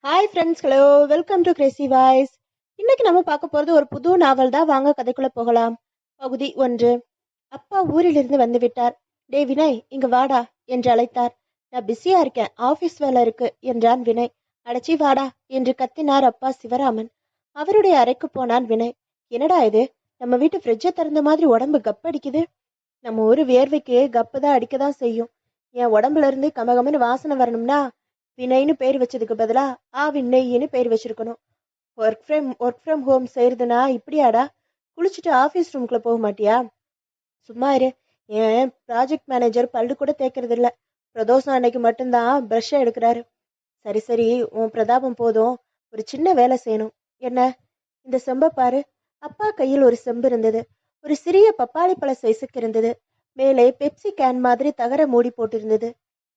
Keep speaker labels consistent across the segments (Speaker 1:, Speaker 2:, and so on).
Speaker 1: Hi friends, hello, welcome to Crazy voice. இன்னைக்கு நம்ம பார்க்க போகிறது ஒரு புது நாவல் தான். வாங்க கதைக்குள்ள போகலாம். பகுதி 1. அப்பா ஊரிலிருந்து வந்து விட்டார். டே வினய், இங்க வாடா என்று அழைத்தார். நான் பிஸியா இருக்கேன், ஆஃபீஸ் வேலை இருக்கு என்றான் வினய். அடச்சி வாடா என்று கத்தினார் அப்பா சிவராமன். அவருடைய அறைக்கு போனான் வினய். என்னடா இது, நம்ம வீட்டு ஃப்ரிட்ஜை திறந்த மாதிரி உடம்பு கப்படிக்குது. நம்ம ஊர் வியர்வைக்கு கப்பு தான் அடிக்க தான் செய்யும். என் உடம்புல இருந்து கமகமன்னு வாசனை வரணும்னா வினய்னு பேர் வச்சதுக்கு பதிலா வினய்னு பேர் வச்சிருக்கணும். ஒர்க் ஃப்ரம் ஹோம் செய்யறதுனா இப்படியாடா? குளிச்சுட்டு ஆஃபீஸ் ரூம்குள்ள போக மாட்டியா? சும்மா இரு. என் ப்ராஜெக்ட் மேனேஜர் பல்லு கூட தேய்க்கறது இல்ல. பிரதோஷம் அன்னைக்கு மட்டும்தான் ப்ரஷ்ஷை எடுக்கிறாரு. சரி சரி, உன் பிரதாபம் போதும். ஒரு சின்ன வேலை செய்யணும். என்ன? இந்த செம்பை பாரு. அப்பா கையில் ஒரு செம்பு இருந்தது. ஒரு சிறிய பப்பாளி பழ சைஸுக்கு இருந்தது. மேலே பெப்சி கேன் மாதிரி தகர மூடி போட்டிருந்தது.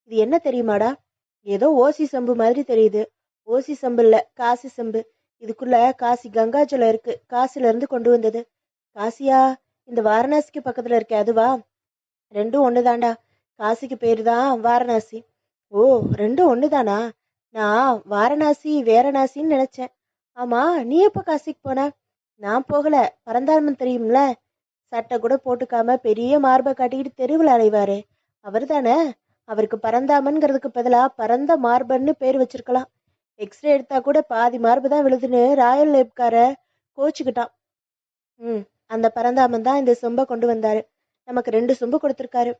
Speaker 1: இது என்ன தெரியுமாடா? ஏதோ ஓசி செம்பு மாதிரி தெரியுது. ஓசி செம்பு இல்ல, காசி செம்பு. இதுக்குள்ள காசி கங்காஜலம் இருக்கு. காசில இருந்து கொண்டு வந்தது. காசியா? இந்த வாரணாசிக்கு பக்கத்துல இருக்கே அதுவா? ரெண்டும் ஒண்ணுதான்டா. காசிக்கு பேரு தான் வாரணாசி. ஓ, ரெண்டும் ஒண்ணுதானா? நான் வாரணாசி வேரணாசின்னு நினைச்சேன். ஆமா, நீ எப்ப காசிக்கு போன? நான் போகல. பரந்தாமன் தெரியும்ல? சட்டை கூட போட்டுக்காம பெரிய மார்பை காட்டிக்கிட்டு தெருவில் அலைவாரு அவர் தானே? அவருக்கு பரந்தாமன்கிறதுக்கு பதிலா பரந்த மார்பன்னு பேர் வச்சிருக்கலாம். எக்ஸ்ரே எடுத்தா கூட பாதி மார்பு தான் விழுதுன்னு ராயல் லேப்கார கோச்சுக்கிட்டான். ம், அந்த பரந்தாமன் தான் இந்த சொம்பை கொண்டு வந்தாரு. நமக்கு 2 சொம்பு கொடுத்துருக்காரு.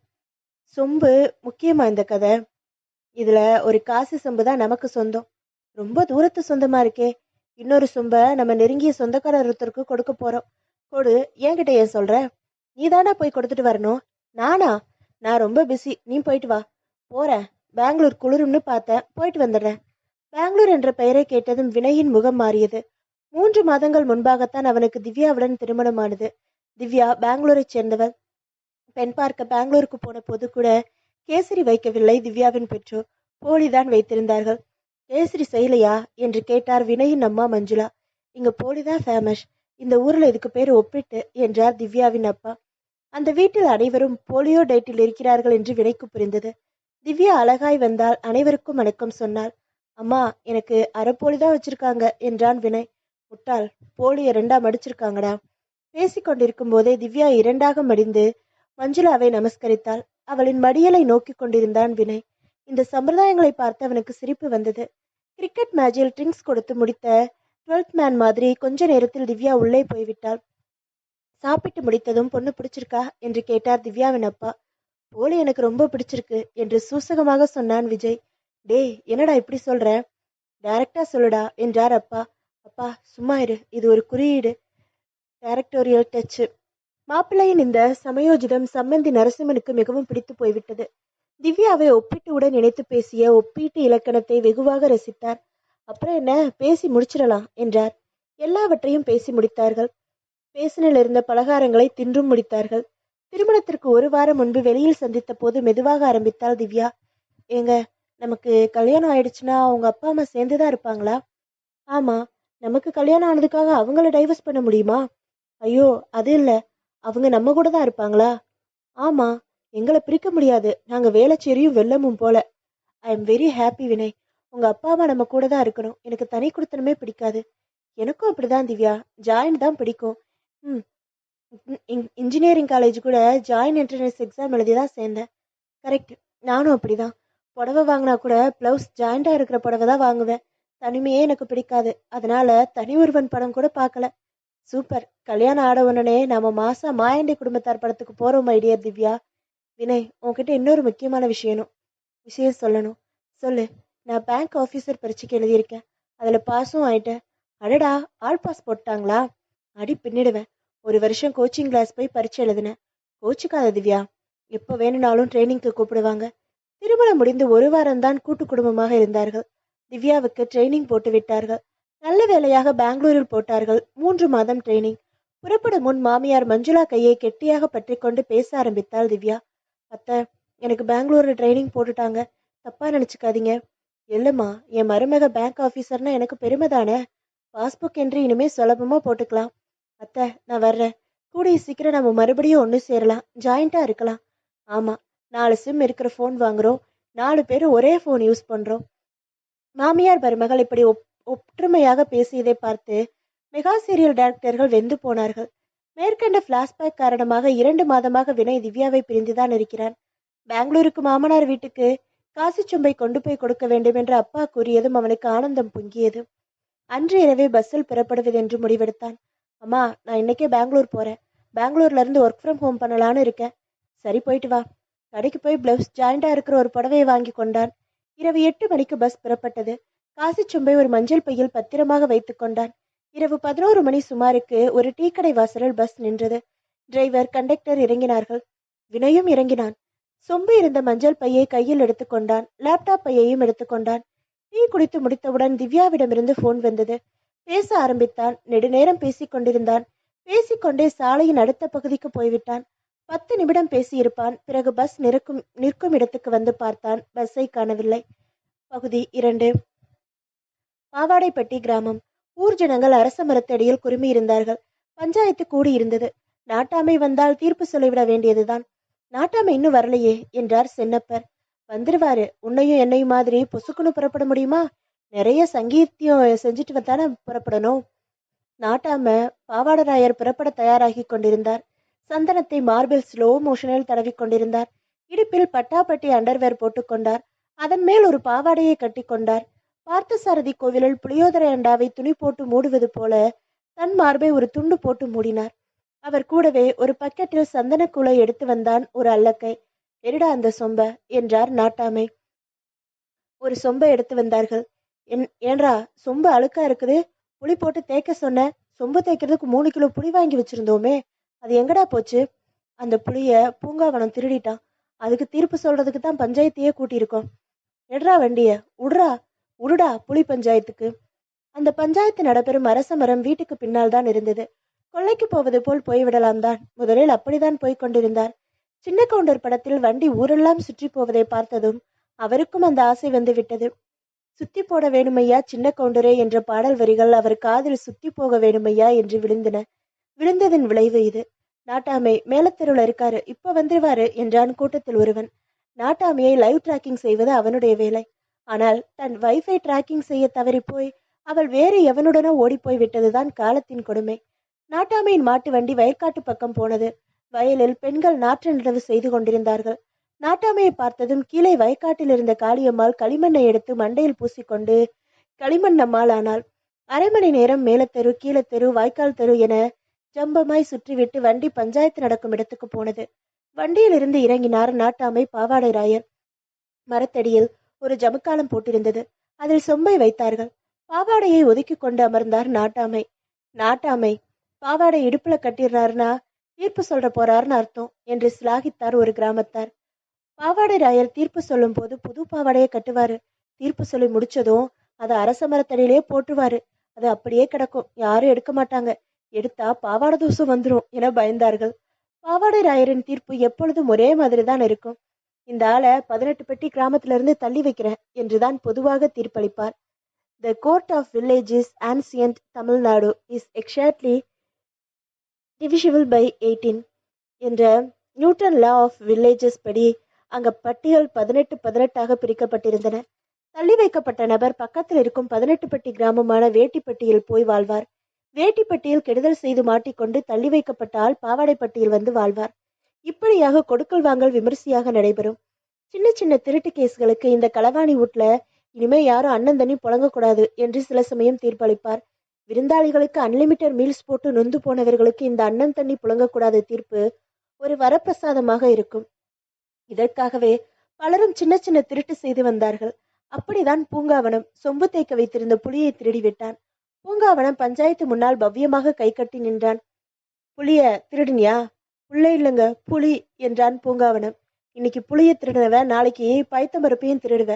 Speaker 1: சொம்பு முக்கியமா இந்த கதை? இதுல ஒரு காசு சொம்பு தான் நமக்கு சொந்தம். ரொம்ப தூரத்து சொந்தமா இருக்கே. இன்னொரு சொம்பை நம்ம நெருங்கிய சொந்தக்காரர் ஒருத்தருக்கு கொடுக்க போறோம். கொடு. என்கிட்ட ஏன் சொல்ற? நீ தானா போய் கொடுத்துட்டு வரணும். நானா? நான் ரொம்ப பிஸி, நீ போயிட்டு வா. போறேன். பெங்களூர் குளிரும்னு பார்த்தேன், போயிட்டு வந்துடுறேன். பெங்களூர் என்ற பெயரை கேட்டதும் வினயின் முகம் மாறியது. 3 மாதங்கள் முன்பாகத்தான் அவனுக்கு திவ்யாவுடன் திருமணமானது. திவ்யா பெங்களூரைச் சேர்ந்தவள். பெண் பார்க்க பெங்களூருக்கு போன போது கூட கேசரி வைக்கவில்லை திவ்யாவின் பெற்றோர். போலிதான் வைத்திருந்தார்கள். கேசரி செய்யலையா என்று கேட்டார் வினயின் அம்மா மஞ்சுளா. இங்க போலிதான் ஃபேமஸ். இந்த ஊர்ல இதுக்கு பேர் ஒப்பிட்டு என்றார் திவ்யாவின் அப்பா. அந்த வீட்டில் அனைவரும் போலியோ டேட்டில் இருக்கிறார்கள் என்று வினைக்கு புரிந்தது. திவ்யா அழகாய் வந்தால் அனைவருக்கும் வணக்கம் சொன்னாள். அம்மா, எனக்கு அரைப்போலிதான் வச்சிருக்காங்க என்றான் வினய். முட்டாள், போலிய 2ஆ மடிச்சிருக்காங்கடா. பேசிக்கொண்டிருக்கும் போதே திவ்யா 2ஆக மடிந்து மஞ்சுளாவை நமஸ்கரித்தாள். அவளின் மடியலை நோக்கி கொண்டிருந்தான் வினய். இந்த சம்பிரதாயங்களை பார்த்து அவனுக்கு சிரிப்பு வந்தது. கிரிக்கெட் மேட்சில் ட்ரிங்க்ஸ் கொடுத்து முடித்த 12th மேன் மாதிரி கொஞ்ச நேரத்தில் திவ்யா உள்ளே போய்விட்டாள். சாப்பிட்டு முடித்ததும் பொண்ணு பிடிச்சிருக்கா என்று கேட்டார் திவ்யாவின் அப்பா. போலி எனக்கு ரொம்ப பிடிச்சிருக்கு என்று சூசகமாக சொன்னான் விஜய். டே, என்னடா இப்படி சொல்ற? டைரக்டா சொல்லுடா என்றார் அப்பா. அப்பா சும்மா இரு, இது ஒரு குறியீடு. Directorial Dutch. மாப்பிள்ளையின் இந்த சமயோஜிதம் சம்பந்தி நரசிம்மனுக்கு மிகவும் பிடித்து போய்விட்டது. திவ்யாவை ஒப்பீட்டுடன் நினைத்து பேசிய ஒப்பீட்டு இலக்கணத்தை வெகுவாக ரசித்தார். அப்புறம் என்ன, பேசி முடிச்சிடலாம் என்றார். எல்லாவற்றையும் பேசி முடித்தார்கள். பேசனில் இருந்த பலகாரங்களை தின்றும் முடித்தார்கள். திருமணத்திற்கு 1 வாரம் முன்பு வெளியில் சந்தித்த போது மெதுவாக ஆரம்பித்தாள் திவ்யா. ஏங்க, நமக்கு கல்யாணம் ஆயிடுச்சுன்னா அவங்க அப்பா அம்மா சேர்ந்துதான் இருப்பாங்களா? ஆமா. நமக்கு கல்யாணம் ஆனதுக்காக அவங்கள டைவர்ஸ் பண்ண முடியுமா? ஐயோ, அது இல்ல. அவங்க நம்ம கூட தான் இருப்பாங்களா? ஆமா. எங்களை பிரிக்க முடியாது. நாங்க வேளச்சேரியும் வெள்ளமும் போல. I am very happy Vinay. உங்க அப்பா அம்மா நம்ம கூட தான் இருக்கணும். எனக்கு தனி குடித்தனமே பிடிக்காது. எனக்கும் அப்படிதான் திவ்யா. ஜாயின் தான் பிடிக்கும். ம். இன்ஜினியரிங் காலேஜ் கூட ஜாயின் என்ட்ரன்ஸ் எக்ஸாம் எழுதி தான் சேர்ந்தேன். கரெக்ட். நானும் அப்படிதான். புடவை வாங்கினா கூட ப்ளவுஸ் ஜாயிண்டாக இருக்கிற புடவை தான் வாங்குவேன். தனிமையே எனக்கு பிடிக்காது. அதனால தனி ஒருவன் படம் கூட பார்க்கல. சூப்பர். கல்யாணம் ஆட உடனே நாம மாசா மாயாண்டி குடும்பத்தார் படத்துக்கு போறோம் ஐடியா திவ்யா. வினய், உன்கிட்ட இன்னொரு முக்கியமான விஷயம் சொல்லணும். சொல்லு. நான் பேங்க் ஆஃபீஸர் பரீட்சைக்கு எழுதியிருக்கேன். அதில் பாஸும் ஆயிட்டேன். அடடா, ஆல் பாஸ் போட்டாங்களா? அடி பின்னிடுவேன். 1 வருஷம் கோச்சிங் கிளாஸ் போய் பரீட்சை எழுதினேன். கோச்சிக்காத திவ்யா. எப்போ வேணும்னாலும் ட்ரைனிங்க்கு கூப்பிடுவாங்க. திருமணம் முடிந்து 1 வாரம்தான் கூட்டு குடும்பமாக இருந்தார்கள். திவ்யாவுக்கு ட்ரைனிங் போட்டு விட்டார்கள். நல்ல வேலையாக பெங்களூரில் போட்டார்கள். 3 மாதம் ட்ரைனிங். புறப்படும் முன் மாமியார் மஞ்சுளா கையை கெட்டியாக பற்றி கொண்டு பேச ஆரம்பித்தாள் திவ்யா. அத்தை, எனக்கு பெங்களூர்ல ட்ரைனிங் போட்டுட்டாங்க. தப்பா நினைச்சுக்காதீங்க. இல்லம்மா, என் மருமக பேங்க் ஆஃபீஸர்னா எனக்கு பெருமை தானே. பாஸ்புக் என்ட்ரி இனிமே சுலபமா போட்டுக்கலாம். அத்தை, நான் வர்றேன். கூடிய சீக்கிரம் நம்ம மறுபடியும் ஒன்று சேரலாம். ஜாயிண்டா இருக்கலாம். ஆமா, 4 சிம் இருக்கிற ஃபோன் வாங்குறோம். 4 பேரும் ஒரே ஃபோன் யூஸ் பண்றோம். மாமியார் மருமகள் இப்படி ஒற்றுமையாக பேசியதை பார்த்து மெகா சீரியல் டைரக்டர்கள் வெந்து போனார்கள். மேற்கண்ட பிளாஷ்பேக் காரணமாக 2 மாதமாக வினய் திவ்யாவை பிரிந்துதான் இருக்கிறான். பெங்களூருக்கு மாமனார் வீட்டுக்கு காசி சொம்பை கொண்டு போய் கொடுக்க வேண்டும் என்று அப்பா கூறியதும் அவனுக்கு ஆனந்தம் பொங்கியது. அன்று இரவே பஸ்ஸில் புறப்படுவது என்று முடிவெடுத்தான். அம்மா, நான் இன்னைக்கே பெங்களூர் போறேன். பெங்களூர்ல இருந்து ஒர்க் ஃப்ரம் ஹோம் பண்ணலான்னு இருக்கேன். சரி, போயிட்டு வா. கடைக்கு போய் பிளவுஸ் ஜாயிண்டா இருக்கிற ஒரு புடவையை வாங்கி கொண்டான். இரவு 8 மணிக்கு பஸ் புறப்பட்டது. காசி சொம்பை ஒரு மஞ்சள் பையில் பத்திரமாக வைத்துக் கொண்டான். இரவு 11 மணி சுமாருக்கு ஒரு டீ கடை வாசலில் பஸ் நின்றது. டிரைவர், கண்டக்டர் இறங்கினார்கள். வினயும் இறங்கினான். சொம்பு இருந்த மஞ்சள் பையை கையில் எடுத்துக்கொண்டான். லேப்டாப் பையையும் எடுத்துக்கொண்டான். டீ குடித்து முடித்தவுடன் திவ்யாவிடமிருந்து போன் வந்தது. பேச ஆரம்பித்தான். நெடுநேரம் பேசிக் கொண்டிருந்தான். பேசிக்கொண்டே சாலையின் அடுத்த பகுதிக்கு போய்விட்டான். 10 நிமிடம் பேசியிருப்பான். பிறகு பஸ் நிற்கும் இடத்துக்கு வந்து பார்த்தான். பஸ்ஸை காணவில்லை. பகுதி 2. பாவாடைப்பட்டி கிராமம். ஊர் ஜனங்கள் அரச மரத்தடியில் குறுமி இருந்தார்கள். பஞ்சாயத்து கூடியிருந்தது. நாட்டாமை வந்தால் தீர்ப்பு சொல்லிவிட வேண்டியதுதான். நாட்டாமை இன்னும் வரலையே என்றார் சென்னப்பர். வந்துருவாரு. உன்னையும் என்னையும் மாதிரி பொசுக்குன்னு புறப்பட முடியுமா? நிறைய சங்கீத்தியம் செஞ்சுட்டு வந்தானே புறப்படணும். நாட்டாம பாவாடராயர் புறப்பட தயாராகி கொண்டிருந்தார். சந்தனத்தை மார்பில் ஸ்லோ மோஷனில் தடவி கொண்டிருந்தார். இடுப்பில் பட்டாப்பட்டி அண்டர்வேர் போட்டுக்கொண்டார். அதன் மேல் ஒரு பாவாடையை கட்டி கொண்டார். பார்த்தசாரதி கோவிலில் புளியோதரை அண்டாவை துணி போட்டு மூடுவது போல தன் மார்பை ஒரு துண்டு போட்டு மூடினார். அவர் கூடவே ஒரு பக்கெட்டில் சந்தனக்கூளை எடுத்து வந்தான் ஒரு அல்லக்கை. எடுடா அந்த சொம்ப என்றார் நாட்டாமை. ஒரு சொம்பை எடுத்து வந்தார்கள். ஏன்றா சொம்பு அழுக்கா இருக்குது, புளி போட்டு தேய்க்க சொன்ன. சொம்பு தேய்க்கிறதுக்கு 3 கிலோ புளி வாங்கி வச்சிருந்தோமே, அது எங்கடா போச்சு? அந்த புளிய பூங்காவனம் திருடிட்டான். அதுக்கு தீர்ப்பு சொல்றதுக்கு தான் பஞ்சாயத்தையே கூட்டியிருக்கோம். எடுறா வண்டிய, உடுடா புலி பஞ்சாயத்துக்கு. அந்த பஞ்சாயத்து நடைபெறும் அரச மரம் வீட்டுக்கு பின்னால் தான் இருந்தது. கொள்ளைக்கு போவது போல் போய்விடலாம் தான். முதலில் அப்படிதான் போய்க் கொண்டிருந்தார். சின்ன கவுண்டர் படத்தில் வண்டி ஊரெல்லாம் சுற்றி போவதை பார்த்ததும் அவருக்கும் அந்த ஆசை வந்து விட்டது. சுத்தி போட வேணுமையா சின்ன கவுண்டரே என்ற பாடல் வரிகள் அவர் காதில் சுத்தி போக வேணுமையா என்று விழுந்தன. விழுந்ததின் விளைவு இது. நாட்டாமை மேலத்தெருவில் இருக்காரு, இப்ப வந்துருவாரு என்றான் கூட்டத்தில் ஒருவன். நாட்டாமையை லைவ் டிராக்கிங் செய்வது அவனுடைய வேலை. ஆனால் தன் வைஃபை டிராக்கிங் செய்ய தவறி போய் அவள் வேறு எவனுடனோ ஓடிப்போய் விட்டதுதான் காலத்தின் கொடுமை. நாட்டாமையின் மாட்டு வண்டி வயற்காட்டு பக்கம் போனது. வயலில் பெண்கள் நாற்று நடவு செய்து கொண்டிருந்தார்கள். நாட்டாமையை பார்த்ததும் கீழே வயக்காட்டில் இருந்த காளியம்மாள் களிமண்ணை எடுத்து மண்டையில் பூசிக்கொண்டு களிமண்ணம்மாள் ஆனாள். 1/2 மணி நேரம் மேலத்தெரு, கீழத்தெரு, வாய்க்கால் தெரு என ஜம்பமாய் சுற்றிவிட்டு வண்டி பஞ்சாயத்து நடக்கும் இடத்துக்கு போனது. வண்டியில் இருந்து இறங்கினார் நாட்டாமை பாவாடை ராயர். மரத்தடியில் ஒரு ஜமுக்காலம் போட்டிருந்தது. அதில் சொம்பை வைத்தார்கள். பாவாடையை ஒதுக்கி கொண்டு அமர்ந்தார் நாட்டாமை. நாட்டாமை பாவாடை இடுப்புல கட்டிடுறாருனா தீர்ப்பு சொல்ற போறாருன்னு அர்த்தம் என்று சிலாகித்தார் ஒரு கிராமத்தார். பாவாடை ராயர் தீர்ப்பு சொல்லும் போது புது பாவாடையை கட்டுவாரு. தீர்ப்பு சொல்லி முடிச்சதும் அதை அரச மரத்தடியிலே போட்டுவாரு. அது அப்படியே கிடக்கும், யாரும் எடுக்க மாட்டாங்க. எடுத்தா பாவாடை தோசம் வந்துடும் என பயந்தார்கள். பாவாடை ராயரின் தீர்ப்பு எப்பொழுதும் ஒரே மாதிரி தான் இருக்கும். இந்த ஆளை 18 பெட்டி கிராமத்துல இருந்து தள்ளி வைக்கிறேன் என்றுதான் பொதுவாக தீர்ப்பளிப்பார். The court of villages ancient Tamil Nadu is exactly divisible by 18 என்ற நியூட்டன் லா ஆஃப் வில்லேஜஸ் படி அங்க பட்டிகள் 18 பிரிக்கப்பட்டிருந்தன. தள்ளி வைக்கப்பட்ட நபர் பக்கத்தில் இருக்கும் 18 பெட்டி கிராமமான வேட்டிப்பட்டியில் போய் வாழ்வார். வேட்டிப்பட்டியில் கெடுதல் செய்து மாட்டிக்கொண்டு தள்ளி வைக்கப்பட்ட ஆள் பாவாடைப்பட்டியில் வந்து வாழ்வார். இப்படியாக கொடுக்கல் வாங்கல் விமர்சையாக நடைபெறும். சின்ன சின்ன திருட்டு கேஸ்களுக்கு இந்த களவாணி வீட்டுல இனிமே யாரும் அண்ணன் தண்ணி புழங்கக்கூடாது என்று சில சமயம் தீர்ப்பளிப்பார். விருந்தாளிகளுக்கு அன்லிமிட்டட் மீல்ஸ் போட்டு நொந்து போனவர்களுக்கு இந்த அண்ணன் தண்ணி புழங்கக்கூடாத தீர்ப்பு ஒரு வரப்பிரசாதமாக இருக்கும். இதற்காகவே பலரும் சின்ன சின்ன திருட்டு செய்து வந்தார்கள். அப்படிதான் பூங்காவனம் சொம்பு தேய்க்க வைத்திருந்த புலியை திருடிவிட்டான். பூங்காவனம் பஞ்சாயத்து முன்னால் பவ்யமாக கை கட்டி நின்றான். புலிய திருடினியா? புள்ள இல்லைங்க, புலி என்றான் பூங்காவனம். இன்னைக்கு புளிய திருடினவ நாளைக்கு பைத்தம்பருப்பையும் திருடுவ.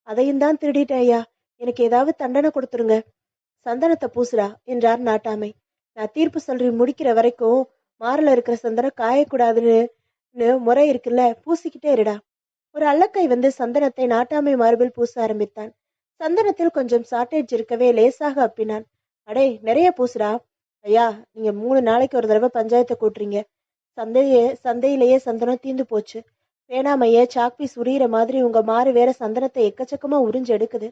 Speaker 1: அதையும் தான் திருடிட்டேன் ஐயா, எனக்கு ஏதாவது தண்டனை கொடுத்துருங்க. சந்தனத்தை பூசுடா என்றார் நாட்டாமை. நான் தீர்ப்பு சொல்லி முடிக்கிற வரைக்கும் மாறல இருக்கிற சந்தனம் காயக்கூடாதுன்னு முறை இருக்குல்ல, பூசிக்கிட்டே இருடா. ஒரு அல்லக்கை வந்து சந்தனத்தை நாட்டாமை மார்பில் பூச ஆரம்பித்தான். சந்தனத்தில் கொஞ்சம் ஷார்டேஜ் இருக்கவே லேசாக அப்பினான். அடே, நிறைய பூசுடா. ஐயா, நீங்க 3 நாளைக்கு ஒரு தடவை பஞ்சாயத்தை கூட்டுறீங்க. சந்தையிலேயே சந்தனம் தீந்து போச்சு. வேணாமையே சாக்பீஸ் உரியிற மாதிரி உங்க மாறு வேற சந்தனத்தை எக்கச்சக்கமா உறிஞ்சு எடுக்குது.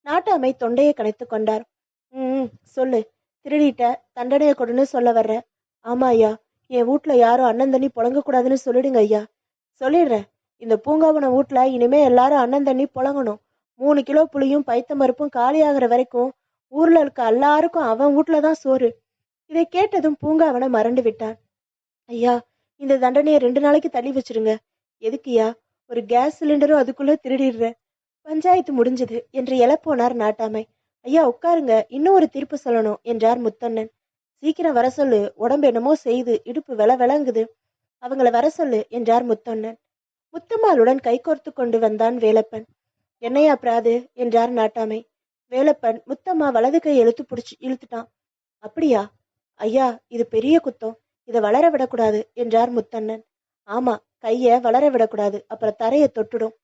Speaker 1: நாட்டாமை தொண்டையை கனைத்து கொண்டார். ம் சொல்லு. திருடிட்ட, தண்டனையை கொடுன்னு சொல்ல வர்ற? ஆமா ஐயா. என் வீட்ல யாரும் அண்ணன் தண்ணி புழங்க கூடாதுன்னு சொல்லிடுங்க ஐயா. சொல்லிடுறேன். இந்த பூங்காவனம் வீட்ல இனிமே எல்லாரும் அண்ணன் தண்ணி புழங்கணும். 3 கிலோ புளியும் பைத்த மறுப்பும் காலியாகிற வரைக்கும் ஊர்ல இருக்க எல்லாருக்கும் அவன் வீட்ல தான் சோறு. இதை கேட்டதும் பூங்காவன மறண்டு விட்டான். ஐயா, இந்த தண்டனையை 2 நாளைக்கு தள்ளி வச்சிருங்க. எதுக்குயா? ஒரு கேஸ் சிலிண்டரும் அதுக்குள்ள திருடிடுற. பஞ்சாயத்து முடிஞ்சது என்று எழப்போனார் நாட்டாமை. ஐயா உட்காருங்க, இன்னும் ஒரு தீர்ப்பு சொல்லணும் என்றார் முத்தண்ணன். சீக்கிரம் வர சொல்லு, உடம்பு என்னமோ செய்து, இடுப்பு விளங்குது. அவங்கள வர சொல்லு என்றார் முத்தண்ணன். முத்தம்மாளுடன் கைகோர்த்து கொண்டு வந்தான் வேலப்பன். என்னையா பிராது என்றார் நாட்டாமை. வேலப்பன் முத்தம்மா வலது கை இழுத்துட்டான். அப்படியா? ஐயா, இது பெரிய குத்தம். இதை வளர விடக்கூடாது என்றார் முத்தண்ணன். ஆமா, கைய வளர விடக்கூடாது, அப்புறம் தரையை தொட்டுடும்.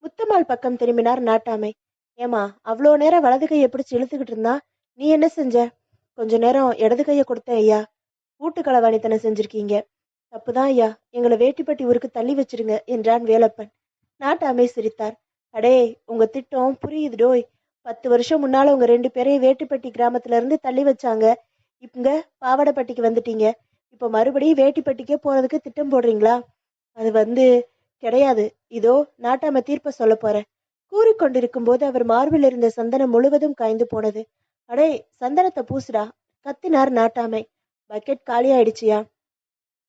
Speaker 1: முத்தம்மாள் பக்கம் திரும்பினார் நாட்டாமை. ஏமா, அவ்வளோ நேரம் வலது கையை பிடிச்சு இழுத்துக்கிட்டு இருந்தா நீ என்ன செஞ்ச? கொஞ்ச நேரம் இடது கையை கொடுத்தேன் ஐயா. வீட்டு களவாணித்தனம் செஞ்சிருக்கீங்க. தப்புதான் ஐயா, எங்களை வேட்டிப்பட்டி ஊருக்கு தள்ளி வச்சிருங்க என்றான் வேலப்பன். நாட்டாமை சிரித்தார். அடே, உங்க திட்டம் புரியுது டோய். 10 வருஷம் முன்னால உங்க 2 பேரையும் வேட்டிப்பட்டி கிராமத்துல இருந்து தள்ளி வச்சாங்க. இங்க பாவாடைப்பட்டிக்கு வந்துட்டீங்க. இப்போ மறுபடியும் வேட்டிப்பட்டிக்கே போறதுக்கு திட்டம் போடுறீங்களா? அது கிடையாது. இதோ நாட்டாம தீர்ப்ப சொல்ல போறேன். கூறிக்கொண்டிருக்கும் போது அவர் மார்பில் இருந்த சந்தனம் முழுவதும் காய்ந்து போனது. அடே, சந்தனத்தை பூசுடா கத்தினார் நாட்டாமை. பக்கெட் காலியாயிடுச்சியா?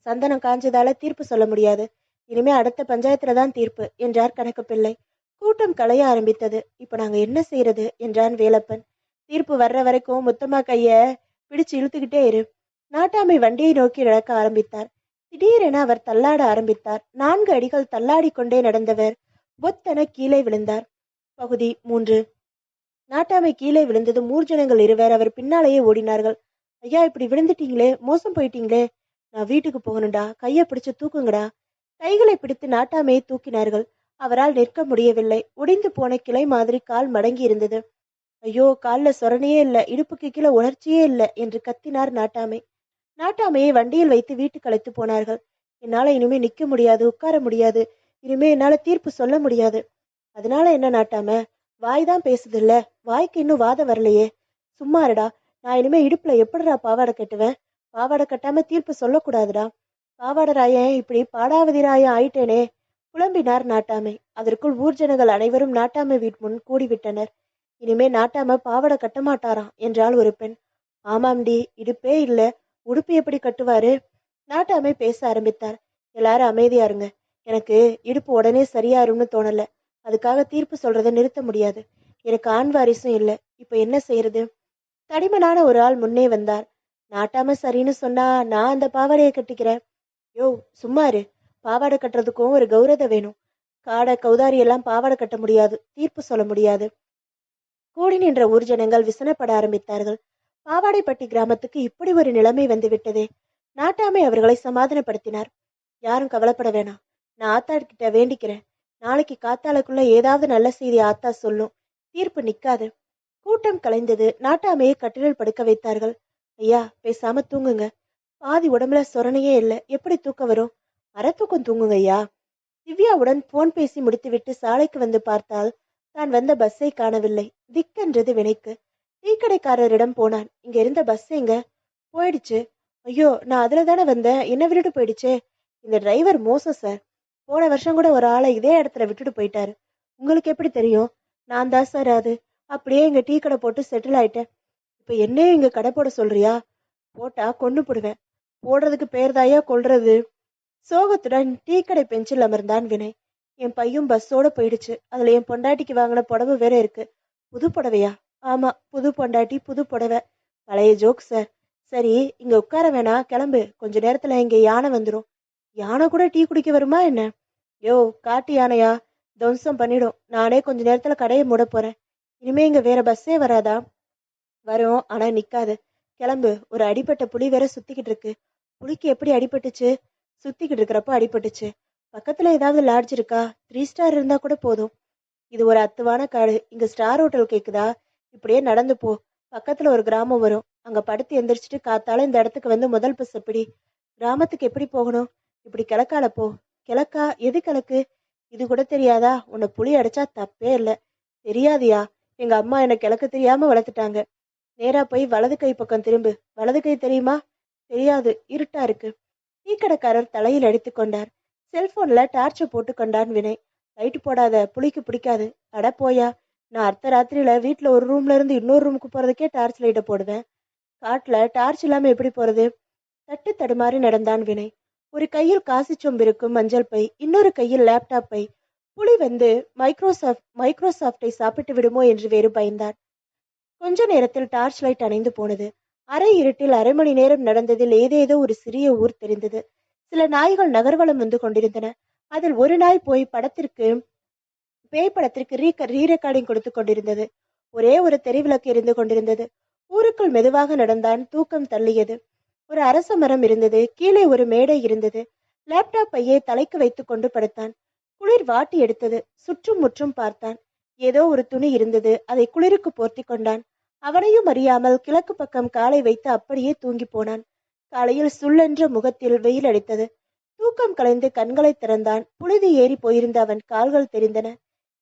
Speaker 1: சந்தனம் காஞ்சதால தீர்ப்பு சொல்ல முடியாது. இனிமே அடுத்த பஞ்சாயத்துல தான் தீர்ப்பு என்றார் கணக்கு பிள்ளை. கூட்டம் களைய ஆரம்பித்தது. இப்ப நாங்க என்ன செய்யறது என்றான் வேலப்பன். தீர்ப்பு வர்ற வரைக்கும் முத்தம்மா கைய பிடிச்சு இழுத்துக்கிட்டே இரு. நாட்டாமை வண்டியை நோக்கி நடக்க ஆரம்பித்தார். திடீரென அவர் தள்ளாட ஆரம்பித்தார். 4 அடிகள் தள்ளாடி கொண்டே நடந்தவர் பொத்தென கீழே விழுந்தார். பகுதி 3. நாட்டாமை கீழே விழுந்தது. மூர்ஜனங்கள் இருவர் அவர் பின்னாலேயே ஓடினார்கள். ஐயா, இப்படி விழுந்துட்டீங்களே, மோசம் போயிட்டீங்களே. நான் வீட்டுக்கு போகணும்டா, கையை பிடிச்சு தூக்குங்கடா. கைகளை பிடித்து நாட்டாமையை தூக்கினார்கள். அவரால் நிற்க முடியவில்லை. உடைந்து போன கிளை மாதிரி கால் மடங்கி இருந்தது. ஐயோ, காலில் சொரணையே இல்லை, இடுப்புக்கு கீழே உணர்ச்சியே இல்லை என்று கத்தினார் நாட்டாமை. நாட்டாமையை வண்டியில் வைத்து வீட்டுக்கு அழைத்து போனார்கள். என்னால இனிமே நிக்க முடியாது, உட்கார முடியாது. இனிமே என்னால தீர்ப்பு சொல்ல முடியாது. அதனால என்ன நாட்டாம? வாய் தான் பேசுது இல்ல, வாய்க்கு இன்னும் வாதம் வரலையே. சும்மா இருடா. நான் இனிமே இடுப்புல எப்படிடா பாவாடை கட்டுவேன்? பாவாடை கட்டாம தீர்ப்பு சொல்லக்கூடாதுடா. பாவாடை ராயன் இப்படி பாடாவதி ராயன் ஆயிட்டேனே புலம்பினார் நாட்டாமை. அதற்குள் ஊர்ஜனங்கள் அனைவரும் நாட்டாமை வீட்டு முன் கூடிவிட்டனர். இனிமே நாட்டாம பாவாடை கட்ட மாட்டாராம் என்றாள் ஒரு பெண். ஆமாம்டி, இடுப்பே இல்ல, உடுப்பு எப்படி கட்டுவாரு? நாட்டாமை பேச ஆரம்பித்தார். எல்லாரும் அமைதியா இருங்க. எனக்கு இடுப்பு உடனே சரியாரும்னு தோணல. அதுக்காக தீர்ப்பு சொல்றதை நிறுத்த முடியாது. எனக்கு ஆண் வாரிசும் இல்லை. இப்ப என்ன செய்யறது? தடிமனான ஒரு ஆள் முன்னே வந்தார். நாட்டாம சரின்னு சொன்னா நான் அந்த பாவாடையை கட்டிக்கிறேன். யோ, சும்மா இரு. பாவாடை கட்டுறதுக்கும் ஒரு கௌரவம் வேணும். காடை கௌதாரி எல்லாம் பாவாடை கட்ட முடியாது, தீர்ப்பு சொல்ல முடியாது. கூடி நின்ற ஊர்ஜனங்கள் விசனப்பட ஆரம்பித்தார்கள். பாவாடைப்பட்டி கிராமத்துக்கு இப்படி ஒரு நிலைமை வந்துவிட்டதே. நாட்டாமை அவர்களை சமாதானப்படுத்தினார். யாரும் கவலைப்பட வேணாம். நான் ஆத்தா கிட்ட வேண்டிக்கிறேன். நாளைக்கு காத்தாளுக்குள்ள ஏதாவது நல்ல செய்தி ஆத்தா சொல்லும். தீர்ப்பு நிக்காது. கூட்டம் கலைந்தது. நாட்டாமையை கட்டிலில் படுக்க வைத்தார்கள். ஐயா, பேசாம தூங்குங்க. பாதி உடம்புல சொரணையே இல்லை, எப்படி தூக்கம் வரும்? அறத்தூக்கம் தூங்குங்க ஐயா. திவ்யாவுடன் போன் பேசி முடித்துவிட்டு சாலைக்கு வந்து பார்த்தால் தான் வந்த பஸ்ஸை காணவில்லை. திக்கென்றது வினைக்கு. டீக்கடைக்காரரிடம் போனான். இங்க இருந்த பஸ் எங்க? போயிடுச்சு. ஐயோ, நான் அதுல தானே வந்தேன், என்ன விட்டுட்டு போயிடுச்சே. இந்த டிரைவர் மோசம் சார். போன வருஷம் கூட ஒரு ஆளை இதே இடத்துல விட்டுட்டு போயிட்டாரு. உங்களுக்கு எப்படி தெரியும்? நான் தான் சார் அது. அப்படியே இங்க டீ கடை போட்டு செட்டில் ஆயிட்டேன். இப்ப என்னையும் இங்க கடை போட சொல்றியா? போட்டா கொன்னு போடுவேன். போடுறதுக்கு பேர் தாயா கொள்றது. சோகத்துடன் டீ கடை பெஞ்சில் அமர்ந்தான் வினய். என் பையும் பஸ்ஸோட போயிடுச்சு. அதுல என் பொண்டாட்டிக்கு வாங்கின புடவை வேற இருக்கு. புது புடவையா? ஆமா, புது பொண்டாட்டி புது புடவை. பழைய ஜோக் சார். சரி, இங்க உட்கார வேணாம், கிளம்பு. கொஞ்ச நேரத்துல இங்க யானை வந்துடும். யானை கூட டீ குடிக்க வருமா என்ன? யோ, காட்டு யானையா? துவம்சம் பண்ணிடும். நானே கொஞ்ச நேரத்துல கடையை மூட போறேன். இனிமே இங்க வேற பஸ்ஸே வராதா? வரும், ஆனா நிக்காது. கிளம்பு. ஒரு அடிப்பட்ட புலி வேற சுத்திக்கிட்டு இருக்கு. புலிக்கு எப்படி அடிபட்டுச்சு? சுத்திக்கிட்டு இருக்கிறப்ப அடிபட்டுச்சு. பக்கத்துல ஏதாவது லாட்ஜ் இருக்கா? 3 ஸ்டார் இருந்தா கூட போதும். இது ஒரு அத்துவான காடு. இங்க ஸ்டார் ஹோட்டல் கேக்குதா? இப்படியே நடந்து போ. பக்கத்துல ஒரு கிராமம் வரும். அங்க படுத்து எந்திரிச்சிட்டு காத்தால இந்த இடத்துக்கு வந்து முதல் பஸ் எப்படி? கிராமத்துக்கு எப்படி போகணும்? இப்படி கிழக்கால போ. கிழக்கா? எது கிழக்கு? இது கூட தெரியாதா? உன்னை புலி அடிச்சா தப்பே இல்லை. தெரியாதியா? எங்க அம்மா என்னை கிழக்க தெரியாம வளர்த்துட்டாங்க. நேரா போய் வலது கை பக்கம் திரும்பு. வலது கை தெரியுமா? தெரியாது, இருட்டா இருக்கு. டீக்கடைக்காரர் தலையில் அடித்து கொண்டார். செல்போன்ல டார்ச்சை போட்டு கொண்டான் வினய். லைட் போடாத, புளிக்கு பிடிக்காது. அட போயா, நான் அர்த்த ராத்திரியில வீட்டுல ஒரு ரூம்ல இருந்து இன்னொரு ரூமுக்கு போறதுக்கே டார்ச் லைட்டை போடுவேன். காட்டுல டார்ச் இல்லாம எப்படி போறது? தட்டு தடுமாறி நடந்தான் வினய். ஒரு கையில் காசு சொம்பு இருக்கும் மஞ்சள் பை, இன்னொரு கையில் லேப்டாப் பை. புலி வந்து மைக்ரோசாஃப்டை சாப்பிட்டு விடுமோ என்று வேறு பயந்தான். கொஞ்ச நேரத்தில் டார்ச் லைட் அணைந்து போனது. அரை இருட்டில் அரை மணி நேரம் நடந்ததில் ஏதேதோ ஒரு சிறிய ஊர் தெரிந்தது. சில நாய்கள் நகர்வலம் வந்து கொண்டிருந்தன. அதில் ஒரு நாய் பேய் படத்திற்கு ரீ ரெக்கார்டிங் கொடுத்து கொண்டிருந்தது. ஒரே ஒரு தெருவிளக்கு எரிந்து கொண்டிருந்தது. ஊருக்குள் மெதுவாக நடந்தான். தூக்கம் தள்ளியது. ஒரு அரச மரம் இருந்தது. கீழே ஒரு மேடை இருந்தது. லேப்டாப் பையை தலைக்கு வைத்துக் கொண்டு படுத்தான். குளிர் வாட்டி எடுத்தது. சுற்றும் முற்றும் பார்த்தான். ஏதோ ஒரு துணி இருந்தது. அதை குளிருக்கு போர்த்தி கொண்டான். அவனையும் அறியாமல் கிழக்கு பக்கம் காலை வைத்து அப்படியே தூங்கி போனான். காலையில் சுள்ளென்ற முகத்தில் வெயில் அடித்தது. தூக்கம் கலைந்து கண்களை திறந்தான். புழுதி ஏறி போயிருந்த அவன் கால்கள் தெரிந்தன.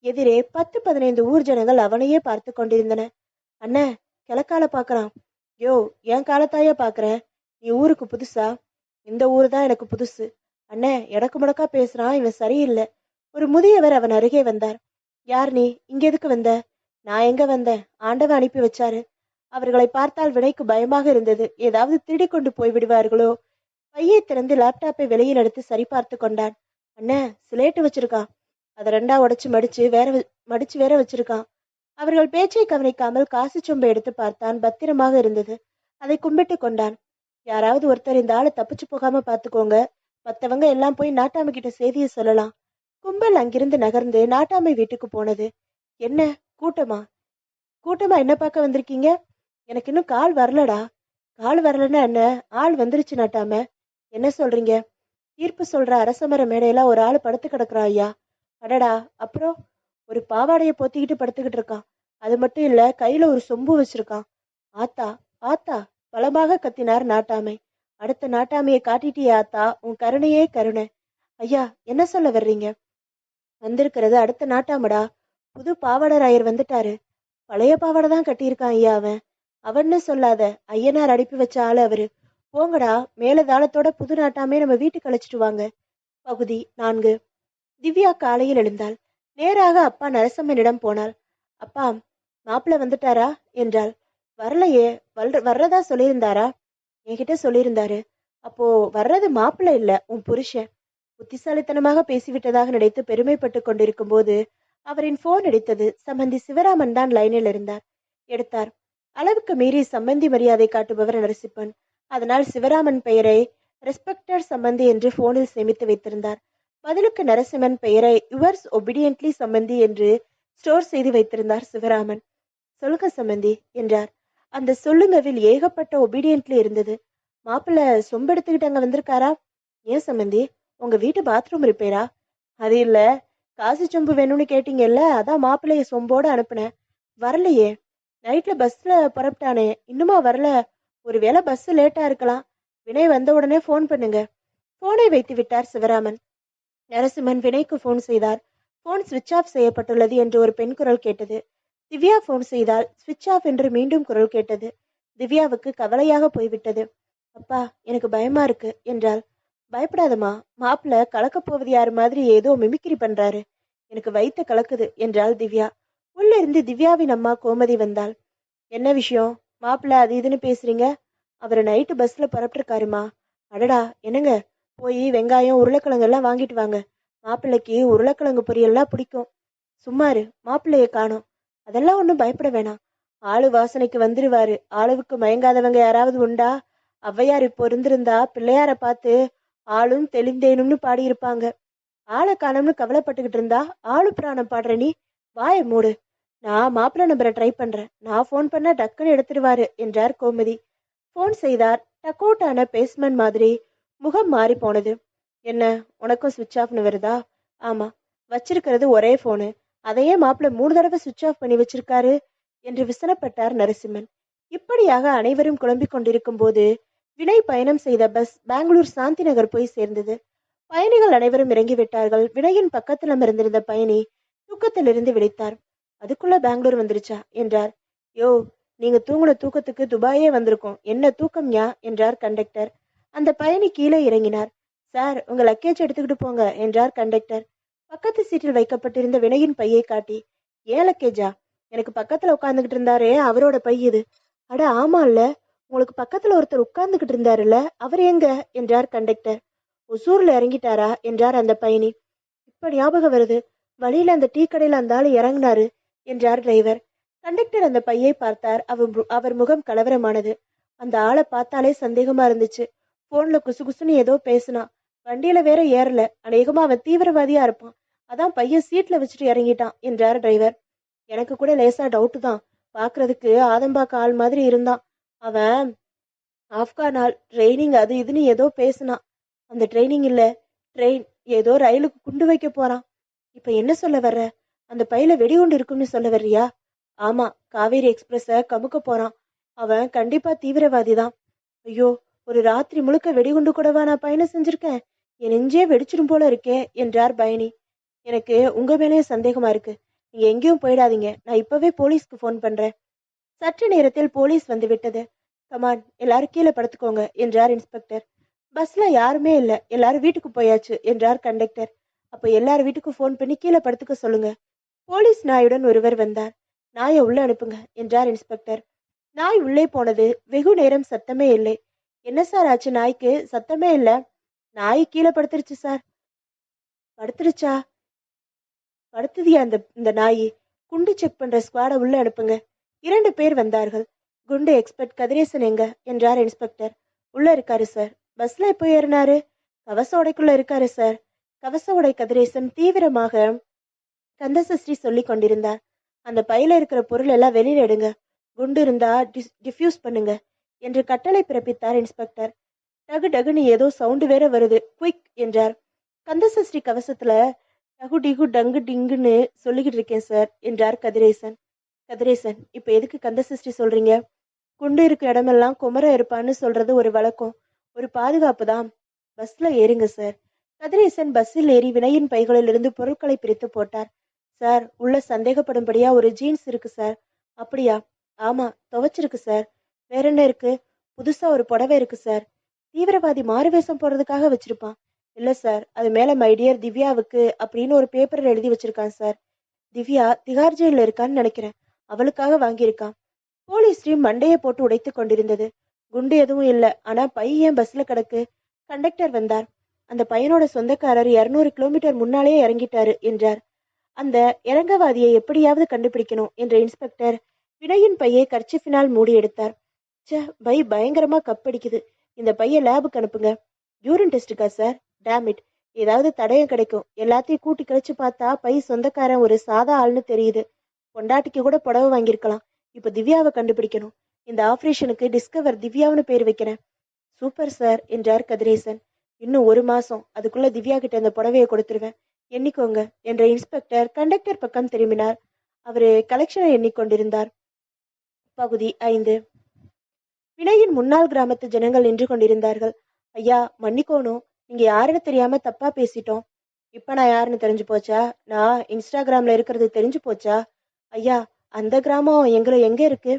Speaker 1: எதிரே 10-15 ஊர் ஜனங்கள் அவனையே பார்த்து கொண்டிருந்தன. அண்ணா, கிழக்கால பாக்குறான். யோ, என் காலத்தாயா பாக்குறேன். நீ ஊருக்கு புதுசா? இந்த ஊரு தான் எனக்கு புதுசு. அண்ணே, எடக்கு முடக்கா பேசுறான், இவன் சரியில்லை. ஒரு முதியவர் அவன் அருகே வந்தார். யார் நீ? இங்க எதுக்கு வந்த? நான் எங்க வந்தேன்? ஆண்டவன் அனுப்பி வச்சாரு. அவர்களை பார்த்தால் வினைக்கு பயமாக இருந்தது. ஏதாவது திருடி கொண்டு போய் விடுவார்களோ? பையை திறந்து லேப்டாப்பை வெளியில் எடுத்து சரி பார்த்து கொண்டான். அண்ணே, சிலேட்டு வச்சிருக்கான். அதை 2ஆ உடைச்சு மடிச்சு வேற வச்சிருக்கான். அவர்கள் பேச்சை கவனிக்காமல் காசு சொம்பை எடுத்து பார்த்தான். பத்திரமாக இருந்தது. அதை கும்பிட்டு கொண்டான். யாராவது ஒருத்தர் இந்த ஆளை தப்பிச்சு போகாம பாத்துக்கோங்க. மத்தவங்க எல்லாம் போய் நாட்டாமை கிட்ட செய்தியை சொல்லலாம். கும்பல் அங்கிருந்து நகர்ந்து நாட்டாமை வீட்டுக்கு போனது. என்ன கூட்டமா? கூட்டமா என்ன பார்க்க வந்திருக்கீங்க? எனக்கு இன்னும் கால் வரலடா. கால் வரலன்னா என்ன? ஆள் வந்துருச்சு நாட்டாம. என்ன சொல்றீங்க? தீர்ப்பு சொல்ற அரசமர மேடையில ஒரு ஆள் படுத்து கிடக்குறா ஐயா. அடடா, அப்புறம்? ஒரு பாவாடைய பொத்திக்கிட்டு படுத்துக்கிட்டு இருக்கான். அது மட்டும் இல்ல, கையில ஒரு சொம்பு வச்சிருக்கான். ஆத்தா, ஆத்தா, பலமாக கத்தினார் நாட்டாமை. அடுத்த நாட்டாமையை காட்டிட்டியே ஆத்தா, உன் கருணையே கருணை. ஐயா, என்ன சொல்ல வர்றீங்க? வந்திருக்கிறது அடுத்த நாட்டாமடா. புது பாவாடராயர் வந்துட்டாரு. பழைய பாவாடை தான் கட்டியிருக்கான் ஐயா அவன். அவன்னு சொல்லாத, ஐயனார் அனுப்பி வச்ச ஆளு அவரு. போங்கடா, மேல தாளத்தோட புது நாட்டாமே நம்ம வீட்டுக்கு அழைச்சிட்டு வாங்க. பகுதி 4. திவ்யா காலையில் எழுந்தாள். நேராக அப்பா நரசம்மனிடம் போனாள். அப்பா, மாப்பிள்ள வந்துட்டாரா என்றாள். வரலையே. வர்றதா சொல்லியிருந்தாரா? என்கிட்ட சொல்லியிருந்தாரு. அப்போ வர்றது மாப்பிள்ள இல்ல, உன் புருஷன். புத்திசாலித்தனமாக பேசிவிட்டதாக நினைத்து பெருமைப்பட்டு கொண்டிருக்கும் போது அவரின் போன் அடித்தது. சம்பந்தி சிவராமன் தான் லைனில் இருந்தார். எடுத்தார். அளவுக்கு மீறி சம்பந்தி மரியாதை காட்டுபவர் நரசிப்பன். அதனால் சிவராமன் பெயரை ரெஸ்பெக்டர் சம்பந்தி என்று போனில் சேமித்து வைத்திருந்தார். பதிலுக்கு நரசிம்மன் பெயரை யுவர்ஸ் ஒபீடியன்ட்லி சம்பந்தி என்று ஸ்டோர் செய்து வைத்திருந்தார் சிவராமன். சொல்லுங்க சம்பந்தி என்றார். அந்த சொல்லுங்கவில் ஏகப்பட்ட ஒபீடியன்ட்லி இருந்தது. மாப்பிள்ள சொம்பெடுத்துக்கிட்டு அங்க வந்திருக்காரா? ஏன் சம்பந்தி, உங்க வீட்டு பாத்ரூம் ரிப்பேரா? அது இல்ல, காசு சொம்பு வேணும்னு கேட்டீங்கல்ல, அதான் மாப்பிள்ளைய சொம்போட அனுப்புனேன். வரலையே. நைட்ல பஸ்ல புறப்பட்டானே, இன்னுமா வரல? ஒருவேளை பஸ் லேட்டா இருக்கலாம். வினய் வந்த உடனே போன் பண்ணுங்க. போனை வைத்து விட்டார் சிவராமன். நரசிம்மன் வினைக்கு போன் செய்தார். போன் சுவிட்ச் ஆஃப் செய்யப்பட்டுள்ளது என்று ஒரு பெண் குரல் கேட்டது. திவ்யா போன் செய்தால் சுவிட்ச் ஆஃப் என்று மீண்டும் குரல் கேட்டது. திவ்யாவுக்கு கவலையாக போய்விட்டது. அப்பா, எனக்கு பயமா இருக்கு என்றாள். பயப்படாதம்மா, மாப்பிள்ள கலக்க போவது யாரு மாதிரி ஏதோ மிமிக்ரி பண்றாரு. எனக்கு வயித்த கலக்குது என்றாள் திவ்யா. உள்ள இருந்து திவ்யாவின் அம்மா கோமதி வந்தாள். என்ன விஷயம்? மாப்பிள்ள அது இதுன்னு பேசுறீங்க? அவரு நைட்டு பஸ்ல புறப்பட்டிருக்காருமா. அடடா, என்னங்க? போய் வெங்காயம் உருளைக்கிழங்கு எல்லாம் வாங்கிட்டு வாங்க. மாப்பிள்ளைக்கு உருளைக்கிழங்கு பொரியல்லாம் பிடிக்கும். சும்மாரு, மாப்பிள்ளைய காணோம். அதெல்லாம் ஒன்றும் பயப்பட வேணாம். ஆளு வாசனைக்கு வந்துருவாரு. ஆளுவுக்கு மயங்காதவங்க யாராவது உண்டா? ஔவையார் இப்போ இருந்திருந்தா பிள்ளையார பார்த்து ஆளும் தெளிந்தேனும்னு பாடியிருப்பாங்க. ஆளை காணோம்னு கவலைப்பட்டுக்கிட்டு இருந்தா ஆளு பிராணம் பாடுற நீ? வாய மூடு. நான் மாப்பிள்ளை நம்பரை ட்ரை பண்றேன். நான் போன் பண்ண டக்குன்னு எடுத்துருவாரு என்றார் கோமதி. போன் செய்தார். டக்கோட்டான பேஸ்மெண்ட் மாதிரி. முகம் மாறி போனது. என்ன, உனக்கும் சுவிட்ச் ஆஃப்னு வருதா? ஆமா, வச்சிருக்கிறது ஒரே போனு. அதையே மாப்பிள்ள 3 தடவை சுவிட்ச் ஆஃப் பண்ணி வச்சிருக்காரு என்று விசனப்பட்டார் நரசிம்மன். இப்படியாக அனைவரும் குழம்பிக் கொண்டிருக்கும் போது வினய் பயணம் செய்த பஸ் பெங்களூர் சாந்தி நகர் போய் சேர்ந்தது. பயணிகள் அனைவரும் இறங்கிவிட்டார்கள். வினயின் பக்கத்தில் அமர்ந்திருந்த பயணி தூக்கத்திலிருந்து விழித்தார். அதுக்குள்ள பெங்களூர் வந்துருச்சா என்றார். யோ, நீங்க தூங்குன தூக்கத்துக்கு துபாயே வந்திருக்கோம், என்ன தூக்கம்யா என்றார் கண்டக்டர். அந்த பயணி கீழே இறங்கினார். சார், உங்க லக்கேஜ் எடுத்துக்கிட்டு போங்க என்றார் கண்டக்டர். பக்கத்து சீட்டில் வைக்கப்பட்டிருந்த வினயின் பையை காட்டி, ஏன் லக்கேஜா? எனக்கு பக்கத்துல உட்காந்துக்கிட்டு இருந்தாரே, அவரோட பை இது. அட ஆமா இல்ல, உங்களுக்கு பக்கத்துல ஒருத்தர் உட்கார்ந்துகிட்டு இருந்தாருல்ல, அவர் எங்க என்றார் கண்டக்டர். ஒசூர்ல இறங்கிட்டாரா என்றார் அந்த பயணி. இப்ப ஞாபகம் வருது, வழியில அந்த டீ கடையில அந்த ஆளு இறங்குனாரு என்றார் டிரைவர். கண்டக்டர் அந்த பையை பார்த்தார். அவர் முகம் கலவரமானது. அந்த ஆளை பார்த்தாலே சந்தேகமா இருந்துச்சு. போன்ல குசு குசுன்னு ஏதோ பேசினான். வண்டியில வேற ஏறல. அநேகமா அவன் தீவிரவாதியா இருப்பான். அதான் பையன் சீட்ல வச்சுட்டு இறங்கிட்டான் என்றார் டிரைவர். எனக்கு கூட லேசா டவுட் தான். பாக்குறதுக்கு ஆதம்பாக்க ஆள் மாதிரி இருந்தான். அவன் ஆப்கான் ஆள், ட்ரைனிங் அது இதுன்னு ஏதோ பேசினான். அந்த ட்ரைனிங் இல்ல, ட்ரெயின், ஏதோ ரயிலுக்கு குண்டு வைக்க போறான். இப்ப என்ன சொல்ல வர்ற? அந்த பையில வெடிகுண்டு இருக்குன்னு சொல்ல வர்றியா? ஆமா, காவேரி எக்ஸ்பிரஸ கமுக்க போறான். அவன் கண்டிப்பா தீவிரவாதி தான். ஐயோ, ஒரு ராத்திரி முழுக்க வெடிகுண்டு கூடவா நான் பயணம் செஞ்சிருக்கேன்? என் நெஞ்சே வெடிச்சிடும் போல இருக்கே என்றார் பயணி. எனக்கு உங்க மேலேயே சந்தேகமா இருக்கு. நீங்க எங்கேயும் போயிடாதீங்க, நான் இப்பவே போலீஸ்க்கு ஃபோன் பண்றேன். சற்று நேரத்தில் போலீஸ் வந்து விட்டது. கமான், எல்லாரும் கீழே படுத்துக்கோங்க என்றார் இன்ஸ்பெக்டர். பஸ்ல யாருமே இல்ல, எல்லாரும் வீட்டுக்கு போயாச்சு என்றார் கண்டக்டர். அப்ப எல்லார் வீட்டுக்கும் ஃபோன் பண்ணி கீழே படுத்துக்க சொல்லுங்க. போலீஸ் நாயுடன் ஒருவர் வந்தார். நாயை உள்ள அனுப்புங்க என்றார் இன்ஸ்பெக்டர். நாய் உள்ளே போனது. வெகு நேரம் சத்தமே இல்லை. என்ன சார் ஆச்சு நாய்க்கு? சத்தமே இல்ல. நாய் கீழே படுத்துருச்சு சார். படுத்துருச்சா? படுத்துதியா இந்த இந்த நாய்? குண்டு செக் பண்ற ஸ்குவாட உள்ள அனுப்புங்க. 2 பேர் வந்தார்கள். குண்டு எக்ஸ்பர்ட் கதிரேசன் எங்க என்றார் இன்ஸ்பெக்டர். உள்ள இருக்காரு சார். பஸ்ல எப்போ ஏறினாரு? கவச உடைக்குள்ள இருக்காரு சார். கவச உடை கதிரேசன் தீவிரமாக கந்தசஸ்ரீ சொல்லி கொண்டிருந்தார். அந்த பையில இருக்கிற பொருள் எல்லாம் வெளியில எடுங்க. குண்டு இருந்தா டிஃப்யூஸ் பண்ணுங்க என்று கட்டளை பிறப்பித்தார் இன்ஸ்பெக்டர். டகு டகுன்னு ஏதோ சவுண்டு வேற வருது, குயிக் என்றார். கந்தசஸ்ரீ கவசத்துல டகு டிகு டங்கு டிங்குன்னு சொல்லிக்கிட்டு இருக்கேன் சார் என்றார் கதிரேசன். கதிரேசன், இப்ப எதுக்கு கந்தசஸ்ரீ சொல்றீங்க? குண்டு இருக்க இடமெல்லாம் குமர இருப்பான்னு சொல்றது ஒரு வழக்கம், ஒரு பாதுகாப்பு தான். பஸ்ல ஏறுங்க சார். கதிரேசன் பஸ்ஸில் ஏறி வினயின் பைகளிலிருந்து பொருட்களை பிரித்து போட்டார். சார், உள்ள சந்தேகப்படும்படியா ஒரு ஜீன்ஸ் இருக்கு சார். அப்படியா? ஆமா, துவைச்சிருக்கு சார். வேற என்ன இருக்கு? புதுசா ஒரு புடவை இருக்கு சார். தீவிரவாதி மாறுவேஷம் போடுறதுக்காக வச்சிருப்பான். இல்ல சார், அது மேல மை டியர் திவ்யாவுக்கு அப்படின்னு ஒரு பேப்பர்ல எழுதி வச்சிருக்கான் சார். திவ்யா திகார் ஜெயில இருக்கான்னு நினைக்கிறேன். அவளுக்காக வாங்கியிருக்கான். போலீஸ் டீம் மண்டையை போட்டு உடைத்து கொண்டிருந்தது. குண்டு எதுவும் இல்ல, ஆனா பையன் பஸ்ல கிடக்கு. கண்டக்டர் வந்தார். அந்த பையனோட சொந்தக்காரர் 200 கிலோமீட்டர் முன்னாலேயே இறங்கிட்டாரு என்றார். அந்த இறங்கவாதியை எப்படியாவது கண்டுபிடிக்கணும் என்ற இன்ஸ்பெக்டர் வினயின் பையை கர்ச்சிஃபினால் மூடி எடுத்தார். ச்சே, பை பயங்கரமா கப்படிக்குது. இந்த பைய லேபுக்கு அனுப்புங்க. Urine டெஸ்ட்டுக்கா sir? டேமிட், ஏதாவது தடயம் கிடைக்கும். எல்லாத்தையும் கூட்டி கழிச்சு பார்த்தா பை சொந்தக்காரன் ஒரு சாதா ஆள்னு தெரியுது. பொண்டாட்டிக்கு கூட புடவை வாங்கியிருக்கலாம். இப்ப திவ்யாவை கண்டுபிடிக்கணும். இந்த ஆபரேஷனுக்கு டிஸ்கவர் திவ்யாவுன்னு பேர் வைக்கிறேன். சூப்பர் சார் என்றார் கதிரேசன். இன்னும் 1 மாசம், அதுக்குள்ள திவ்யா கிட்ட அந்த புடவையை கொடுத்துருவேன், எண்ணிக்கோங்க என்ற இன்ஸ்பெக்டர் கண்டக்டர் பக்கம் திரும்பினார். அவரு கலெக்ஷனை எண்ணிக்கொண்டிருந்தார். பகுதி 5. வினயின் முன்னாள் கிராமத்து ஜனங்கள் நின்று கொண்டிருந்தார்கள். ஐயா, மன்னிக்கோணும், நீங்க யாருன்னு தெரியாம தப்பா பேசிட்டோம். இப்ப நான் யாருன்னு தெரிஞ்சு போச்சா? நான் இன்ஸ்டாகிராம்ல இருக்கிறது தெரிஞ்சு போச்சா? ஐயா, அந்த கிராமம் எங்க இருக்கு?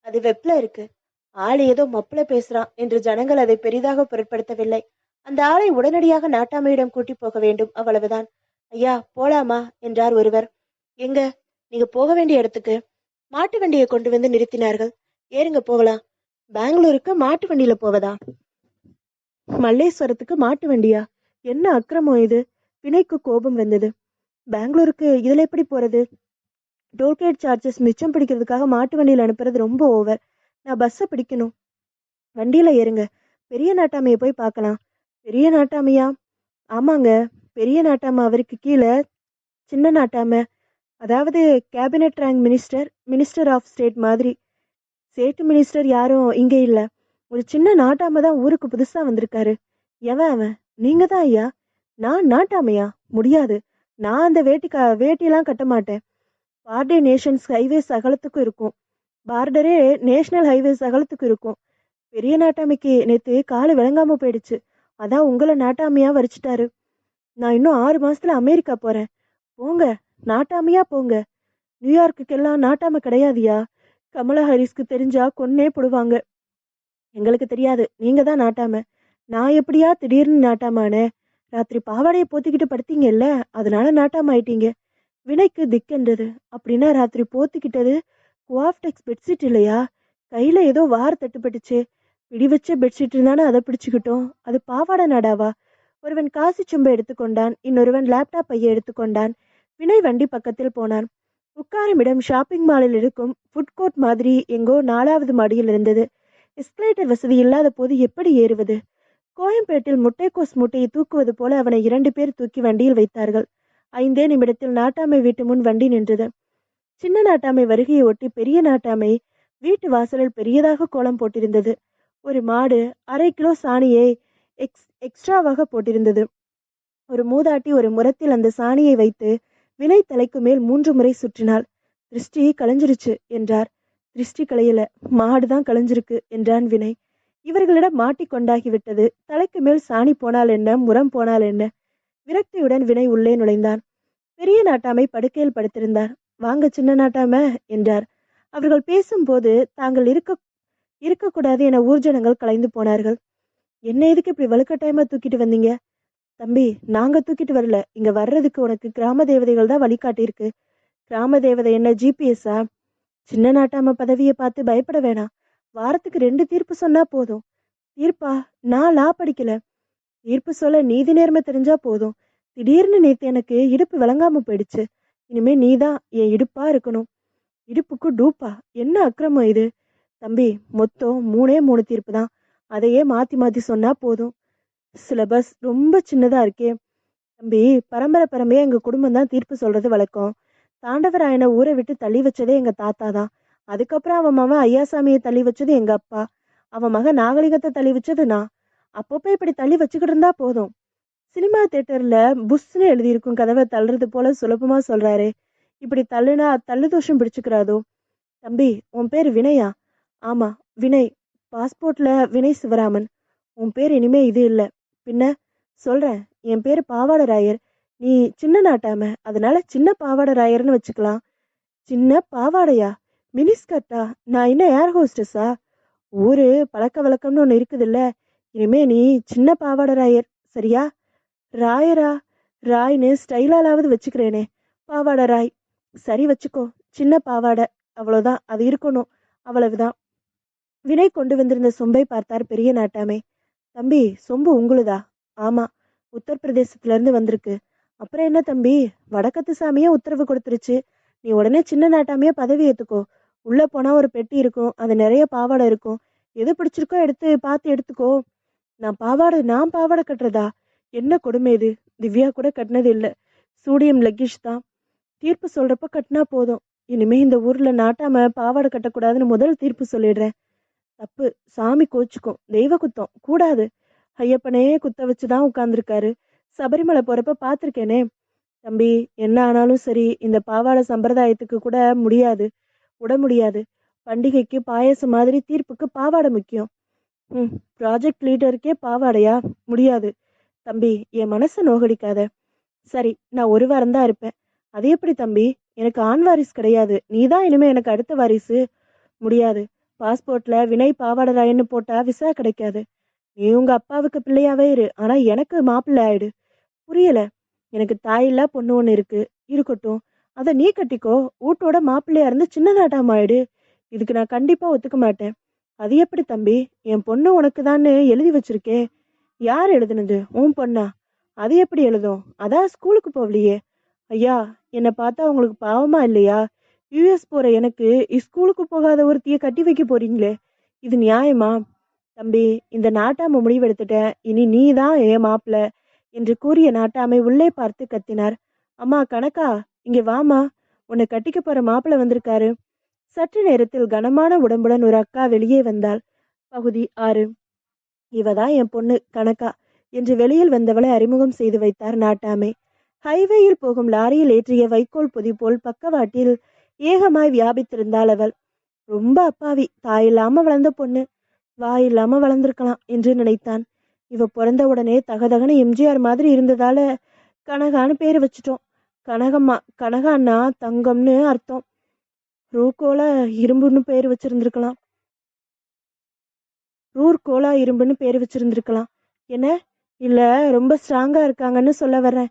Speaker 1: அது வெப்ல இருக்கு. ஆள் ஏதோ மப்புல பேசுறான் என்று ஜனங்கள் அதை பெரிதாக பொருட்படுத்தவில்லை. அந்த ஆளை உடனடியாக நாட்டாமையிடம் கூட்டி போக வேண்டும், அவ்வளவுதான். ஐயா, போலாமா என்றார் ஒருவர். எங்க? நீங்க போக வேண்டிய இடத்துக்கு. மாட்டு வண்டியை கொண்டு வந்து நிறுத்தினார்கள். ஏறுங்க போகலாம். பெங்களூருக்கு மாட்டு வண்டியில போவதா? மல்லேஸ்வரத்துக்கு மாட்டு வண்டியா? என்ன அக்கிரமம் இது? வினைக்கு கோபம் வந்தது. பெங்களூருக்கு இதுல எப்படி போறது? டோல்கேட் சார்ஜஸ் மிச்சம் பிடிக்கிறதுக்காக மாட்டு வண்டியில அனுப்புறது ரொம்ப ஓவர். நான் பஸ்ஸை பிடிக்கணும். வண்டியில ஏறுங்க. பெரிய நாட்டாமையை போய் பார்க்கலாம். பெரிய நாட்டாமையா? ஆமாங்க, பெரிய நாட்டாம. அவருக்கு கீழே சின்ன நாட்டாம, அதாவது cabinet rank minister, minister of state மாதிரி. ஸ்டேட் மினிஸ்டர் யாரும் இங்க இல்ல. ஒரு சின்ன நாட்டாம தான் ஊருக்கு புதுசா வந்திருக்காரு. எவன் அவன்? நீங்க தான் ஐயா. நான் நாட்டாமையா? முடியாது. நான் அந்த வேட்டியெல்லாம் கட்ட மாட்டேன். பார்டே நேஷன்ஸ் ஹைவேஸ் அகலத்துக்கும் இருக்கும். பார்டரே நேஷனல் ஹைவேஸ் அகலத்துக்கு இருக்கும். பெரிய நாட்டாமைக்கு நேத்து காலு விளங்காம போயிடுச்சு. அதான் உங்களை நாட்டாமையா வரிச்சிட்டாரு. நான் இன்னும் 6 மாசத்துல அமெரிக்கா போறேன். போங்க, நாட்டாமையா போங்க. நியூயார்க்குக்கெல்லாம் நாட்டாம கிடையாதியா? கமலா ஹாரிஸ்க்கு தெரிஞ்சா கொன்னே போடுவாங்க. எங்களுக்கு தெரியாது, நீங்க தான் நாட்டாம. நான் எப்படியா திடீர்னு நாட்டாமானே? ராத்திரி பாவாடையை போத்திக்கிட்டு படுத்தீங்கல்ல, அதனால நாட்டாம ஆயிட்டீங்க. வினைக்கு திக்கென்றது. அப்படின்னா ராத்திரி போத்திக்கிட்டது குவாஃப்டெக்ஸ் பெட்ஷீட் இல்லையா? கையில ஏதோ வார் தட்டுப்பட்டுச்சு. பிடி வச்ச பெட்ஷீட் இருந்தானே அதை பிடிச்சுக்கிட்டோம். அது பாவாடை நாடாவா? ஒருவன் காசி சும்பை எடுத்துக்கொண்டான், இன்னொருவன் லேப்டாப் பையை எடுத்துக்கொண்டான். வினய் வண்டி பக்கத்தில் போனான். உட்காரும் இடம் ஷாப்பிங் மாலில் இருக்கும் ஃபுட் கோர்ட் மாதிரி எங்கோ 4வது மாடியில் இருந்தது. எஸ்கலேட்டர் வசதி இல்லாத போது எப்படி ஏறுவது? கோயம்பேட்டில் முட்டைக்கோஸ் மூட்டையை தூக்குவது போல அவனை 2 பேர் தூக்கி வண்டியில் வைத்தார்கள். 5 நிமிடத்தில் நாட்டாமை வீட்டு முன் வண்டி நின்றது. சின்ன நாட்டாமை வருகையை ஒட்டி பெரிய நாட்டாமை வீட்டு வாசலில் பெரியதாக கோலம் போட்டிருந்தது. ஒரு மாடு 1/2 கிலோ சாணியை எக்ஸ்ட்ராவாக போட்டிருந்தது. ஒரு மூதாட்டி ஒரு முரத்தில் அந்த சாணியை வைத்து வினை தலைக்கு மேல் 3 முறை சுற்றினாள். திருஷ்டி களைஞ்சிருச்சு என்றார். திருஷ்டி களையல, மாடுதான் களைஞ்சிருக்கு என்றான் வினை. இவர்களிடம் மாட்டிக்கொண்டாகிவிட்டது. தலைக்கு மேல் சாணி போனால் என்ன, முரம் போனால் என்ன? விரக்தியுடன் வினை உள்ளே நுழைந்தான். பெரிய நாட்டாமை படுக்கையில் படுத்திருந்தார். வாங்க சின்ன நாட்டாம என்றார். அவர்கள் பேசும்போது தாங்கள் இருக்கக்கூடாது என ஊர்ஜனங்கள் கலைந்து போனார்கள். என்ன எதுக்கு இப்படி வலுக்கட்டாயமா தூக்கிட்டு வந்தீங்க? தம்பி, நாங்க தூக்கிட்டு வரல. இங்க வர்றதுக்கு உனக்கு கிராம தேவதைகள் தான் வழிகாட்டியிருக்கு. கிராம தேவதை என்ன ஜிபிஎஸ்ஸா? சின்ன நாட்டாம பதவியை பார்த்து பயப்பட வேணாம். வாரத்துக்கு 2 தீர்ப்பு சொன்னா போதும். தீர்ப்பா? நான் லா படிக்கல. தீர்ப்பு சொல்ல நீதி நேர்மை தெரிஞ்சா போதும். திடீர்னு நேத்து எனக்கு இடுப்பு விளங்காம போயிடுச்சு. இனிமே நீதான் என் இடுப்பா இருக்கணும். இடுப்புக்கு டூப்பா? என்ன அக்கிரமம் இது? தம்பி, மொத்தம் 3 தீர்ப்பு தான். அதையே மாத்தி மாத்தி சொன்னா போதும். சிலபஸ் ரொம்ப சின்னதா இருக்கே. தம்பி, பரம்பரையா எங்க குடும்பம் தான் தீர்ப்பு சொல்றது வழக்கம். தாண்டவராயனை ஊரை விட்டு தள்ளி வச்சதே எங்க தாத்தா தான். அதுக்கப்புறம் அவன் மகன் ஐயாசாமியை தள்ளி வச்சது எங்க அப்பா. அவன் மகன் நாகலிங்கத்தை தள்ளி வச்சது நான். அப்பப்போ இப்படி தள்ளி வச்சுக்கிட்டு இருந்தா போதும். சினிமா தியேட்டர்ல புஷ்னு எழுதியிருக்கும் கதவை தள்ளுறது போல சுலபமா சொல்றாரு. இப்படி தள்ளுனா தள்ளு தோஷம் பிடிச்சுக்கிறாதோ? தம்பி, உன் பேர் வினயா? ஆமா, வினய். பாஸ்போர்ட்ல வினய் சிவராமன். உன் பேர் இனிமே இது இல்ல. பின்ன? சொல்றேன், என் பேரு பாவாடராயர். நீ சின்ன நாட்டாம, அதனால சின்ன பாவாடராயர்னு வச்சுக்கலாம். சின்ன பாவாடையா? மினிஸ்கர்ட்டா? நான் என்ன ஏர் ஹோஸ்டஸா? ஊரு பழக்க வழக்கம்னு ஒன்று இருக்குதுல்ல. இனிமே நீ சின்ன பாவாடராயர், சரியா? ராயரா? ராய்னு ஸ்டைலாலாவது வச்சுக்கிறேனே. பாவாடை ராய். சரி வச்சுக்கோ. சின்ன பாவாடை, அவ்வளோதான், அது இருக்கணும். அவ்வளவுதான். வினய் கொண்டு வந்திருந்த சொம்பை பார்த்தார் பெரிய நாட்டாமை. தம்பி, சொம்பு உங்களுதா? ஆமா, உத்தரப்பிரதேசத்துல இருந்து வந்திருக்கு. அப்புறம் என்ன தம்பி, வடக்கத்து சாமியே உத்தரவு கொடுத்துருச்சு. நீ உடனே சின்ன நாட்டாமையே பதவி ஏத்துக்கோ. உள்ள போனா ஒரு பெட்டி இருக்கும், அது நிறைய பாவாடை இருக்கும். எது பிடிச்சிருக்கோ பார்த்து எடுத்துக்கோ. நான் பாவாடை கட்டுறதா? என்ன கொடுமை இது. திவ்யா கூட கட்டினது இல்ல. சூடியம் லக்கிஷ் தான். தீர்ப்பு சொல்றப்ப கட்டினா போதும். இனிமே இந்த ஊர்ல நாட்டாம பாவாடை கட்டக்கூடாதுன்னு முதல் தீர்ப்பு சொல்லிடுறேன். தப்பு, சாமி கோச்சுக்கும். தெய்வ குத்தம் கூடாது. ஐயப்பனே குத்த வச்சுதான் உட்கார்ந்துருக்காரு. சபரிமலை போறப்ப பார்த்திருக்கேனே. தம்பி, என்ன ஆனாலும் சரி, இந்த பாவாடை சம்பிரதாயத்துக்கு கூட விட முடியாது. பண்டிகைக்கு பாயசம் மாதிரி தீர்ப்புக்கு பாவாடை முக்கியம். ப்ராஜெக்ட் லீடருக்கே பாவாடையா? முடியாது. தம்பி, என் மனசை நோகடிக்காத. சரி, நான் ஒரு வாரம் தான் இருப்பேன். அது எப்படி தம்பி? எனக்கு ஆண் வாரிசு கிடையாது. நீதான் இனிமே எனக்கு அடுத்த வாரிசு. முடியாது. பாஸ்போர்ட்ல வினய் பாவாடராயன்னு போட்டா விசா கிடைக்காது. நீ உங்க அப்பாவுக்கு பிள்ளையாவே இரு, ஆனா எனக்கு மாப்பிள்ளை ஆயிடு. புரியல? எனக்கு தாயில்லா பொண்ணு ஒண்ணு இருக்கு. இருக்கட்டும், அத நீ கட்டிக்கோ. வீட்டோட மாப்பிள்ளையா இருந்து சின்ன நாட்டாம ஆயிடு. இதுக்கு நான் கண்டிப்பா ஒத்துக்க மாட்டேன். அது எப்படி தம்பி? என் பொண்ணு உனக்கு தான்னு எழுதி வச்சிருக்கே. யார் எழுதுனது? உன் பொண்ணா? அது எப்படி எழுதும்? அதான் ஸ்கூலுக்கு போகலையே. ஐயா, என்னை பார்த்தா உங்களுக்கு பாவமா இல்லையா? யுஎஸ் போற எனக்கு ஸ்கூலுக்கு போகாத ஒருத்திய கட்டி வைக்க போறீங்களே, இது நியாயமா? தம்பி, இந்த நாட்டாம முடிவெடுத்துட்டேன். இனி நீ தான் என் மாப்பிள்ள என்று கூறிய நாட்டாமை உள்ளே பார்த்து கத்தினார். அம்மா கனகா, இங்க வாமா. உன்னை கட்டிக்க போற மாப்பிள்ள வந்திருக்காரு. சற்று நேரத்தில் கனமான உடம்புடன் ஒரு அக்கா வெளியே வந்தாள். பகுதி 6. இவதான் என் பொண்ணு கனகா என்று வெளியில் வந்தவளை அறிமுகம் செய்து வைத்தார் நாட்டாமை. ஹைவேயில் போகும் லாரியில் ஏற்றிய வைக்கோல் பொதி போல் பக்கவாட்டில் ஏகமாய் வியாபித்திருந்தாள் அவள். ரொம்ப அப்பாவி, தாயில்லாம வளர்ந்த பொண்ணு. வாயில்லாம வளர்ந்திருக்கலாம் என்று நினைத்தான். இவ பிறந்த உடனே தகதகன எம்ஜிஆர் மாதிரி இருந்ததால கனகான்னு பேரு வச்சுட்டோம். கனகம்மா, கனகான்னா தங்கம்னு அர்த்தம். ரூர்கோலா இரும்புன்னு பேர் வச்சிருந்திருக்கலாம். ரூர்கோலா இரும்புன்னு பேர் வச்சிருந்திருக்கலாம். என்ன? இல்ல ரொம்ப ஸ்ட்ராங்கா இருக்காங்கன்னு சொல்ல வர்றேன்.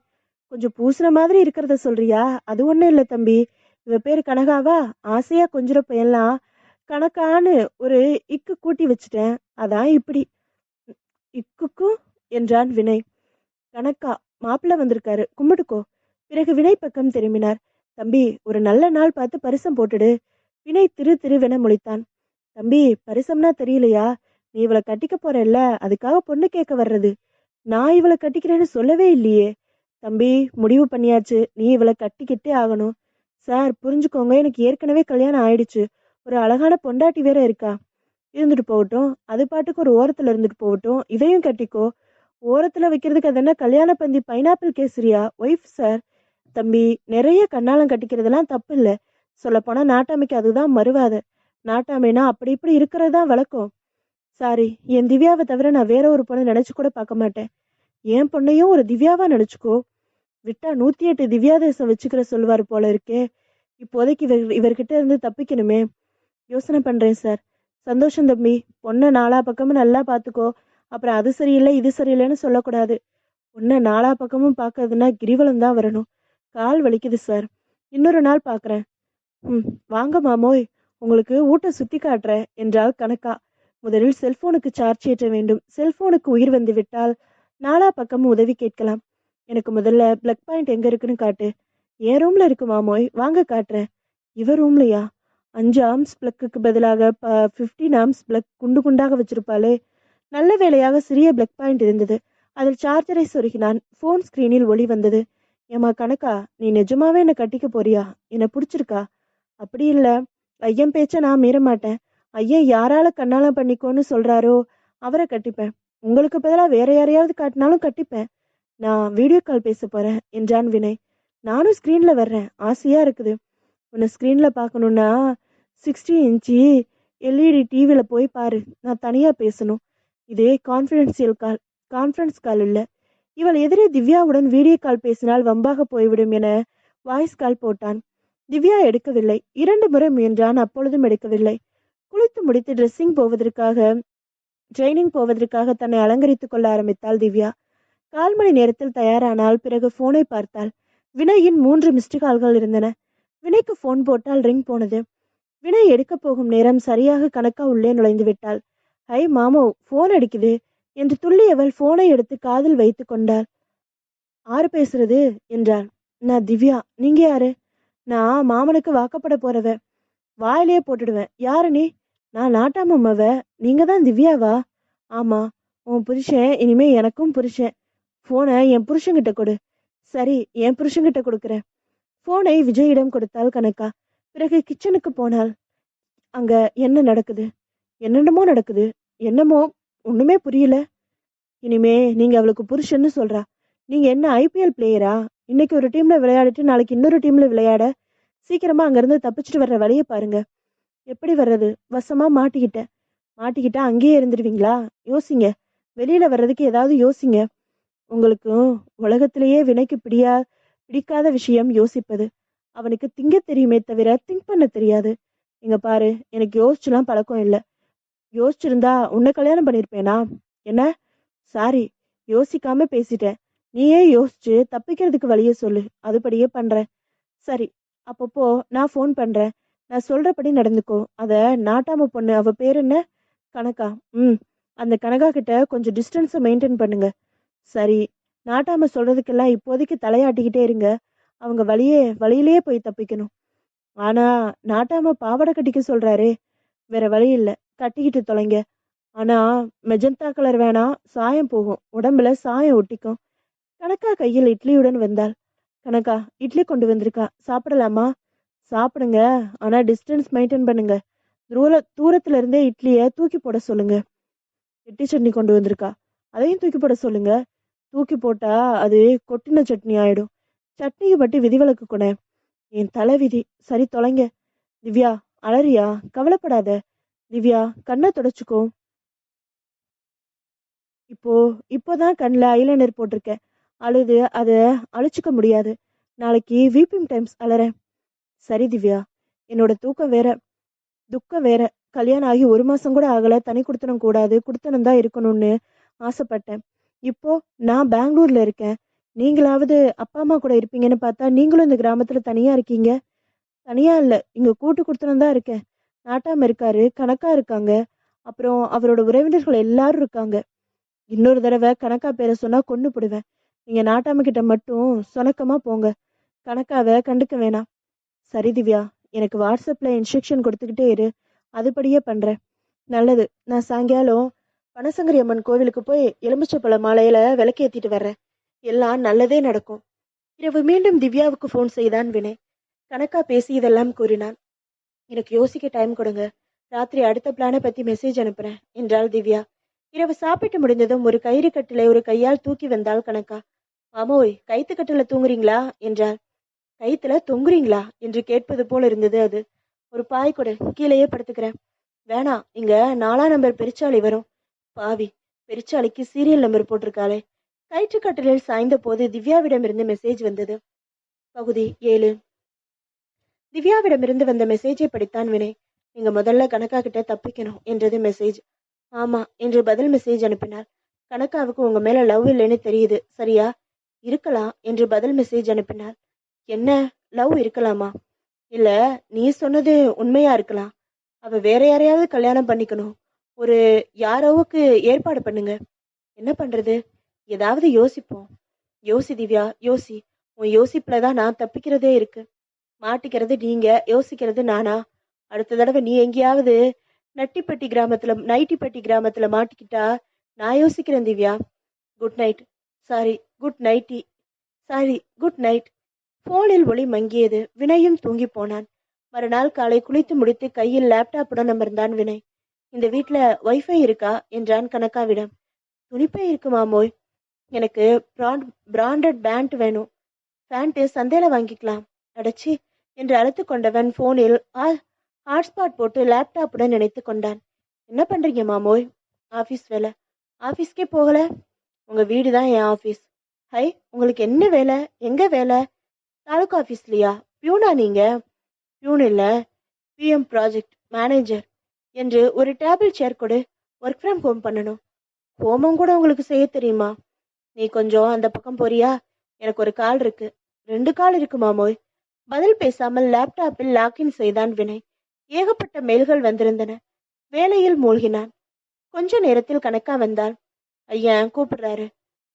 Speaker 1: கொஞ்சம் பூசுன மாதிரி இருக்கிறத சொல்றியா? அது ஒண்ணும் இல்ல தம்பி. இவ பேரு கனகாவா? ஆசையா கொஞ்சுற பையன்லாம் கணக்கான்னு ஒரு இக்கு கூட்டி வச்சுட்டேன். அதான் இப்படி. இக்குக்கும் என்றான் வினய். கணக்கா மாப்பிள்ளை வந்திருக்காரு, கும்பிட்டுக்கோ. பிறகு வினய் பக்கம் திரும்பினார். தம்பி, ஒரு நல்ல நாள் பார்த்து பரிசம் போட்டுடு. வினய் திரு திருவென முழித்தான். தம்பி, பரிசம்னா தெரியலையா? நீ இவளை கட்டிக்க போறல்ல, அதுக்காக பொண்ணு கேட்க வர்றது. நான் இவளை கட்டிக்கிறேன்னு சொல்லவே இல்லையே. தம்பி, முடிவு பண்ணியாச்சு, நீ இவளை கட்டிக்கிட்டே ஆகணும். சார் புரிஞ்சுக்கோங்க, எனக்கு ஏற்கனவே கல்யாணம் ஆயிடுச்சு. ஒரு அழகான பொண்டாட்டி வேற இருக்கா. இருந்துட்டு போகட்டும், அது பாட்டுக்கு ஒரு ஓரத்துல இருந்துட்டு போகட்டும். இதையும் கட்டிக்கோ. ஓரத்துல வைக்கிறதுக்கு அது என்ன கல்யாண பந்தி பைனாப்பிள் கேசரியா? Wife sir. தம்பி, நிறைய கண்ணாலம் கட்டிக்கிறதெல்லாம் தப்பு இல்ல. சொல்லப்போனா நாட்டாமைக்கு அதுதான் மறுவாத. நாட்டாமைனா அப்படி இப்படி இருக்கிறது தான் வழக்கம். சாரி, என் திவ்யாவை தவிர நான் வேற ஒரு பொண்ணை நினைச்சு கூட பார்க்க மாட்டேன். என் பொண்ணையும் ஒரு திவ்யாவா நினைச்சுக்கோ. விட்டா 108 திவ்யா தேசம் வச்சுக்கிற சொல்லுவாரு போல இருக்கே. இப்போதைக்கு இவர்கிட்ட இருந்து தப்பிக்கணுமே. யோசனை பண்றேன் சார். சந்தோஷம் தம்பி. பொண்ணை நாலா பக்கமும் நல்லா பார்த்துக்கோ. அப்புறம் அது சரியில்லை இது சரியில்லைன்னு சொல்லக்கூடாது. பொண்ணை நாலா பக்கமும் பார்க்கறதுன்னா கிரிவலம் தான் வரணும். கால் வலிக்குது சார். இன்னொரு நாள் பார்க்குறேன். ம், வாங்க மாமோய், உங்களுக்கு ஊட்ட சுத்தி காட்டுறேன் என்றாள் கனகா. முதலில் செல்போனுக்கு சார்ஜ் ஏற்ற வேண்டும். செல்போனுக்கு உயிர் வந்து விட்டால் நாலா பக்கமும் உதவி கேட்கலாம். எனக்கு முதல்ல பிளக் பாயிண்ட் எங்க இருக்குன்னு காட்டு. என் ரூம்ல இருக்கு மாமோய், வாங்க காட்டுறேன். இவ ரூம்லையா? 5 ஆம்ஸ் பிளக்குக்கு பதிலாக 15 ஆம்ஸ் பிளக் குண்டு குண்டாக வச்சிருப்பாளே. நல்ல வேளையாக சிறிய பிளக் பாயிண்ட் இருந்தது. அதில் சார்ஜரை சொருகினான். போன் ஸ்கிரீனில் ஒளி வந்தது. ஏமா கனகா, நீ நிஜமாவே என்ன கட்டிக்க போறியா? என்ன பிடிச்சிருக்கா? அப்படி இல்ல, ஐயன் பேச்ச நான் மீற மாட்டேன். ஐயன் யாரால கண்ணாலம் பண்ணிக்கோன்னு சொல்றாரோ அவரை கட்டிப்பேன். உங்களுக்கு பதிலா வேற யாரையாவது காட்டினாலும் கட்டிப்பேன். நான் வீடியோ கால் பேச போறேன் என்றான் வினய். நானும் ஸ்கிரீன்ல வர்றேன், ஆசையா இருக்குது. உன்னை ஸ்கிரீன்ல பார்க்கணும்னா 60 இன்ச்சி எல்இடி டிவியில போய் பாரு. நான் தனியா பேசணும். இதே கான்ஃபரன்ஸ் கால் இல்ல. இவள் எதிரே திவ்யாவுடன் வீடியோ கால் பேசினால் வம்பாக போய்விடும் என வாய்ஸ் கால் போட்டான். திவ்யா எடுக்கவில்லை. 2 முறை முயன்றான், அப்பொழுதும் எடுக்கவில்லை. குளித்து முடித்து ட்ரைனிங் போவதற்காக தன்னை அலங்கரித்துக் கொள்ள ஆரம்பித்தாள் திவ்யா. 1/4 மணி நேரத்தில் தயாரானால். பிறகு போனை பார்த்தாள். வினயின் 3 மிஸ்டு கால்கள் இருந்தன. வினைக்கு போன் போட்டால் ரிங் போனது. வினய் எடுக்க போகும் நேரம் சரியாக கணக்கா உள்ளே நுழைந்து விட்டாள். ஹை மாமோ, போன் அடிக்குது என்று துள்ளியவள் போனை எடுத்து காதில் வைத்து கொண்டாள். ஆறு பேசுறது என்றாள். நான் திவ்யா. நீங்க யாரு? நான் மாமனுக்கு வாக்கப்பட போறவ. வாயிலேயே போட்டுடுவேன். யாரு நீ? நான் நாட்டாமம்மவ. நீங்க தான் திவ்யாவா? ஆமா. உன் புருஷன் இனிமே எனக்கும் புருஷன். போனை என் புருஷன்கிட்ட கொடு. சரி, என் புருஷன்கிட்ட கொடுக்குறேன். போனை விஜயிடம் கொடுத்தாள் கனகா. பிறகு கிச்சனுக்கு போனாள். அங்க என்ன நடக்குது? என்னென்னமோ நடக்குது. என்னமோ ஒண்ணுமே புரியல. இனிமே நீங்க அவளுக்கு புருஷன்னு சொல்றா. நீங்க என்ன ஐபிஎல் பிளேயரா? இன்னைக்கு ஒரு டீம்ல விளையாடிட்டு நாளைக்கு இன்னொரு டீம்ல விளையாட? சீக்கிரமா அங்கிருந்து தப்பிச்சுட்டு வர்ற வழியை பாருங்க. எப்படி வர்றது? வசமா மாட்டிக்கிட்டா அங்கேயே இருந்துருவீங்களா? யோசிங்க. வெளியில வர்றதுக்கு ஏதாவது யோசிங்க. உங்களுக்கும் உலகத்திலேயே வினைக்கு பிடிக்காத விஷயம் யோசிப்பது. அவனுக்கு திங்க தெரியுமே தவிர திங்க் பண்ண தெரியாது. இங்க பாரு, எனக்கு யோசிச்சுலாம் பழக்கம் இல்லை. யோசிச்சிருந்தா உன்னை கல்யாணம் பண்ணிருப்பேனா? என்ன? சாரி, யோசிக்காம பேசிட்டேன். நீயே யோசிச்சு தப்பிக்கிறதுக்கு வழிய சொல்லு. அதுபடியே பண்றேன். சரி, அப்பப்போ நான் ஃபோன் பண்றேன். நான் சொல்றபடி நடந்துக்கோ. அத நாட்டாம பொண்ணு, அவ பேர் என்ன? கனகா. ம், அந்த கனகா கிட்ட கொஞ்சம் டிஸ்டன்ஸை மெயின்டைன் பண்ணுங்க. சரி. நாட்டாம சொல்றதுக்கெல்லாம் இப்போதைக்கு தலையாட்டிக்கிட்டே இருங்க. அவங்க வழியிலேயே போய் தப்பிக்கணும். ஆனா நாட்டாம பாவாடை கட்டிக்க சொல்றாரே. வேற வழி இல்ல, கட்டிக்கிட்டு தொலைங்க. ஆனா மெஜந்தா கலர் வேணாம், சாயம் போகும். உடம்புல சாயம் ஒட்டிக்கும். கனகா கையில் இட்லியுடன் வந்தாள். கனகா, இட்லி கொண்டு வந்திருக்கா, சாப்பிடலாமா? சாப்பிடுங்க. ஆனா டிஸ்டன்ஸ் மெயின்டைன் பண்ணுங்க. தூரத்துல இருந்தே இட்லிய தூக்கி போட சொல்லுங்க. இட்லி சட்னி கொண்டு வந்திருக்கா, அதையும் தூக்கி போட சொல்லுங்க. தூக்கி போட்டா அது கொட்டின சட்னி ஆயிடும். சட்னிக்கு பட்டி விதிவிலக்கு கொட. என் தலை விதி. சரி, தொலைங்க. திவ்யா, அலறியா? கவலைப்படாத. திவ்யா, கண்ணை தொடச்சுக்கோ. இப்போ இப்போதான் கண்ணில் ஐலைனர் போட்டிருக்கேன். அழுது அதை அழிச்சுக்க முடியாது. நாளைக்கு வீப்பிங் டைம்ஸ் அலறேன். சரி திவ்யா, என்னோட தூக்கம் வேற, துக்கம் வேற. கல்யாணம் ஆகி 1 மாசம் கூட ஆகல. தனி குடித்தனம் கூடாது, குடித்தனம் தான் இருக்கணும்னு ஆசைப்பட்டேன். இப்போ நான் பெங்களூர்ல இருக்கேன். நீங்களாவது அப்பா அம்மா கூட இருப்பீங்கன்னு பார்த்தா நீங்களும் இந்த கிராமத்துல தனியா இருக்கீங்க. தனியா இல்ல, இங்க கூட்டு குடுத்தனம் தான் இருக்கேன். நாட்டாம இருக்காரு, கணக்கா இருக்காங்க. அப்புறம் அவரோட உறவினர்கள் எல்லாரும் இருக்காங்க. இன்னொரு தடவை கணக்கா பேரை சொன்னா கொன்னு போடுவேன். நீங்க நாட்டாம கிட்ட மட்டும் சொணக்கமா போங்க. கணக்காவை கண்டுக்க வேணாம். சரி திவ்யா, எனக்கு வாட்ஸ்அப்ல இன்ஸ்ட்ரக்ஷன் கொடுத்துக்கிட்டே இரு. அதுபடியே பண்றேன். நல்லது. நான் சாயங்காலம் பனசங்கரி அம்மன் கோவிலுக்கு போய் எலுமிச்சப்பழ மாலையில விளக்கேத்திட்டு வர்றேன். எல்லாம் நல்லதே நடக்கும். இரவு மீண்டும் திவ்யாவுக்கு ஃபோன் செய்தான் வினய். கணக்கா பேசி இதெல்லாம் கூறினான். எனக்கு யோசிக்க டைம் கொடுங்க. ராத்திரி அடுத்த பிளானை பத்தி மெசேஜ் அனுப்புறேன் என்றாள் திவ்யா. இரவு சாப்பிட்டு முடிந்ததும் ஒரு கயிறு கட்டிலை ஒரு கையால் தூக்கி வந்தாள் கணக்கா. மாமோய், கைத்து கட்டில தூங்குறீங்களா என்றாள். கைத்துல தொங்குறீங்களா என்று கேட்பது போல இருந்தது அது. ஒரு பாய் கொடு, கீழேயே படுத்துக்கிறேன். வேணாம், இங்க 4ஆம் நம்பர் பெருச்சாளி வரும். பாவி, பெருச்சாளிக்கு சீரியல் நம்பர் போட்டிருக்காளே. கயிற்றுக்கட்டிலில் சாய்ந்த போது திவ்யாவிடமிருந்து மெசேஜ் வந்தது. பகுதி 7. திவ்யாவிடமிருந்து வந்த மெசேஜை படித்தான் வினய். நீங்க முதல்ல கணக்கா கிட்ட தப்பிக்கணும் என்றது மெசேஜ். ஆமா என்று பதில் மெசேஜ் அனுப்பினாள். கணக்காவுக்கு உங்க மேல லவ் இல்லைன்னு தெரியுது, சரியா? இருக்கலாம் என்று பதில் மெசேஜ் அனுப்பினாள். என்ன, லவ் இருக்கலாமா? இல்ல, நீ சொன்னது உண்மையா இருக்கலாம். அவ வேற யாரையாவது கல்யாணம் பண்ணிக்கணும். ஒரு யாரோவுக்கு ஏற்பாடு பண்ணுங்க. என்ன பண்றது? ஏதாவது யோசிப்போம். யோசி திவ்யா, யோசி. உன் யோசிப்புல தான் நான் தப்பிக்கிறதே இருக்கு. மாட்டிக்கிறது நீங்க, யோசிக்கிறது நானா? அடுத்த தடவை நீ எங்கேயாவது நைட்டிப்பட்டி கிராமத்துல மாட்டிக்கிட்டா நான் யோசிக்கிறேன் Divya. Good night. Sorry, good nighty. Sorry, good night. போனில் ஒளி மங்கியது. வினயும் தூங்கி போனான். மறுநாள் காலை குளித்து முடித்து கையில் லேப்டாப்புடன் அமர்ந்தான் வினய். இந்த வீட்ல வைஃபை இருக்கா என்றான் கனகாவிடம். துணிப்பை இருக்கு மாமோய். எனக்கு பிராண்டட் பேண்ட் வேணும். பேண்ட் சந்தையில வாங்கிக்கலாம். அடச்சி என்று அழைத்து கொண்டவன் போனில் ஹாட்ஸ்பாட் போட்டு லேப்டாப்புடன் நினைத்து கொண்டான். என்ன பண்றீங்க மாமோய்? ஆபீஸ் வேலை. ஆபீஸ்க்கே போகல? உங்க வீடு தான் என் ஆபீஸ். ஹை, உங்களுக்கு என்ன வேலை? எங்க வேலை? தாலுகா ஆபீஸ்லயா? பியூனா நீங்க? பியூன் இல்ல, பிஎம் ப்ராஜெக்ட் மேனேஜர். என்று ஒரு டேபிள் சேர் கொடு. ஒர்க் ஃப்ரம் ஹோம் பண்ணணும். ஹோமம் கூட உங்களுக்கு செய்ய தெரியுமா? நீ கொஞ்சம் அந்த பக்கம் போறியா? எனக்கு ஒரு கால் இருக்கு. 2 கால் இருக்கு மாமோய். பதில் பேசாமல் லேப்டாப்பில் லாக்இன் செய்தான் வினய். ஏகப்பட்ட மெயில்கள் வந்திருந்தன. வேலையில் மூழ்கினான். கொஞ்ச நேரத்தில் கணக்கா வந்தாள். ஐயன் கூப்பிடுறாரு.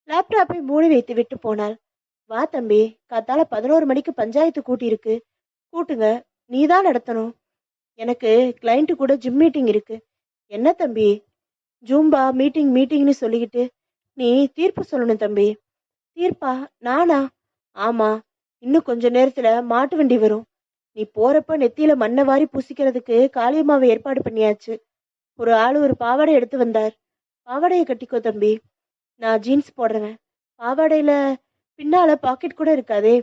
Speaker 1: லேப்டாப்பை மூடி வைத்து விட்டு போனாள். வா தம்பி, காத்தால 11 மணிக்கு பஞ்சாயத்து கூட்டி இருக்கு. கூட்டுங்க. நீதான் நடத்தணும். எனக்கு கிளைண்ட் கூட ஜிம் மீட்டிங் இருக்கு. என்ன தம்பி, ஜூம்பா மீட்டிங்னு சொல்லிக்கிட்டு நீ தீர்ப்பு சொல்லணும் தம்பி. தீர்ப்பா? நானா? ஆமா. இன்னும் கொஞ்ச நேரத்துல மாட்டு வண்டி வரும். நீ போறப்ப நெத்தியில மண்ணை வாரி பூசிக்கிறதுக்கு காளியம்மாவை ஏற்பாடு பண்ணியாச்சு. ஒரு ஆளு ஒரு பாவாடை எடுத்து வந்தார். பாவாடையை கட்டிக்கோ தம்பி. நான் ஜீன்ஸ் போடுறேன். பாவாடையில பின்னால பாக்கெட் கூட இருக்காதே.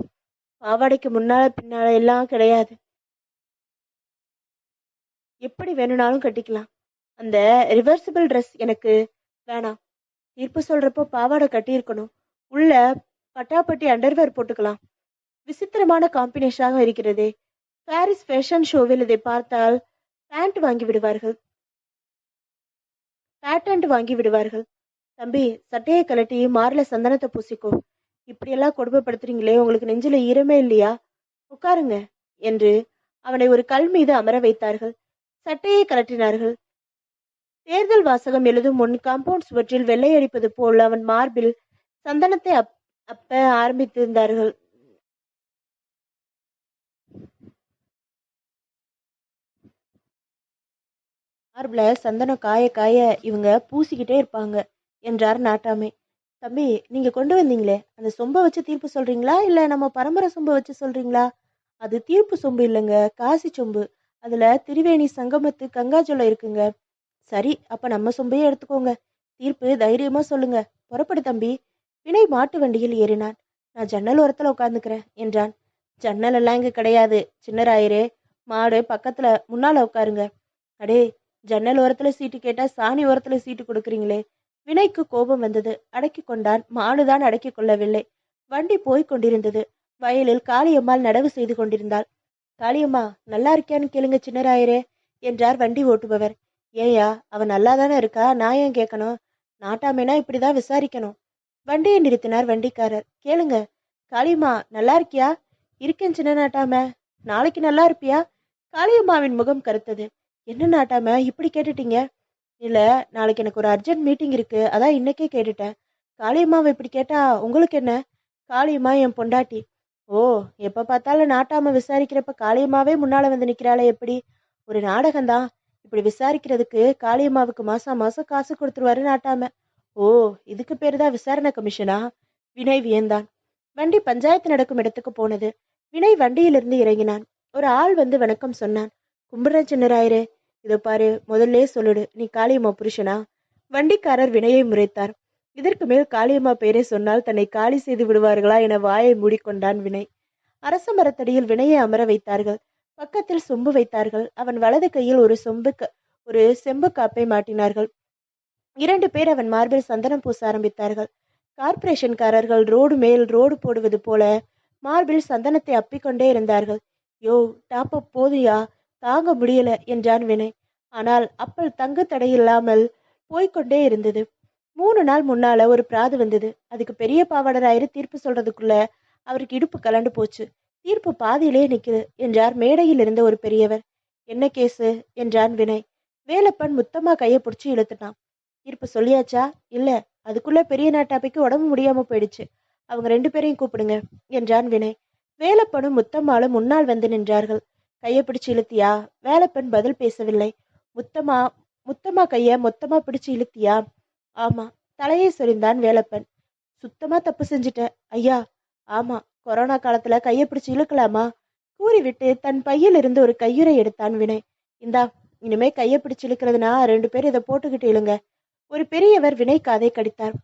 Speaker 1: பாவாடைக்கு முன்னால பின்னால எல்லாம் கிடையாது. எப்படி வேணும்னாலும் கட்டிக்கலாம். அந்த ரிவர்சிபிள் ட்ரெஸ் எனக்கு வேணாம். தீர்ப்பு சொல்றப்போ பாவாடை கட்டியிருக்கணும். உள்ள பட்டாப்பட்டி அண்டர்வேர் போட்டுக்கலாம். விசித்திரமான காம்பினேஷனாக இருக்கிறதே. பாரிஸ் ஃபேஷன் ஷோவில் இதை பார்த்தால் பேண்ட் வாங்கி விடுவார்கள், பேட்டன்ட் வாங்கி விடுவார்கள். தம்பி, சட்டையை கழட்டி மார்ல சந்தனத்தை பூசிக்கோ. இப்படியெல்லாம் கொடுமைப்படுத்துறீங்களே, உங்களுக்கு நெஞ்சில ஈரமே இல்லையா? உட்காருங்க என்று அவனை ஒரு கல் மீது அமர வைத்தார்கள். சட்டையை கழற்றினார்கள். தேர்தல் வாசகம் எழுதும் முன் காம்பவுண்ட் சுவற்றில் வெள்ளையடிப்பது போல் அவன் மார்பில் சந்தனத்தை அப்ப ஆரம்பித்திருந்தார்கள். மார்பிள சந்தனம் காய காய இவங்க பூசிக்கிட்டே இருப்பாங்க என்றார் நாட்டாமை. தம்பி, நீங்க கொண்டு வந்தீங்களே அந்த சொம்பை வச்சு தீர்ப்பு சொல்றீங்களா இல்ல நம்ம பரம்பரை சொம்பை வச்சு சொல்றீங்களா? அது தீர்ப்பு சொம்பு இல்லைங்க, காசி சொம்பு. அதுல திரிவேணி சங்கமத்து கங்காஜலம் இருக்குங்க. சரி, அப்ப நம்ம சொம்பையே எடுத்துக்கோங்க. தீர்ப்பு தைரியமா சொல்லுங்க. புறப்படு தம்பி. வினய் மாட்டு வண்டியில் ஏறினான். நான் ஜன்னல் ஓரத்துல உட்காந்துக்கிறேன் என்றான். ஜன்னல் எல்லாம் இங்க கிடையாது சின்னராயரே. மாடு பக்கத்துல முன்னால உட்காருங்க. அடே, ஜன்னல் ஓரத்துல சீட்டு கேட்டா சாணி ஓரத்துல சீட்டு கொடுக்குறீங்களே. வினைக்கு கோபம் வந்தது. அடக்கி கொண்டான். மாடுதான் அடக்கி கொள்ளவில்லை. வண்டி போய்க் கொண்டிருந்தது. வயலில் காளியம்மாள் நடவு செய்து கொண்டிருந்தாள். காளியம்மா நல்லா இருக்கியான்னு கேளுங்க சின்னராயரே என்றார் வண்டி ஓட்டுபவர். ஏயா அவன் நல்லா தானே இருக்கா, நான் ஏன் கேட்கணும்? நாட்டாமேனா இப்படிதான் விசாரிக்கணும். வண்டியை நிறுத்தினார் வண்டிக்காரர். கேளுங்க. காளியம்மா நல்லா இருக்கியா? இருக்கேன் சின்ன நாட்டாம. நாளைக்கு நல்லா இருப்பியா? காளியம்மாவின் முகம் கருத்தது. என்ன நாட்டாம இப்படி கேட்டுட்டீங்க? இல்ல, நாளைக்கு எனக்கு ஒரு அர்ஜென்ட் மீட்டிங் இருக்கு, அதான் இன்னைக்கே கேட்டுட்டேன். காளியம்மாவை இப்படி கேட்டா உங்களுக்கு என்ன? காளியம்மா என் பொண்டாட்டி. ஓ, எப்ப பார்த்தாலும் நாட்டாம விசாரிக்கிறப்ப காளியம்மாவே முன்னால வந்து நிக்கிறாளே எப்படி? ஒரு நாடகம்தான். இப்படி விசாரிக்கிறதுக்கு காளியம்மாவுக்கு மாசம் மாசம் காசு கொடுத்துருவாரு நாட்டாம. ஓ, இதுக்கு பேருதான் விசாரணை கமிஷனா? வினய் வியந்தான். வண்டி பஞ்சாயத்து நடக்கும் இடத்துக்கு போனது. வினய் வண்டியிலிருந்து இறங்கினான். ஒரு ஆள் வந்து வணக்கம் சொன்னான். கும்பிடுறேன் சின்னராயரே. இதோ பாரு, முதல்ல சொல்லுடு, நீ காளியம்மா புருஷனா? வண்டிக்காரர் வினயை முறைத்தார். இதற்கு மேல் காளியம்மா பெயரை சொன்னால் தன்னை காலி செய்து விடுவார்களா என வாயை மூடிக்கொண்டான் வினய். அரச மரத்தடியில் வினயை அமர வைத்தார்கள். பக்கத்தில் சொம்பு வைத்தார்கள். அவன் வலது கையில் ஒரு செம்பு காப்பை மாட்டினார்கள். 2 பேர் அவன் மார்பில் சந்தனம் பூச ஆரம்பித்தார்கள். கார்ப்பரேஷன்காரர்கள் ரோடு மேல் ரோடு போடுவது போல மார்பில் சந்தனத்தை அப்பிக்கொண்டே இருந்தார்கள். யோ, டாப் போதுயா, தாங்க முடியல என்றான் வினய். ஆனால் அப்பல் தங்கு தடையில்லாமல் போய்கொண்டே இருந்தது. 3 நாள் முன்னால ஒரு பிராது வந்தது. அதுக்கு பெரிய பாவாடராயிரு தீர்ப்பு சொல்றதுக்குள்ள அவருக்கு இடுப்பு கலண்டு போச்சு. தீர்ப்பு பாதியிலே நிக்குது என்றார் மேடையில் இருந்த ஒரு பெரியவர். என்ன கேஸு என்றான் வினய். வேலப்பன் முத்தம்மா கையை பிடிச்சி இழுத்துட்டான். தீர்ப்பு சொல்லியாச்சா? இல்ல, அதுக்குள்ள பெரிய நாட்டாப்பைக்கு உடம்பு முடியாம போயிடுச்சு. அவங்க 2 பேரையும் கூப்பிடுங்க என்றான் வினய். வேலப்பனும் முத்தம்மாளும் முன்னால் வந்து நின்றார்கள். கையை பிடிச்சு இழுத்தியா? வேலப்பன் பதில் பேசவில்லை. முத்தம்மா முத்தம்மா கைய மொத்தமா பிடிச்சு இழுத்தியா? ஆமா. தலையை சொரிந்தான் வேலப்பன். சுத்தமா தப்பு செஞ்சுட்ட ஐயா. ஆமா, கொரோனா காலத்துல கையை பிடிச்சு இழுக்கலாமா? கூறிவிட்டு தன் பையில் இருந்து ஒரு கையுறை எடுத்தான் வினய். இந்தா, இனிமே கையை பிடிச்சு இழுக்கிறதுனா 2 பேர் இதை போட்டுக்கிட்டு இழுங்க. ஒரு பெரியவர் வினய் காதை கடித்தார்.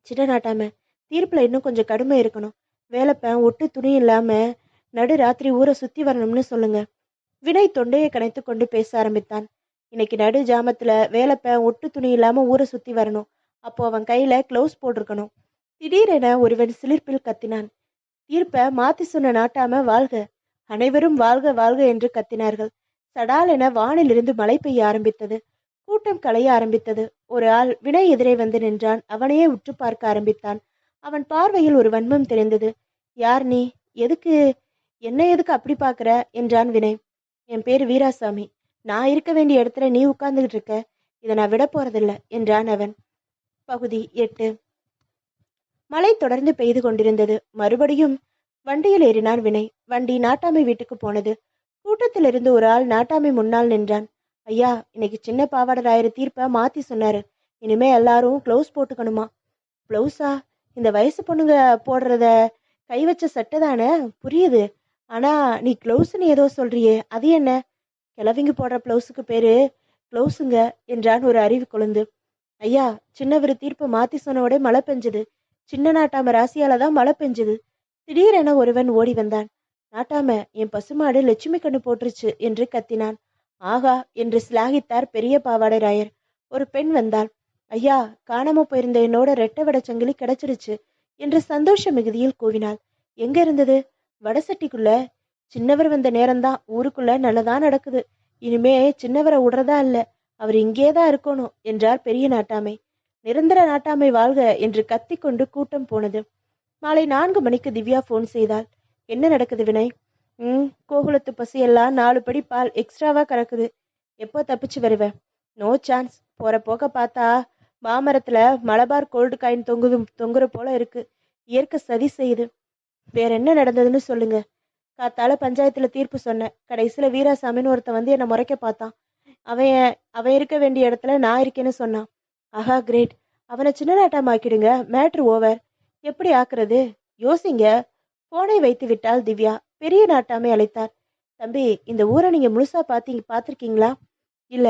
Speaker 1: சின்ன நாட்டாம, தீர்ப்புல இன்னும் கொஞ்சம் கடுமை இருக்கணும். வேலப்பன் ஒட்டு துணி இல்லாம நடு ராத்திரி ஊரை சுத்தி வரணும்னு சொல்லுங்க. வினய் தொண்டையை கனைத்து கொண்டு பேச ஆரம்பித்தான். இன்னைக்கு நடு ஜாமத்துல வேலப்பன் ஒட்டு துணி இல்லாம ஊரை சுத்தி வரணும். அப்போ அவன் கையில கிளவுஸ் போட்டிருக்கணும். திடீரென ஒருவன் சிலிர்ப்பில் கத்தினான். தீர்ப்ப மாத்தி சொன்ன நாட்டாம வாழ்க, அனைவரும் வாழ்க வாழ்க என்று கத்தினார்கள். சடால் என வானிலிருந்து மழை பெய்ய ஆரம்பித்தது. கூட்டம் கலைய ஆரம்பித்தது. ஒரு ஆள் வினய் எதிரே வந்து நின்றான். அவனையே உற்று பார்க்க ஆரம்பித்தான். அவன் பார்வையில் ஒரு வன்மம் தெரிந்தது. யார் நீ? எதுக்கு எதுக்கு அப்படி பாக்குற என்றான் வினய். என் பேரு வீராசாமி. நான் இருக்க வேண்டிய இடத்துல நீ உட்கார்ந்துகிட்டு இருக்க. இதை நான் விட போறதில்ல என்றான் அவன். பகுதி 8. மழை தொடர்ந்து பெய்து கொண்டிருந்தது. மறுபடியும் வண்டியில் ஏறினான் வினய். வண்டி நாட்டாமை வீட்டுக்கு போனது. கூட்டத்திலிருந்து ஒரு ஆள் நாட்டாமை முன்னால் நின்றான். ஐயா, இன்னைக்கு சின்ன பாவாடராயிர தீர்ப்ப மாத்தி சொன்னாரு. இனிமே எல்லாரும் கிளவுஸ் போட்டுக்கணுமா? பிளவுஸா? இந்த வயசு பொண்ணுங்க போடுறத கை வச்ச சட்டை தானே, புரியுது. ஆனா நீ கிளவுஸ்ன்னு ஏதோ சொல்றியே, அது என்ன? கிழவிங்க போடுற பிளவுஸுக்கு பேரு கிளவுஸுங்க என்றான் ஒரு அறிவு கொழுந்து. ஐயா, சின்னவர் தீர்ப்பு மாத்தி சொன்னோட மழை பெஞ்சது. சின்ன நாட்டாம ராசியால தான் மழை பெஞ்சது. திடீரென ஒருவன் ஓடி வந்தான். நாட்டாம, என் பசுமாடு லட்சுமி கண்ணு போட்டுருச்சு என்று கத்தினான். ஆகா என்று சிலாகித்தார் பெரிய பாவாடை ராயர். ஒரு பெண் வந்தாள். ஐயா, காணாம போயிருந்த என்னோட ரெட்டை வட சங்கிலி கிடைச்சிருச்சு என்று சந்தோஷ மிகுதியில் கூவினாள். எங்க இருந்தது? வடசட்டிக்குள்ள. சின்னவர் வந்த நேரம்தான். ஊருக்குள்ள நல்லதா நடக்குது. இனிமே சின்னவரை விடுறதா இல்ல, அவர் இங்கேதான் இருக்கணும் என்றார் பெரிய நாட்டாமை. நிரந்தர நாட்டாமை வாழ்க என்று கத்திக்கொண்டு கூட்டம் போனது. மாலை 4 மணிக்கு திவ்யா போன் செய்தாள். என்ன நடக்குது வினய்? கோகுலத்து பசியெல்லாம் 4 படி பால் எக்ஸ்ட்ராவா கறக்குது. எப்போ தப்பிச்சு வருவ? No chance. போற போக்க பார்த்தா மாமரத்துல மலபார் கோல்டு காயின் தொங்குற போல இருக்கு. இயற்கை சதி செய்யுது. வேற என்ன நடந்ததுன்னு சொல்லுங்க. காத்தால பஞ்சாயத்துல தீர்ப்பு சொன்னேன். கடைசியில வீராசாமின்னு ஒருத்தன் வந்து என்னை முறைக்க பார்த்தான். அவன் இருக்க வேண்டிய இடத்துல நான் இருக்கேன்னு சொன்னான். ஆஹா, கிரேட். அவனை சின்ன நாட்டாமாக்கிடுங்க. Matter over. எப்படி ஆக்குறது? யோசிங்க. போனை வைத்து விட்டாள் திவ்யா. பெரிய நாட்டாமை அழைத்தார். தம்பி, இந்த ஊரை நீங்க முழுசா பார்த்திருக்கீங்களா? இல்ல.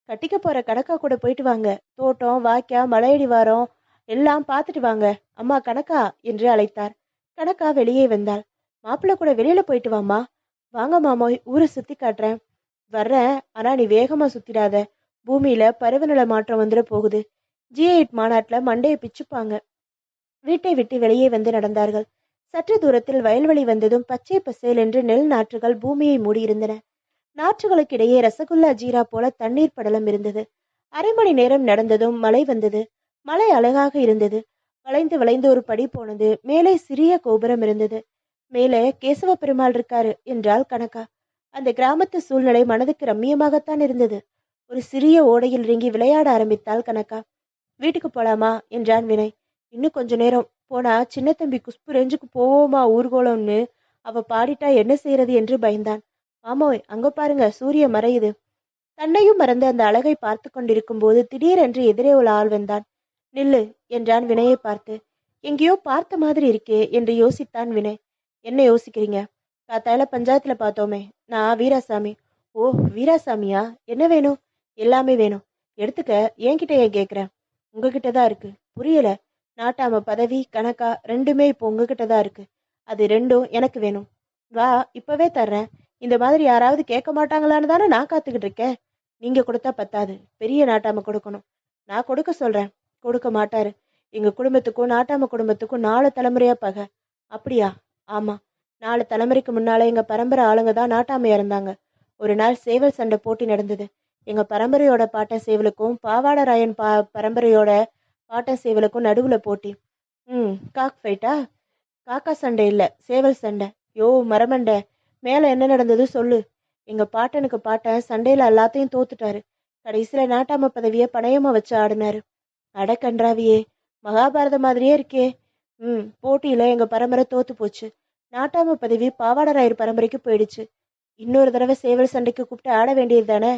Speaker 1: கட்டிக்க போற கணக்கா கூட போயிட்டு வாங்க. தோட்டம், வாய்க்கா, மலையடி வாரம் எல்லாம் பார்த்துட்டு வாங்க. அம்மா கணக்கா என்று அழைத்தார். கணக்கா வெளியே வந்தாள். மாப்பிள்ள கூட வெளியில போயிட்டு வாமா. வாங்க மாமோய், ஊரை சுத்தி காட்டுறேன். வர்றேன், ஆனா நீ வேகமா சுத்திடாத. பூமியில பருவநிலை மாற்றம் வந்துட போகுது. G8 மாநாட்டுல மண்டையை பிச்சுப்பாங்க. வீட்டை விட்டு வெளியே வந்து நடந்தார்கள். சற்று தூரத்தில் வயல்வெளி வந்ததும் பச்சை பசேல் என்று நெல் நாற்றுகள் பூமியை மூடியிருந்தன. நாற்றுகளுக்கிடையே ரசகுல்லா ஜீரா போல தண்ணீர் படலம் இருந்தது. அரை மணி நேரம் நடந்ததும் மழை வந்தது. மழை அழகாக இருந்தது. வளைந்து வளைந்து ஒரு படி போனது. மேலே சிறிய கோபுரம் இருந்தது. மேலே கேசவ பெருமாள் இருக்காரு என்றாள் கனகா. அந்த கிராமத்து சூழ்நிலை மனதுக்கு ரம்மியமாகத்தான் இருந்தது. ஒரு சிறிய ஓடையில் இறங்கி விளையாட ஆரம்பித்தாள் கனகா. வீட்டுக்கு போலாமா என்றான் வினய். இன்னும் கொஞ்ச நேரம் போனா சின்ன தம்பி குஷ்பு ரேஞ்சுக்கு போவோமா ஊர்கோலம்னு அவ பாடிட்டா என்ன செய்யறது என்று பயந்தான். ஆமோய், அங்க பாருங்க, சூரிய மறையுது. தன்னையும் மறந்து அந்த அழகை பார்த்து கொண்டிருக்கும் போது திடீரென்று எதிரே ஒரு ஆள் வந்தான். நில்லு என்றான் வினயை பார்த்து. எங்கேயோ பார்த்த மாதிரி இருக்கே என்று யோசித்தான் வினய். என்ன யோசிக்கிறீங்க? காத்தால பஞ்சாயத்துல பார்த்தோமே, நான் வீராசாமி. ஓ, வீராசாமியா? என்ன வேணும்? எல்லாமே வேணும். எடுத்துக்க. என்கிட்ட ஏன் கேக்குறேன்? உங்ககிட்ட தான் இருக்கு. புரியல. நாட்டாம பதவி கணக்கா ரெண்டுமே இப்போ உங்ககிட்ட தான் இருக்கு. அது ரெண்டும் எனக்கு வேணும். வா, இப்பவே தர்றேன். இந்த மாதிரி யாராவது கேட்க மாட்டாங்களான்னு தானே நான் காத்துக்கிட்டு இருக்கேன். நீங்க கொடுத்தா பத்தாது, பெரிய நாட்டாம கொடுக்கணும். நான் கொடுக்க சொல்றேன். கொடுக்க மாட்டாரு. எங்க குடும்பத்துக்கும் நாட்டாம குடும்பத்துக்கும் 4 தலைமுறையா பகை. அப்படியா? ஆமா. 4 தலைமுறைக்கு முன்னால எங்க பரம்பரை ஆளுங்க தான் நாட்டாமையா இருந்தாங்க. ஒரு நாள் சேவல் சண்டை போட்டி நடந்தது. எங்க பரம்பரையோட பாட்டன் சேவலுக்கும் பாவாடராயன் பரம்பரையோட பாட்டன் சேவலுக்கும் நடுவுல போட்டி. காக் ஃபைட்டா? காக்கா சண்டை இல்ல, சேவல் சண்டை. யோ மரமண்டை, மேல என்ன நடந்தது சொல்லு. எங்க பாட்டனுக்கு பாட்டன் சண்டையில எல்லாத்தையும் தோத்துட்டாரு. கடைசியில நாட்டாம பதவிய பணயமா வச்சு ஆடினாரு. அட கன்றாவியே, மகாபாரத மாதிரியே இருக்கே. போட்டியில எங்க பரம்பரை தோத்து போச்சு. நாட்டாம பதவி பாவாடராயர் பரம்பரைக்கு போயிடுச்சு. இன்னொரு தடவை சேவல் சண்டைக்கு கூப்பிட்டு ஆட வேண்டியது தானே?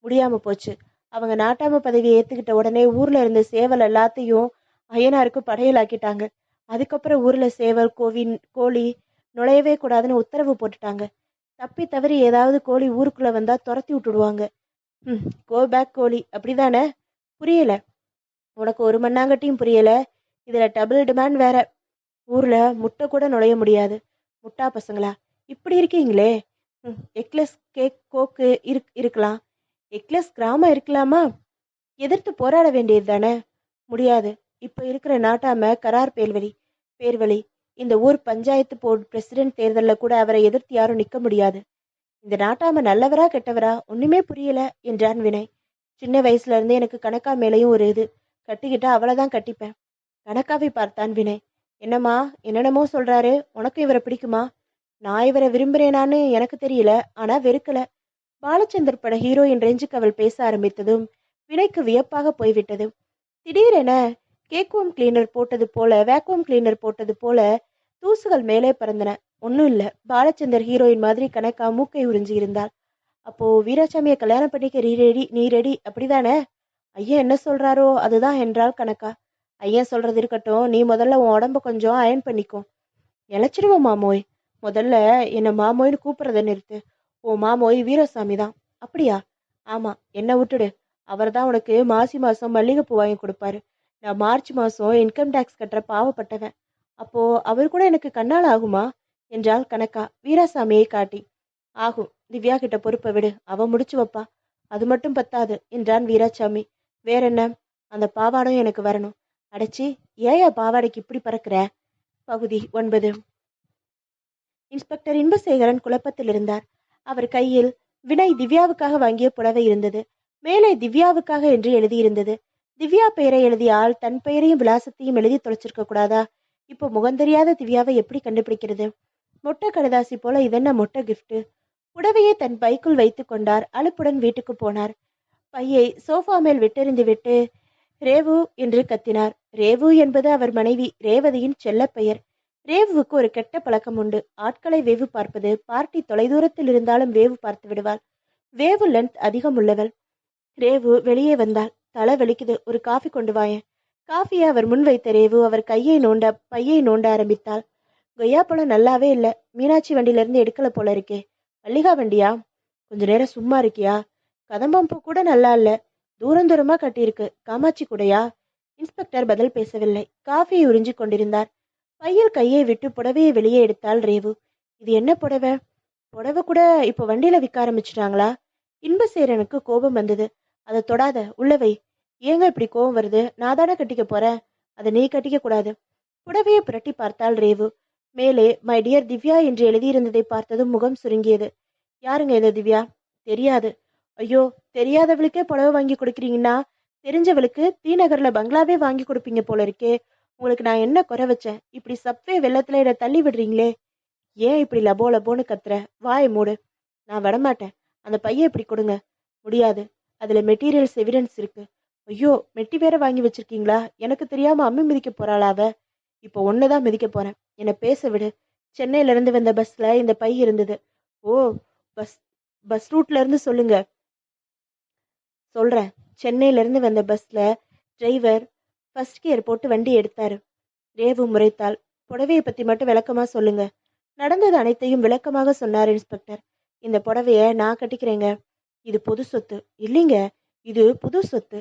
Speaker 1: முடியாம போச்சு. அவங்க நாட்டாம பதவியை ஏத்துக்கிட்ட உடனே ஊர்ல இருந்த சேவல் எல்லாத்தையும் ஐயனாருக்கு படையலாக்கிட்டாங்க. அதுக்கப்புறம் ஊர்ல சேவல் கோழி நுழையவே கூடாதுன்னு உத்தரவு போட்டுட்டாங்க. தப்பி தவறி ஏதாவது கோழி ஊருக்குள்ள வந்தா துரத்தி விட்டுடுவாங்க. கோ பேக் கோழி, அப்படிதானே? புரியல. உனக்கு ஒரு மண்ணாங்கட்டியும் புரியல. இதுல டபுள் டிமாண்ட் வேற. ஊர்ல முட்டை கூட நுழைய முடியாது. முட்டா பசங்களா இப்படி இருக்கீங்களே. எக்லஸ் கேக் கோக்கு இருக்கலாம். எக்லஸ் கிராமம் இருக்கலாமா? எதிர்த்து போராட வேண்டியது தானே? முடியாது. இப்ப இருக்கிற நாட்டாம கரார் பேர்வழி. இந்த ஊர் பஞ்சாயத்து போர்டு பிரசிடென்ட் தேர்தலில் கூட அவரை எதிர்த்து யாரும் நிக்க முடியாது. இந்த நாட்டாம நல்லவரா கெட்டவரா ஒண்ணுமே புரியல என்றான் வினய். சின்ன வயசுல இருந்து எனக்கு கணக்கா மேலையும் ஒரு இது. கட்டிக்கிட்டா அவளைதான் கட்டிப்பேன். கணக்காவை பார்த்தான் வினய். என்னம்மா, என்னென்னமோ சொல்றாரு. உனக்கு இவரை பிடிக்குமா? நான் இவரை விரும்புறேனான்னு எனக்கு தெரியல, ஆனா வெறுக்கல. பாலச்சந்தர் பட ஹீரோயின் ரேஞ்சுக்கு அவள் பேச ஆரம்பித்ததும் வினைக்கு வியப்பாக போய்விட்டது. திடீரென வேக்யூம் கிளீனர் போட்டது போல தூசுகள் மேலே பறந்தன. ஒன்னும் இல்ல, பாலச்சந்தர் ஹீரோயின் மாதிரி கணக்கா மூக்கை உறிஞ்சி இருந்தாள். அப்போ வீராசாமியை கல்யாணம் பண்ணிக்க நீ ரெடி அப்படிதானே? ஐயன் என்ன சொல்றாரோ அதுதான் என்றாள் கணக்கா. ஐயன் சொல்றது இருக்கட்டும், நீ முதல்ல உன் உடம்ப கொஞ்சம் அயன் பண்ணிக்கோ. இழைச்சிடுவோம் மாமோய். முதல்ல என்ன மாமோய்னு கூப்பிடுறத நிறுத்து. ஓ மாமோய் வீரசாமி தான். அப்படியா? ஆமா, என்ன விட்டுடு. அவர் தான் உனக்கு மாசம் மல்லிகைப்பூ வாங்கி கொடுப்பாரு. நான் மார்ச் மாசம் இன்கம் டேக்ஸ் கட்டுற பாவப்பட்டவன். அப்போ அவர் கூட எனக்கு கண்ணால் ஆகுமா என்றாள் கனக்கா வீராசாமியை காட்டி. ஆகும். திவ்யா கிட்ட பொறுப்பை விடு, அவ முடிச்சு வைப்பா. அது மட்டும் பத்தாது என்றான் வீராசாமி. வேற என்ன? அந்த பாவாடம் எனக்கு வரணும். அடைச்சி, ஏயா பாவாடைக்கு இப்படி பறக்கிற? பகுதி 9. இன்ஸ்பெக்டர் இன்பசேகரன் குழப்பத்தில் இருந்தார். அவர் கையில் வினய் திவ்யாவுக்காக வாங்கிய புடவை இருந்தது. மேலே திவ்யாவுக்காக என்று எழுதியிருந்தது. திவ்யா பெயரை எழுதிய ஆள் தன் பெயரையும் விலாசத்தையும் எழுதி தொலைச்சிருக்க கூடாதா? இப்போ முகந்தெரியாத திவ்யாவை எப்படி கண்டுபிடிக்கிறது? மொட்டை கடுதாசி போல இதென்ன மொட்டை கிஃப்ட்? புடவையை தன் பைக்குள் வைத்து கொண்டார். அலுப்புடன் வீட்டுக்கு போனார். பையை சோஃபா மேல் விட்டெறிந்து விட்டு ரேவு என்று கத்தினார். ரேவு என்பது அவர் மனைவி ரேவதியின் செல்ல பெயர். ரேவுவுக்கு ஒரு கெட்ட பழக்கம் உண்டு. ஆட்களை வேவு பார்ப்பது. பார்ட்டி தொலைதூரத்தில் இருந்தாலும் வேவு பார்த்து விடுவாள். வேவு லென்த் அதிகம் உள்ளவள். ரேவு வெளியே வந்தாள். தலை வலிக்குது, ஒரு காஃபி கொண்டு வாயேன். காஃபியை அவர் முன் வைத்த ரேவு அவர் பையை நோண்ட ஆரம்பித்தாள். கொய்யாப்பழம் நல்லாவே இல்லை. மீனாட்சி வண்டியிலிருந்து எடுக்கல போல இருக்கே. மல்லிகா வண்டியா? கொஞ்ச நேரம் சும்மா இருக்கியா? கதம்பம்பூ கூட நல்லா இல்ல. தூரம் தூரமா கட்டியிருக்கு. காமாட்சி கூடையா? இன்ஸ்பெக்டர் பதில் பேசவில்லை. காஃபியை உறிஞ்சி கொண்டிருந்தார். பையில் கையை விட்டு புடவையை வெளியே எடுத்தாள் ரேவு. இது என்ன புடவை? புடவை கூட இப்போ வண்டியில விற்க ஆரம்பிச்சிட்டாங்களா? இன்பசேரனுக்கு கோபம் வந்தது. அதை தொடாத, உள்ளவை. ஏங்க இப்படி கோபம் வருது? நான் தானே கட்டிக்க போறேன். அதை நீ கட்டிக்க கூடாது. புடவையை புரட்டி பார்த்தாள் ரேவு. மேலே மை டியர் திவ்யா என்று எழுதியிருந்ததை பார்த்ததும் முகம் சுருங்கியது. யாருங்க இந்த திவ்யா? தெரியாது. ஐயோ, தெரியாதவளுக்கே புடவை வாங்கி கொடுக்குறீங்கன்னா தெரிஞ்சவளுக்கு தீநகர்ல பங்களாவே வாங்கி கொடுப்பீங்க போல இருக்கே. உங்களுக்கு நான் என்ன குறை வச்சேன்? இப்படி சப்வே வெள்ளத்துல என்னை தள்ளி விடுறீங்களே. ஏன் இப்படி லபோ லபோன்னு கத்துற? வாயை மூடு. நான் விடமாட்டேன். அந்த பையை இப்படி கொடுங்க. முடியாது. அதுல மெட்டீரியல்ஸ் எவிடன்ஸ் இருக்கு. ஐயோ, மெட்டி வேற வாங்கி வச்சிருக்கீங்களா? எனக்கு தெரியாம அம்மி மிதிக்க போறாளா அவ? இப்போ ஒன்னுதான் மிதிக்க போறேன். என்னை பேச விடு. சென்னையில இருந்து வந்த பஸ்ல இந்த பை இருந்தது. ஓ, பஸ் பஸ் ரூட்ல இருந்து சொல்லுங்க. சொல்றேன். சென்னையில இருந்து வந்த பஸ்ல டிரைவர் ஃபர்ஸ்ட் கியர் போட்டு வண்டி எடுத்தாரு. ரேவு முறைத்தாள். புடவையை பத்தி மட்டும் விளக்கமா சொல்லுங்க. நடந்தது அனைத்தையும் விளக்கமாக சொன்னார் இன்ஸ்பெக்டர். இந்த புடவைய நான் கட்டிக்கிறேங்க. இது பொது சொத்து. இல்லைங்க, இது புது சொத்து.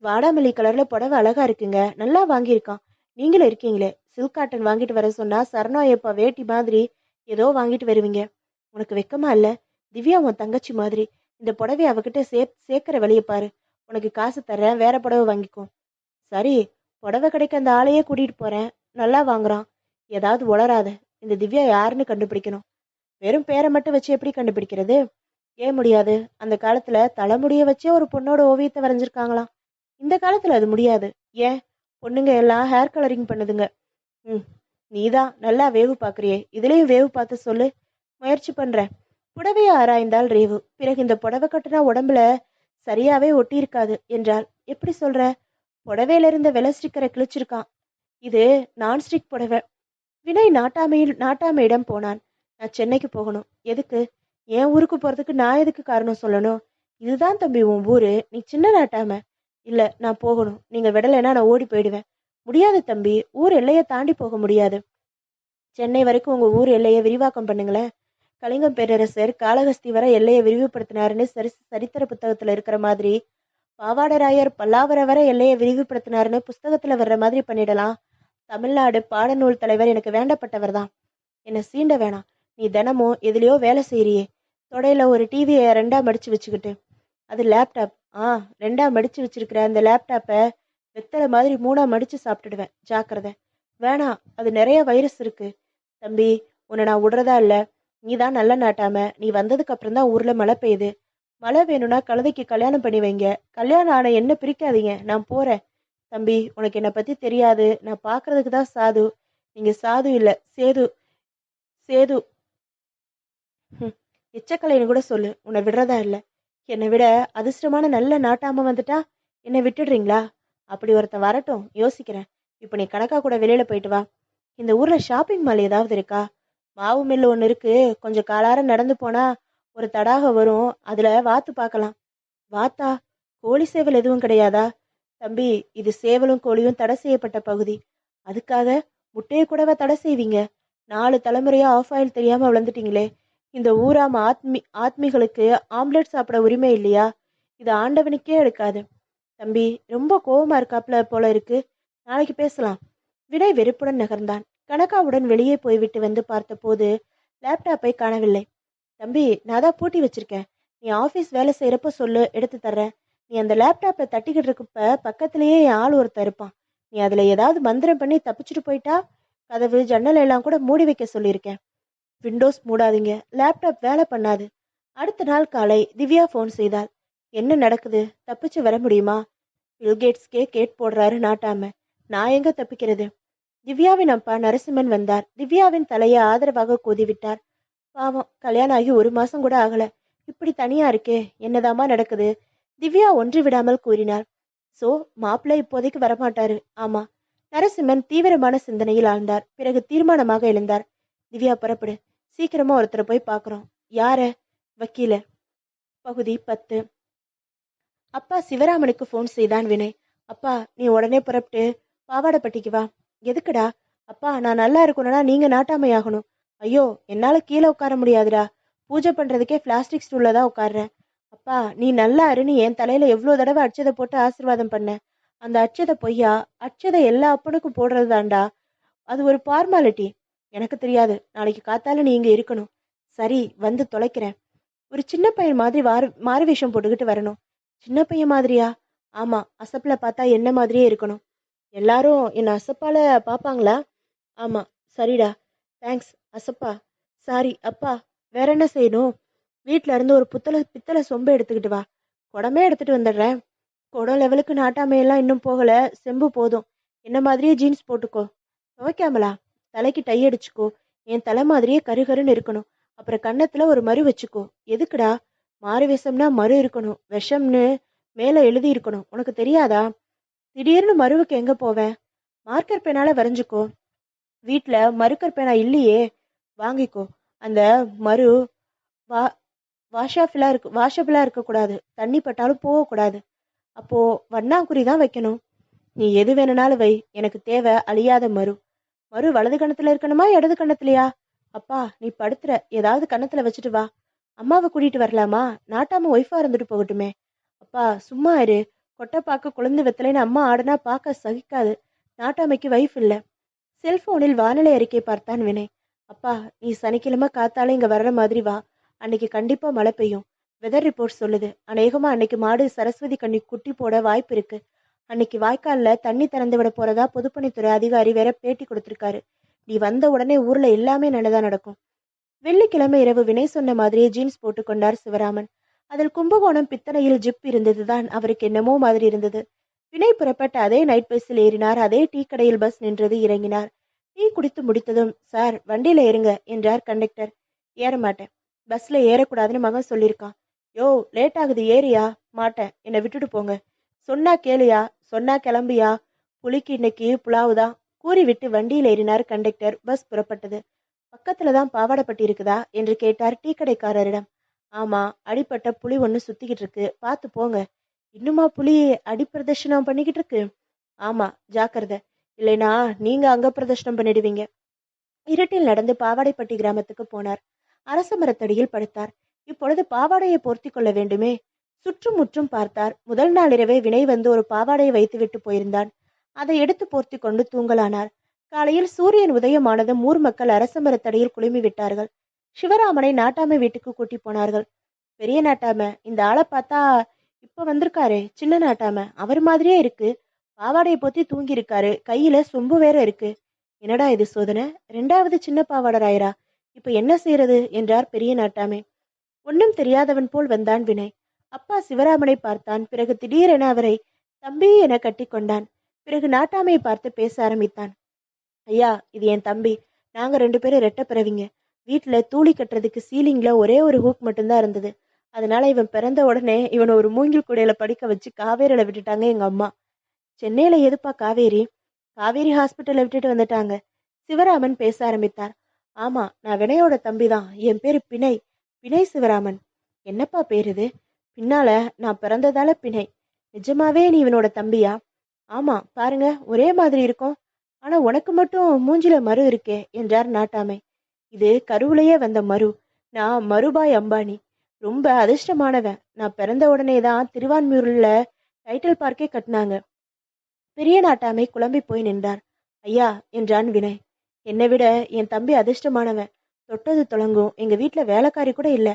Speaker 1: வாடாமல்லி கலர்ல புடவை அழகா இருக்குங்க. நல்லா வாங்கியிருக்கான். நீங்களும் இருக்கீங்களே. சில்க் காட்டன் வாங்கிட்டு வர சொன்னா சரணாயப்பா வேட்டி மாதிரி ஏதோ வாங்கிட்டு வருவீங்க. உனக்கு வெக்கமா இல்ல? திவ்யா உன் தங்கச்சி மாதிரி. இந்த புடவை அவகிட்ட சேர்க்கிற வழிய பாரு. உனக்கு காசு தர்றேன், வேற புடவை வாங்கிக்கோ. சரி, புடவை கடைக்கு அந்த ஆளையே கூட்டிட்டு போறேன். நல்லா வாங்குறான். ஏதாவது உளராத. இந்த திவ்யா யாருன்னு கண்டுபிடிக்கணும். வெறும் பேரை மட்டும் வச்சு எப்படி கண்டுபிடிக்கிறது? ஏன் முடியாது? அந்த காலத்துல தலைமுடிய வச்சே ஒரு பொண்ணோட ஓவியத்தை வரைஞ்சிருக்காங்களாம். இந்த காலத்துல அது முடியாது. ஏன்? பொண்ணுங்க எல்லாம் ஹேர் கலரிங் பண்ணுதுங்க. ம், நீதான் நல்லா வேவு பாக்குறியே. இதுலயும் வேவு பார்த்து சொல்லு. முயற்சி பண்றேன். புடவையை ஆராய்ந்தாள் ரேவு. பிறகு இந்த புடவை கட்டுனா உடம்புல சரியாவே ஒட்டி இருக்காது என்றாள். எப்படி சொல்ற? புடவையில இருந்த வெலை ஸ்டிக்கரை கிழிச்சிருக்கான். இது நான்ஸ்டிக் புடவை. வினய் நாட்டாமையிடம் போனான். நான் சென்னைக்கு போகணும். எதுக்கு? என் ஊருக்கு போறதுக்கு நான் எதுக்கு காரணம் சொல்லணும்? இதுதான் தம்பி உன் ஊரு. நீ சின்ன நாட்டாம. இல்ல, நான் போகணும். நீங்க விடலைன்னா நான் ஓடி போயிடுவேன். முடியாது தம்பி. ஊர் எல்லையை தாண்டி போக முடியாது. சென்னை வரைக்கும் உங்க ஊர் எல்லையை விரிவாக்கம் பண்ணுங்களேன். கலிங்கம் பேரரசர் காளஹஸ்தி வரை எல்லையை விரிவுபடுத்தினாருன்னு சரித்திர புத்தகத்துல இருக்கிற மாதிரி பாவாடராயர் பல்லாவர வரை எல்லையை விரிவுபடுத்தினாருன்னு புஸ்தகத்துல வர்ற மாதிரி பண்ணிடலாம். தமிழ்நாடு பாடநூல் தலைவர் எனக்கு வேண்டப்பட்டவர் தான். என்னை சீண்ட வேணாம். நீ தினமும் எதுலையோ வேலை செய்யறியே. தொடையில ஒரு டிவியை ரெண்டா மடிச்சு வச்சுக்கிட்டு. அது லேப்டாப். ஆ, ரெண்டா மடிச்சு வச்சிருக்கிற அந்த லேப்டாப்பை வெத்தலை மாதிரி மூணா மடிச்சு சாப்பிட்டுடுவேன். ஜாக்கிரதை. வேணாம், அது நிறைய வைரஸ் இருக்கு. தம்பி, உன்னை நான் விடுறதா இல்ல. நீ தான் நல்ல நாட்டாம. நீ வந்ததுக்கு அப்புறம் தான் ஊர்ல மழை பெய்யுது. மழை வேணும்னா கழுதைக்கு கல்யாணம் பண்ணி வைங்க. கல்யாணம் ஆன என்ன பிரிக்காதீங்க. நான் போறேன். தம்பி, உனக்கு என்னை பத்தி தெரியாது. நான் பாக்குறதுக்கு தான் சாது. நீங்க சாது இல்ல, சேது. சேது. ஹம், எச்சக்கலைன்னு கூட சொல்லு. உன்னை விடுறதா இல்ல. என்னை விட அதிர்ஷ்டமான நல்ல நாட்டாம வந்துட்டா என்னை விட்டுடுறீங்களா? அப்படி ஒருத்தன் வரட்டும், யோசிக்கிறேன். இப்போ நீ கணக்கா கூட வெளியில போயிட்டு வா. இந்த ஊர்ல ஷாப்பிங் மால் ஏதாவது இருக்கா? மாவு மில்லு ஒன்று இருக்கு. கொஞ்சம் காலார நடந்து போனா ஒரு தடாகம் வரும். அதுல வாத்து பார்க்கலாம். வாத்தா? கோழி சேவல் எதுவும் கிடையாதா? தம்பி, இது சேவலும் கோழியும் தடை செய்யப்பட்ட பகுதி. அதுக்காக முட்டையை கூடவா தடை செய்வீங்க? 4 தலைமுறையா ஆஃப் ஆயில் தெரியாம வளர்ந்துட்டீங்களே. இந்த ஊராம ஆத்மிகளுக்கு ஆம்லெட் சாப்பிட உரிமை இல்லையா? இது ஆண்டவனுக்கே எடுக்காது. தம்பி, ரொம்ப கோவமா இருக்காப்ல போல இருக்கு. நாளைக்கு பேசலாம். வினய் வெறுப்புடன் நகர்ந்தான். கனகாவுடன் வெளியே போய்விட்டு வந்து பார்த்தபோது லேப்டாப்பை காணவில்லை. தம்பி, நான் தான் பூட்டி வச்சிருக்கேன். நீ ஆஃபீஸ் வேலை செய்யறப்ப சொல்லு, எடுத்து தர்றேன். நீ அந்த லேப்டாப்பை தட்டிக்கிட்டு இருக்கப்ப பக்கத்திலேயே என் ஆள் ஒருத்தன் இருப்பான். நீ அதுல ஏதாவது மந்திரம் பண்ணி தப்பிச்சுட்டு போயிட்டா கதவு ஜன்னல் எல்லாம் கூட மூடி வைக்க சொல்லியிருக்கேன். விண்டோஸ் மூடாதீங்க. லேப்டாப் வேலை பண்ணாது. அடுத்த நாள் காலை திவ்யா ஃபோன் செய்தாள். என்ன நடக்குது? தப்பிச்சு வர முடியுமா? பில்கேட்ஸ்கே கேட் போடுறாரு நாட்டாம. நான் எங்க தப்பிக்கிறது? திவ்யாவின் அப்பா நரசிம்மன் வந்தார். திவ்யாவின் தலையை ஆதரவாக கோதிவிட்டார். பாவம், கல்யாணம் ஆகி 1 மாசம் கூட ஆகல. இப்படி தனியா இருக்கே. என்னதாமா நடக்குது? திவ்யா ஒன்று விடாமல் கூறினார். சோ, மாப்பிள்ளை இப்போதைக்கு வரமாட்டாரு. ஆமா. நரசிம்மன் தீவிரமான சிந்தனையில் ஆழ்ந்தார். பிறகு தீர்மானமாக எழுந்தார். திவ்யா, புறப்படு. சீக்கிரமா ஒருத்தரை போய் பார்க்குறோம். யார? வக்கீல. பகுதி 10. அப்பா சிவராமனுக்கு ஃபோன் செய்தான் வினய். அப்பா, நீ உடனே புறப்பட்டு பாவாடைப்பட்டிக்கு வா. எதுக்குடா? அப்பா, நான் நல்லா இருக்கணும்னா நீங்க நாட்டாமையாகணும். ஐயோ, என்னால கீழே உட்கார முடியாதுடா. பூஜை பண்றதுக்கே பிளாஸ்டிக் ஸ்டூல்ல தான் உட்கார்றேன். அப்பா, நீ நல்லா இருன்னு என் தலையில எவ்வளோ தடவை அட்சதை போட்டு ஆசீர்வாதம் பண்ண. அந்த அட்சதை பொய்யா? அட்சதை எல்லா அப்பனுக்கும் போடுறது தான்டா. அது ஒரு ஃபார்மாலிட்டி. எனக்கு தெரியாது. நாளைக்கு காத்தால நீ இங்க இருக்கணும். சரி, வந்து தொலைக்கிறேன். ஒரு சின்ன பையன் மாதிரி மாறு வேஷம் போட்டுக்கிட்டு வரணும். சின்ன பையன் மாதிரியா? ஆமா, அசப்புல பார்த்தா என்ன மாதிரியே இருக்கணும். எல்லாரும் என்ன அசப்பால பாப்பாங்களா? ஆமா. சரிடா. தேங்க்ஸ் அசப்பா. சாரி அப்பா. வேற என்ன செய்யணும்? வீட்ல இருந்து ஒரு பித்தளை சொம்பு எடுத்துக்கிட்டு வா. குடமே எடுத்துட்டு வந்துடுறேன். குடம் லெவலுக்கு நாட்டாமையெல்லாம் இன்னும் போகல. செம்பு போதும். என்ன மாதிரியே ஜீன்ஸ் போட்டுக்கோ. துவைக்காமலா? தலைக்கு டை அடிச்சுக்கோ. என் தலை மாதிரியே கருகருன்னு இருக்கணும். அப்புறம் கன்னத்துல ஒரு மரு வச்சுக்கோ. எதுக்குடா? மாறு விஷம்னா மரு இருக்கணும், விஷம்னு மேல எழுதி இருக்கணும். உனக்கு தெரியாதா? திடீர்னு மருவுக்கு எங்க போவேன்? மார்க்கர் பேனால வரைஞ்சுக்கோ. வீட்ல மருக்கர் பேனா இல்லையே. வாங்கிக்கோ. அந்த மரு வா வாஷபிளா இருக்கக்கூடாது. தண்ணி பட்டாலும் போகக்கூடாது. அப்போ வண்ணாங்குறி தான் வைக்கணும். நீ எது வேணும்னாலும் வை. எனக்கு தேவை அழியாத மரு. மறு வலது கண்ணத்துல இருக்கணுமா இடது கண்ணத்துலயா? அப்பா நீ படுத்துற, ஏதாவது கண்ணத்துல வச்சுட்டு வா. அம்மாவை கூட்டிட்டு வரலாமா? நாட்டாம ஒய்ஃபா இருந்துட்டு போகட்டுமே. அப்பா சும்மா இரு. கொட்டைப்பாக்கு குழந்தை வெத்தலைன்னு அம்மா ஆடுனா பார்க்க சகிக்காது. நாட்டாமைக்கு வைஃப் இல்ல. செல்போனில் வானிலை அறிக்கை பார்த்தான் வினய். அப்பா நீ சனிக்கிழமை காத்தால இங்க வர்ற மாதிரி வா. அன்னைக்கு கண்டிப்பா மழை பெய்யும். வெதர் ரிப்போர்ட் சொல்லுது. அநேகமா அன்னைக்கு மாடு சரஸ்வதி கண்ணி குட்டி போட வாய்ப்பு இருக்கு. அன்னைக்கு வாய்க்கால்ல தண்ணி திறந்து விட போறதா பொதுப்பணித்துறை அதிகாரி வேற பேட்டி கொடுத்திருக்காரு. நீ வந்த உடனே ஊர்ல எல்லாமே நல்லதா நடக்கும். வெள்ளிக்கிழமை இரவு வினய் சொன்ன மாதிரியே ஜீன்ஸ் போட்டுக்கொண்டார் சிவராமன். அதில் கும்பகோணம் பித்தளையில் ஜிப் இருந்ததுதான் அவருக்கு என்னமோ மாதிரி இருந்தது. வினய் புறப்பட்ட அதே நைட் பஸ்ஸில் ஏறினார். அதே டீ கடையில் பஸ் நின்றது. இறங்கினார். டீ குடித்து முடித்ததும் சார் வண்டியில ஏறுங்க என்றார் கண்டக்டர். ஏற மாட்டேன். பஸ்ல ஏறக்கூடாதுன்னு மகன் சொல்லியிருக்கான். யோ லேட் ஆகுது ஏறியா? மாட்டேன். என்னை விட்டுட்டு போங்க. சொன்னா கேளியா? சொன்னா கிளம்பியா? புலிக்கு இன்னைக்கு புலாவுதான். கூறிவிட்டு வண்டியில் ஏறினார் கண்டக்டர். பஸ் புறப்பட்டது. பக்கத்துல தான் பாவாடைப்பட்டி இருக்குதா என்று கேட்டார் டீ கடைக்காரரிடம். ஆமா, அடிப்பட்ட புலி ஒண்ணு சுத்திக்கிட்டு இருக்கு, பார்த்து போங்க. இன்னுமா புலி அடிப்பிரதர்ஷனம் பண்ணிக்கிட்டு இருக்கு? ஆமா, ஜாக்கிரதை. இல்லைனா நீங்க அங்க பிரதர்ஷனம் பண்ணிடுவீங்க. இருட்டில் நடந்து பாவாடைப்பட்டி கிராமத்துக்கு போனார். அரச மரத்தடியில் படுத்தார். இப்பொழுது பாவாடையை போர்த்தி கொள்ள வேண்டுமே. சுற்றும் முற்றும் பார்த்தார். முதல் நாள் இரவே வினய் வந்து ஒரு பாவாடையை வைத்துவிட்டு போயிருந்தான். அதை எடுத்து போர்த்தி கொண்டு தூங்கலானார். காலையில் சூரியன் உதயமானதும் ஊர் மக்கள் அரச மரத்தடியில் குழுமி விட்டார்கள். சிவராமனை நாட்டாமை வீட்டுக்கு கூட்டி போனார்கள். பெரிய நாட்டாம, இந்த ஆளை பார்த்தா இப்ப வந்திருக்காரே சின்ன நாட்டாம அவர் மாதிரியே இருக்கு. பாவாடையை போத்தி தூங்கி இருக்காரு. கையில சொம்பு வேற இருக்கு. என்னடா இது சோதனை? ரெண்டாவது சின்ன பாவாடராயரா? இப்ப என்ன செய்யறது என்றார் பெரிய நாட்டாமே. ஒன்னும் தெரியாதவன் போல் வந்தான் வினய். அப்பா சிவராமனை பார்த்தான். பிறகு திடீரென அவரை தம்பி என கட்டி கொண்டான். பிறகு நாட்டாமையை பார்த்து பேச ஆரம்பித்தான். ஐயா இது என் தம்பி. நாங்க 2 பேரும் ரெட்ட பிறவிங்க. வீட்டுல தூளி கட்டுறதுக்கு சீலிங்ல ஒரே ஒரு ஹூக் மட்டும்தான் இருந்தது. அதனால இவன் பிறந்த உடனே இவனை ஒரு மூங்கில் குடையில படிக்க வச்சு காவேரியில விட்டுட்டாங்க எங்க அம்மா. சென்னையில எதுப்பா காவேரி? காவேரி ஹாஸ்பிட்டல்ல விட்டுட்டு வந்துட்டாங்க. சிவராமன் பேச ஆரம்பித்தார். ஆமா, நான் வினயோட தம்பி தான். என் பேரு பிணை. பிணை சிவராமன். என்னப்பா பேரு இது? பின்னால நான் பிறந்ததால பிணை. நிஜமாவே நீ இவனோட தம்பியா? ஆமா, பாருங்க ஒரே மாதிரி இருக்கும். ஆனா உனக்கு மட்டும் மூஞ்சில மரு இருக்கே என்றார் நாட்டாமை. இது கருவுலயே வந்த மரு. நான் மருபாய் அம்பானி. ரொம்ப அதிர்ஷ்டமானவன். நான் பிறந்த உடனே தான் திருவான்மியூர்ல டைட்டில் பார்க்கே கட்டினாங்க. பெரிய நாட்டாமை குழம்பி போய் நின்றார். ஐயா என்றான் வினய். என்னை விட என் தம்பி அதிர்ஷ்டமானவன். தொட்டது தொலங்கும். எங்க வீட்டுல வேலைக்காரி கூட இல்ல.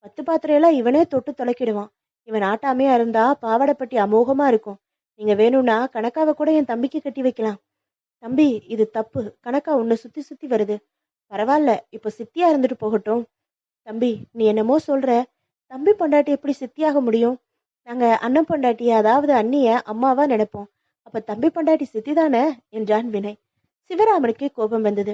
Speaker 1: 10 பாத்திரையெல்லாம் இவனே தொட்டு தொலைக்கிடுவான். இவன் நாட்டாமையா இருந்தா பாவாடைப்பட்டி அமோகமா இருக்கும். நீங்க வேணும்னா கணக்காவை கூட என் தம்பிக்கு கட்டி வைக்கலாம். தம்பி இது தப்பு. கணக்கா உன்னை சுத்தி சுத்தி வருது. பரவாயில்ல, இப்ப சித்தியா இருந்துட்டு போகட்டும். தம்பி நீ என்னமோ சொல்ற. தம்பி பொண்டாட்டி எப்படி சித்தியாக முடியும்? நாங்க அண்ணன் பொண்டாட்டிய, அதாவது அண்ணிய அம்மாவா நினைப்போம். அப்ப தம்பி பொண்டாட்டி சித்தி தானே என்றான் வினய். சிவராமனுக்கு கோபம் வந்தது.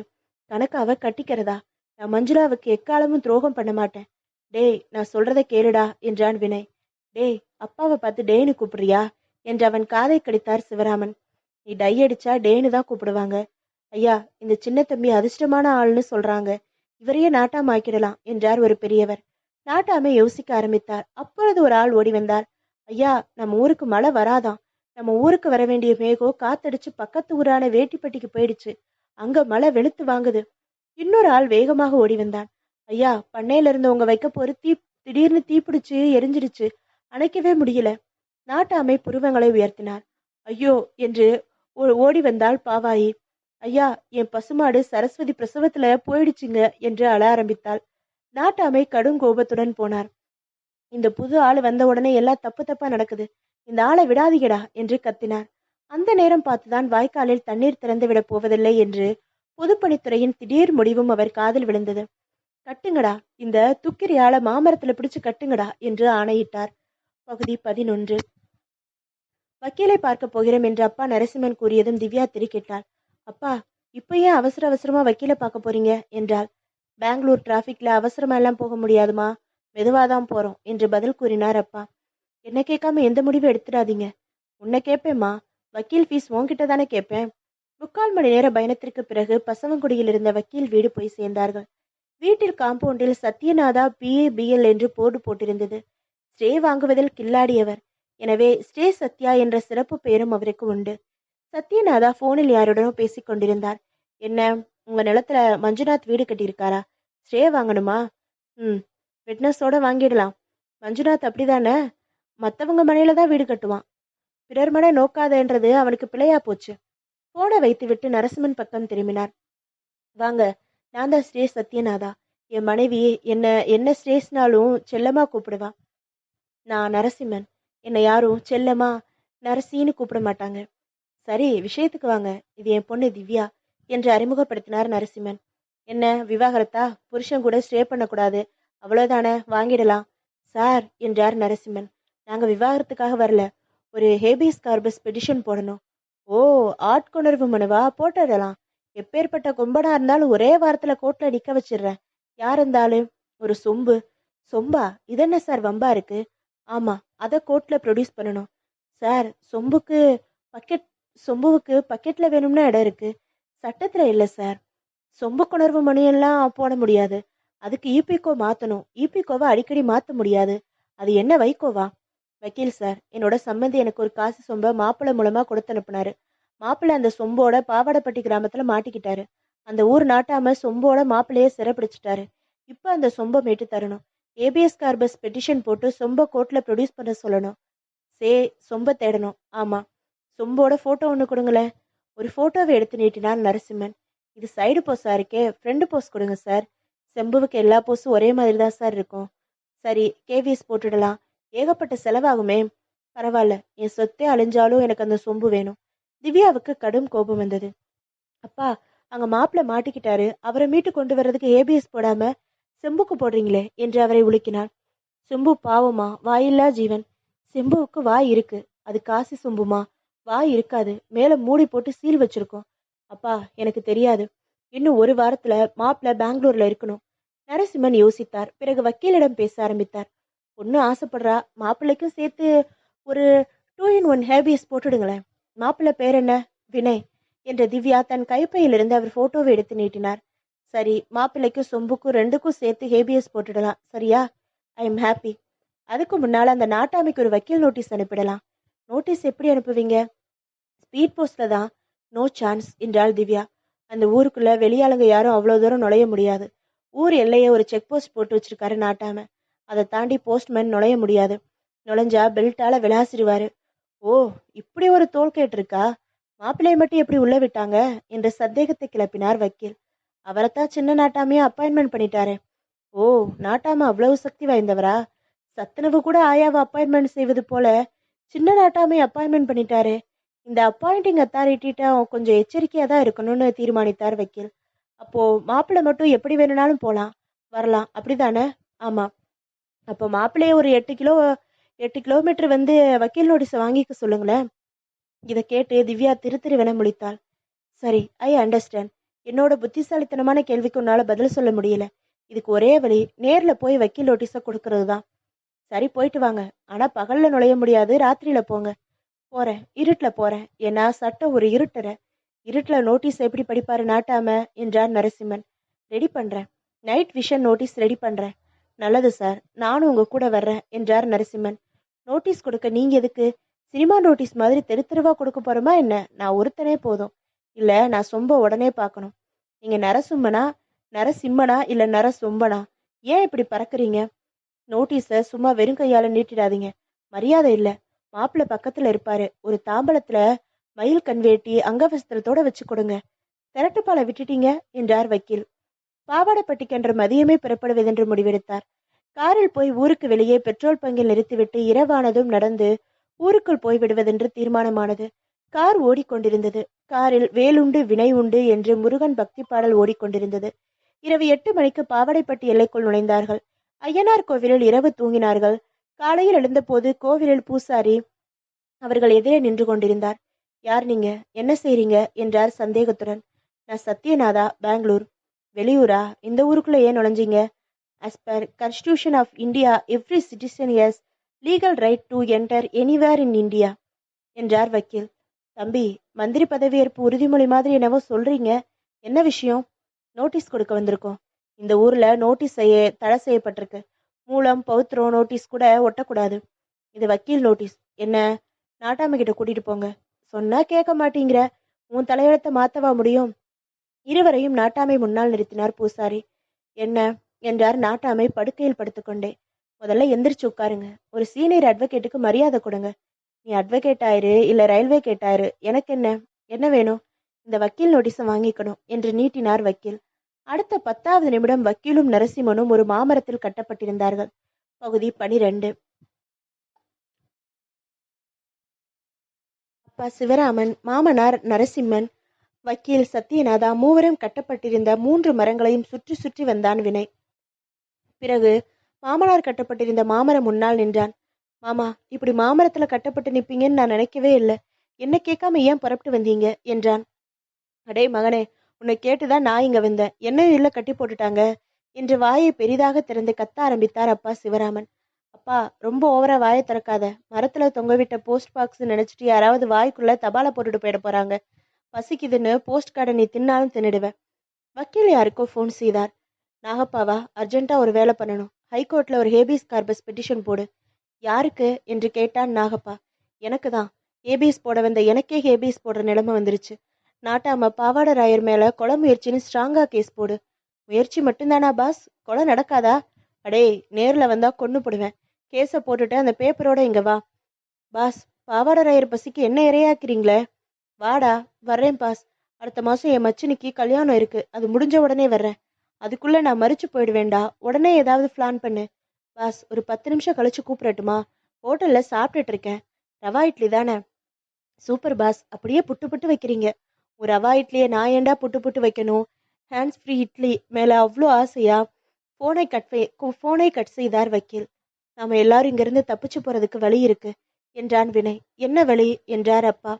Speaker 1: கணக்காவை கட்டிக்கிறதா? நான் மஞ்சுளாவுக்கு எக்காலமும் துரோகம் பண்ண மாட்டேன். டேய் நான் சொல்றத கேளுடா என்றான் வினய். டேய் அப்பாவை பார்த்து டேன்னு கூப்பிடுறியா என்று அவன் காதை கடித்தார் சிவராமன். நீ டை அடிச்சா டேன்னு தான் கூப்பிடுவாங்க. ஐயா இந்த சின்ன தம்பி அதிர்ஷ்டமான ஆள்னு சொல்றாங்க. இவரையே நாட்டாம ஆக்கிடலாம் என்றார் ஒரு பெரியவர். நாட்டாமை யோசிக்க ஆரம்பித்தார். அப்பொழுது ஒரு ஆள் ஓடி வந்தார். ஐயா நம்ம ஊருக்கு மழை வராதாம். நம்ம ஊருக்கு வர வேண்டிய மேகம் காத்தடிச்சு பக்கத்து ஊரான வேட்டிப்பட்டிக்கு போயிடுச்சு. அங்க மழை வெளுத்து வாங்குது. இன்னொரு ஆள் வேகமாக ஓடி வந்தான். ஐயா பண்ணையில இருந்தவங்க வைக்க போற திடீர்னு தீப்பிடிச்சு எரிஞ்சிடுச்சு. அணைக்கவே முடியல. நாட்டாமை புருவங்களை உயர்த்தினார். ஐயோ என்று ஓடி வந்தாள் பாவாயி. ஐயா என் பசுமாடு சரஸ்வதி பிரசவத்துல போயிடுச்சுங்க என்று அழ ஆரம்பித்தாள். நாட்டாமை கடும் கோபத்துடன் போனார். இந்த புது ஆள் வந்த உடனே எல்லாம் தப்பு தப்பா நடக்குது. இந்த ஆளை விடாதீங்கடா என்று கத்தினார். அந்த நேரம் பார்த்துதான் வாய்க்காலில் தண்ணீர் திறந்து விட போவதில்லை என்று பொதுப்பணித்துறையின் திடீர் முடிவும் அவர் காதில் விழுந்தது. கட்டுங்கடா, இந்த துக்கிரியால மாமரத்துல பிடிச்சு கட்டுங்கடா என்று ஆணையிட்டார். பகுதி 11. வக்கீலை பார்க்க போகிறோம் என்று அப்பா நரசிம்மன் கூறியதும் திவ்யா திடுக்கிட்டாள். அப்பா, இப்ப ஏன் அவசர அவசரமா வக்கீலை பார்க்க போறீங்க என்றாள். பெங்களூர் டிராஃபிக்ல அவசரமா எல்லாம் போக முடியாதுமா, மெதுவாதான் போறோம் என்று பதில் கூறினார் அப்பா. என்ன கேட்காம எந்த முடிவும் எடுத்துடாதீங்க. உன்னை கேட்பேம்மா, வக்கீல் ஃபீஸ் உன்கிட்ட தானே கேட்பேன். 3/4 மணி நேர பயணத்திற்கு பிறகு பசவங்குடியில் இருந்த வக்கீல் வீடு போய் சேர்ந்தார்கள். வீட்டில் காம்பவுண்டில் சத்யநாதா BA BL என்று போர்டு போட்டிருந்தது. ஸ்டே வாங்குவதில் கில்லாடியவர். எனவே ஸ்டே சத்யா என்ற சிறப்பு பெயரும் அவருக்கு உண்டு. சத்யநாதா போனில் யாருடனோ பேசிக் கொண்டிருந்தார். என்ன, உங்க நிலத்துல மஞ்சுநாத் வீடு கட்டியிருக்காரா? ஸ்டே வாங்கணுமா? விட்னஸோட வாங்கிடலாம். மஞ்சுநாத் அப்படிதானே? மற்றவங்க மனையில தான் வீடு கட்டுவான். பிறர் மனை நோக்காதன்றது அவனுக்கு பிழையா போச்சு. போனை வைத்துவிட்டு நரசிம்மன் பக்கம் திரும்பினார். வாங்க, நான் தான் ஸ்ரே சத்யநாதா. என் மனைவி என்ன ஸ்ரேஸ்னாலும் செல்லமா கூப்பிடுவா. நான் நரசிம்மன். என்னை யாரும் செல்லமா நரசின்னு கூப்பிட மாட்டாங்க. சரி, விஷயத்துக்கு வாங்க. இது என் பொண்ணு திவ்யா என்று அறிமுகப்படுத்தினார் நரசிம்மன். என்ன விவாகரத்தா? புருஷன் கூட ஸ்டே பண்ணக்கூடாது, அவ்வளோதானே, வாங்கிடலாம் சார் என்றார் நரசிம்மன். நாங்க விவாகரத்துக்காக வரல, ஒரு ஹேபியஸ் கார்பஸ் பெட்டிஷன் போடணும். ஓ, ஆட்கொணர்வு மனுவா? போட்டுடலாம். எப்பேற்பட்ட கொம்பனா இருந்தாலும் ஒரே வாரத்துல கோர்ட்ல நிக்க வச்சிடுறேன். யார் இருந்தாலும். ஒரு சொம்பு. சொம்பா? இதென்ன சார் வம்பா இருக்கு? ஆமா, அதை கோர்ட்ல ப்ரொடியூஸ் பண்ணணும். சார், சொம்புவுக்கு பக்கெட்ல வேணும்னா இடம் இருக்கு, சட்டத்துல இல்ல சார். சொம்பு கொணர்வு மணியெல்லாம் போட முடியாது. அதுக்கு இபிகோ மாத்தணும். இபிகோவை அடிக்கடி மாத்த முடியாது. அது என்ன வைகோவா? வக்கீல் சார், என்னோட சம்பந்தி எனக்கு ஒரு காசு சொம்ப மாப்பிள்ளை மூலமா கொடுத்து அனுப்புனாரு. மாப்பிள்ளை அந்த சொம்போட பாவாடப்பட்டி கிராமத்துல மாட்டிக்கிட்டாரு. அந்த ஊர் நாட்டாம சொம்போட மாப்பிள்ளையே சிறைப்பிடிச்சிட்டாரு. இப்ப அந்த சொம்பை மீட்டு தரணும். ஏபிஎஸ் கார்பஸ் பெட்டிஷன் போட்டு சொம்ப கோர்ட்ல ப்ரொடியூஸ் பண்ண சொல்லணும். சொம்ப தேடணும். ஆமா, சொம்போட போட்டோ ஒன்று கொடுங்களேன். ஒரு போட்டோவை எடுத்து நீட்டினார் நரசிம்மன். இது சைடு போஸா இருக்கே, ஃப்ரெண்டு போஸ் கொடுங்க சார். செம்புவுக்கு எல்லா போஸும் ஒரே மாதிரி தான் சார் இருக்கும். சரி, கேவிஎஸ் போட்டுடலாம். ஏகப்பட்ட செலவாகுமே. பரவாயில்ல, என் சொத்தே அழிஞ்சாலும் எனக்கு அந்த சொம்பு வேணும். திவ்யாவுக்கு கடும் கோபம் வந்தது. அப்பா, அங்க மாப்பிள்ள மாட்டிக்கிட்டாரு, அவரை மீட்டு கொண்டு வர்றதுக்கு ஏபிஎஸ் போடாம செம்புக்கு போடுறீங்களே என்று அவரை உலுக்கினார். செம்பு பாவமா, வாயில்லா ஜீவன். செம்புவுக்கு வாய் இருக்கு, அது காசி சொம்புமா. வாய் இருக்காது, மேல மூடி போட்டு சீல் வச்சிருக்கோம். அப்பா, எனக்கு தெரியாது. இன்னும் ஒரு வாரத்துல மாப்பிள்ள பெங்களூர்ல இருக்கணும். நரசிம்மன் யோசித்தார். பிறகு வக்கீலிடம் பேச ஆரம்பித்தார். பொண்ணு ஆசைப்படுறா, மாப்பிள்ளைக்கும் சேர்த்து ஒரு 2 in 1 ஹேபியஸ் போட்டுடுங்களேன். மாப்பிள்ளை பேர் என்ன? வினய் என்ற திவ்யா தன் கைப்பையிலிருந்து அவர் போட்டோவை எடுத்து நீட்டினார். சரி, மாப்பிள்ளைக்கும் சொம்புக்கும் ரெண்டுக்கும் சேர்த்து ஹேபியஸ் போட்டுடலாம். சரியா? I am happy. அதுக்கு முன்னால அந்த நாட்டாமைக்கு ஒரு வக்கீல் நோட்டீஸ் அனுப்பிடலாம். நோட்டீஸ் எப்படி அனுப்புவீங்க? ஸ்பீட் போஸ்ட்ல தான். நோ சான்ஸ் என்றாள் திவ்யா. அந்த ஊருக்குள்ள வெளியாளுங்க யாரும் அவ்வளோ தூரம் நுழைய முடியாது. ஊர் எல்லையை ஒரு செக் போஸ்ட் போட்டு வச்சிருக்காரு நாட்டாம. அதை தாண்டி போஸ்ட்மேன் நுழைய முடியாது. நுழைஞ்சா பெல்ட்டால விளாசிடுவாரு. ஓ, இப்படி ஒரு தோல்கேட் இருக்கா? மாப்பிள்ளையை மட்டும் எப்படி உள்ள விட்டாங்க என்ற சந்தேகத்தை கிளப்பினார் வக்கீல். அவரைத்தான் சின்ன நாட்டாமையா அப்பாயின்மெண்ட் பண்ணிட்டாரே. ஓ, நாட்டாம அவ்வளவு சக்தி வாய்ந்தவரா? சத்துணவு கூட ஆயாவை அப்பாயின்மெண்ட் செய்வது போல சின்ன நாட்டாமை அப்பாயின்மெண்ட் பண்ணிட்டாரே. இந்த அப்பாயிண்டிங் அத்தாரிட்டிட்ட கொஞ்சம் எச்சரிக்கையா தான் இருக்கணும்னு தீர்மானித்தார் வக்கீல். அப்போ மாப்பிள்ளை மட்டும் எப்படி வேணும்னாலும் போலாம் வரலாம், அப்படிதானே? ஆமா. அப்போ மாப்பிள்ளைய ஒரு 8 கிலோமீட்டர் வந்து வக்கீல் நோட்டீஸை வாங்கிக்க சொல்லுங்களேன். இதை கேட்டு திவ்யா திருத்திருவென முழித்தாள். சரி, ஐ அண்டர்ஸ்டாண்ட். என்னோட புத்திசாலித்தனமான கேள்விக்கு உன்னால பதில் சொல்ல முடியல. இதுக்கு ஒரே வழி, நேர்ல போய் வக்கீல் நோட்டீஸை கொடுக்கறது தான். சரி, போயிட்டு வாங்க. ஆனா பகல்ல நுழைய முடியாது, ராத்திரியில போங்க. போறேன், இருட்டுல போறேன். ஏன்னா சட்டம் ஒரு இருட்டுற. இருட்டுல நோட்டீஸ் எப்படி படிப்பாரு நாட்டாம என்றார் நரசிம்மன். ரெடி பண்றேன். நைட் விஷன் நோட்டீஸ் ரெடி பண்றேன். நல்லது சார், நானும் உங்க கூட வர்றேன் என்றார் நரசிம்மன். நோட்டீஸ் கொடுக்க நீங்க எதுக்கு? சினிமா நோட்டீஸ் மாதிரி தெரு தெருவா கொடுக்க போறோமா என்ன? நான் ஒருத்தனே போதும். இல்ல, நான் சொம்ப உடனே பார்க்கணும். நீங்க நரசிம்மனா இல்ல நரசொம்பனா? ஏன் இப்படி பறக்குறீங்க? நோட்டீஸை சும்மா வெறும் கையால நீட்டிடாதீங்க. மரியாதை இல்ல. மாப்பிள்ளை பக்கத்துல இருப்பாரு. ஒரு தாம்பலத்துல மயில் கண்வேட்டி அங்கவஸ்திரத்தோட வச்சு கொடுங்க. திரட்டுப்பாலை விட்டுட்டீங்க என்றார் வக்கீல். பாவாடப்பட்டிக்கென்ற மதியமே புறப்படுவதென்று முடிவெடுத்தார். காரில் போய் ஊருக்கு வெளியே பெட்ரோல் பங்கில் நிறுத்திவிட்டு இரவானதும் நடந்து ஊருக்குள் போய் விடுவதென்று தீர்மானமானது. கார் ஓடிக்கொண்டிருந்தது. காரில் வேலுண்டு வினை உண்டு என்று முருகன் பக்தி பாடல் ஓடிக்கொண்டிருந்தது. இரவு 8 மணிக்கு பாவடைப்பட்டி எல்லைக்குள் நுழைந்தார்கள். ஐயனார் கோவிலில் இரவு தூங்கினார்கள். காலையில் எழுந்தபோது கோவிலில் பூசாரி அவர்கள் எதிரே நின்று கொண்டிருந்தார். யார் நீங்க? என்ன செய்றீங்க? என்றார் சந்தேகத்துடன். நான் சத்யநாதா, பெங்களூர். வெளியூரா? இந்த ஊருக்குள்ள ஏன் நுழைஞ்சீங்க? As per Constitution of India, every citizen has legal right to enter anywhere in India என்றார் வக்கீல். தம்பி, மந்திரி பதவியேற்பு உறுதிமொழி மாதிரி என்னவோ சொல்றீங்க. என்ன விஷயம்? நோட்டீஸ் கொடுக்க வந்திருக்கோம். இந்த ஊர்ல நோட்டீஸ் தடை செய்யப்பட்டிருக்கு. மூலம் பௌத்திரம் நோட்டீஸ் கூட ஒட்டக்கூடாது. இது வக்கீல் நோட்டீஸ். என்ன? நாட்டாம கிட்ட கூட்டிட்டு போங்க. சொன்னா கேட்க மாட்டீங்கிற. உன் தலையெழுத்த மாத்தவா முடியும்? இருவரையும் நாட்டாமை முன்னால் நிறுத்தினார் பூசாரி. என்ன? என்றார் நாட்டாமை படுக்கையில் படுத்துக்கொண்டே. முதல்ல எந்திரிச்சு உட்காருங்க. ஒரு சீனியர் அட்வொகேட்டுக்கு மரியாதை கொடுங்க. நீ அட்வொகேட் ஆயிரு இல்ல ரயில்வே கேட்டாயிரு, எனக்கு என்ன? என்ன வேணும்? இந்த வக்கீல் நோட்டீஸை வாங்கிக்கணும் என்று நீட்டினார் வக்கீல். அடுத்த 10வது நிமிடம் வக்கீலும் நரசிம்மனும் ஒரு மாமரத்தில் கட்டப்பட்டிருந்தார்கள். பகுதி 12. அப்பா சிவராமன், மாமனார் நரசிம்மன், வக்கீல் சத்யநாதா மூவரும் கட்டப்பட்டிருந்த 3 மரங்களையும் சுற்றி சுற்றி வந்தான் வினய். பிறகு மாமனார் கட்டப்பட்டிருந்த மாமரம் முன்னால் நின்றான். மாமா, இப்படி மாமரத்துல கட்டப்பட்டு நிப்பீங்கன்னு நான் நினைக்கவே இல்லை. என்ன கேட்காம ஏன் புறப்பட்டு வந்தீங்க என்றான். அடே மகனே, உன்னை கேட்டுதான் நான் இங்க வந்தேன். என்ன இல்ல கட்டி போட்டுட்டாங்க என்று வாயை பெரிதாக திறந்து கத்த ஆரம்பித்தார் அப்பா சிவராமன். அப்பா, ரொம்ப ஓவரா வாயை திறக்காத. மரத்துல தொங்கவிட்ட போஸ்ட் பாக்ஸ் நினைச்சிட்டு யாராவது வாய்க்குள்ள தபாலை போட்டுட்டு போயிட போறாங்க. பசிக்குதுன்னு போஸ்ட் கார்டை நீ தின்னாலும் தின்னுடுவேன். வக்கீல் யாருக்கோ ஃபோன் செய்தார். நாகப்பாவா, அர்ஜென்ட்டா ஒரு வேலை பண்ணணும். ஹைகோர்ட்ல ஒரு ஹேபியஸ் கார்பஸ் பெட்டிஷன் போடு. யாருக்கு என்று கேட்டான் நாகப்பா. எனக்கு தான். ஏபிஎஸ் போட வந்த எனக்கே ஹேபியஸ் போடுற நிலைமை வந்துருச்சு. நாட்டாம பாவாட ராயர் மேல கொலை முயற்சின்னு ஸ்ட்ராங்கா கேஸ் போடு. முயற்சி மட்டும்தானா பாஸ்? கொலை நடக்காதா? அடே, நேர்ல வந்தா கொன்னு போடுவேன். கேஸை போட்டுட்டு அந்த பேப்பரோட இங்க வா. பாஸ், பாவாட ராயர் பசிக்கு என்ன இரையாக்குறீங்களே? வாடா. வர்றேன் பாஸ். அடுத்த மாசம் என் மச்சினிக்கு கல்யாணம் இருக்கு. அது முடிஞ்ச உடனே வர்றேன். அதுக்குள்ள நான் மறிச்சு போயிடுவேண்டா. உடனே ஏதாவது பிளான் பண்ணு. பாஸ், ஒரு 10 நிமிஷம் கழிச்சு கூப்பிடட்டுமா? ஹோட்டல்ல சாப்பிட்டுட்டு இருக்கேன். ரவா இட்லி தானே? சூப்பர் பாஸ், அப்படியே புட்டு புட்டு வைக்கிறீங்க. ஒரு ரவா இட்லியை நான் ஏண்டா புட்டு புட்டு வைக்கணும்? ஹேண்ட்ஸ் ஃப்ரீ இட்லி மேல அவ்வளோ ஆசையா? போனை கட் செய்தார் வக்கீல். நாம எல்லாரும் இங்கிருந்து தப்பிச்சு போறதுக்கு வழி இருக்கு என்றான் வினய். என்ன வழி என்றார் அப்பா.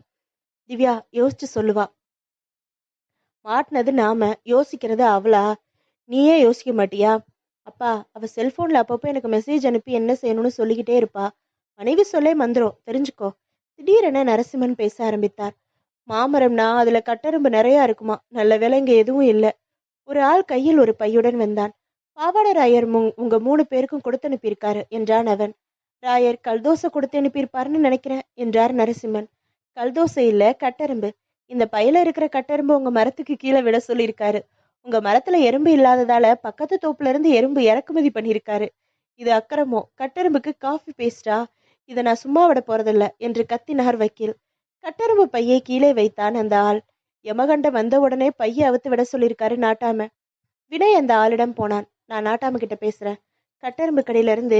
Speaker 1: திவ்யா யோசிச்சு சொல்லுவா. மாட்டினது நாம, யோசிக்கிறது அவளா? நீயே யோசிக்க மாட்டியா? அப்பா, அவ செல்போன்ல அப்பப்போ எனக்கு மெசேஜ் அனுப்பி என்ன செய்யணும்னு சொல்லிக்கிட்டே இருப்பா. மனைவி சொல்லே மந்திரம், தெரிஞ்சுக்கோ. திடீரென நரசிம்மன் பேச ஆரம்பித்தார். மாமரம்னா அதுல கட்டெரும்பு நிறைய இருக்குமா. நல்ல வேலை இங்க எதுவும் இல்லை. ஒரு ஆள் கையில் ஒரு பையுடன் வந்தான். பாவாட ராயர் உங்க 3 பேருக்கும் கொடுத்து அனுப்பியிருக்காரு என்றான் அவன். ராயர் கல்தோசை கொடுத்து அனுப்பியிருப்பாருன்னு நினைக்கிறேன் என்றார் நரசிம்மன். கல்தோசை இல்ல, கட்டெரும்பு. இந்த பையில இருக்கிற கட்டெரும்பு உங்க மரத்துக்கு கீழே விட சொல்லியிருக்காரு. உங்க மரத்துல எறும்பு இல்லாததால பக்கத்து தோப்புல இருந்து எறும்பு இறக்குமதி பண்ணியிருக்காரு. இது அக்கிரமம். கட்டெரும்புக்கு காஃபி பேஸ்டா? இதை நான் சும்மா விட போறதில்ல என்று கத்தினார் வக்கீல். கட்டெரும்பு பையை கீழே வைத்தான் அந்த ஆள். யமகண்டம் வந்த உடனே பையை அவுத்து விட சொல்லியிருக்காரு நாட்டாம. வினய் அந்த ஆளிடம் போனான். நான் நாட்டாம கிட்ட பேசுறேன். கட்டெரும்பு கடையில இருந்து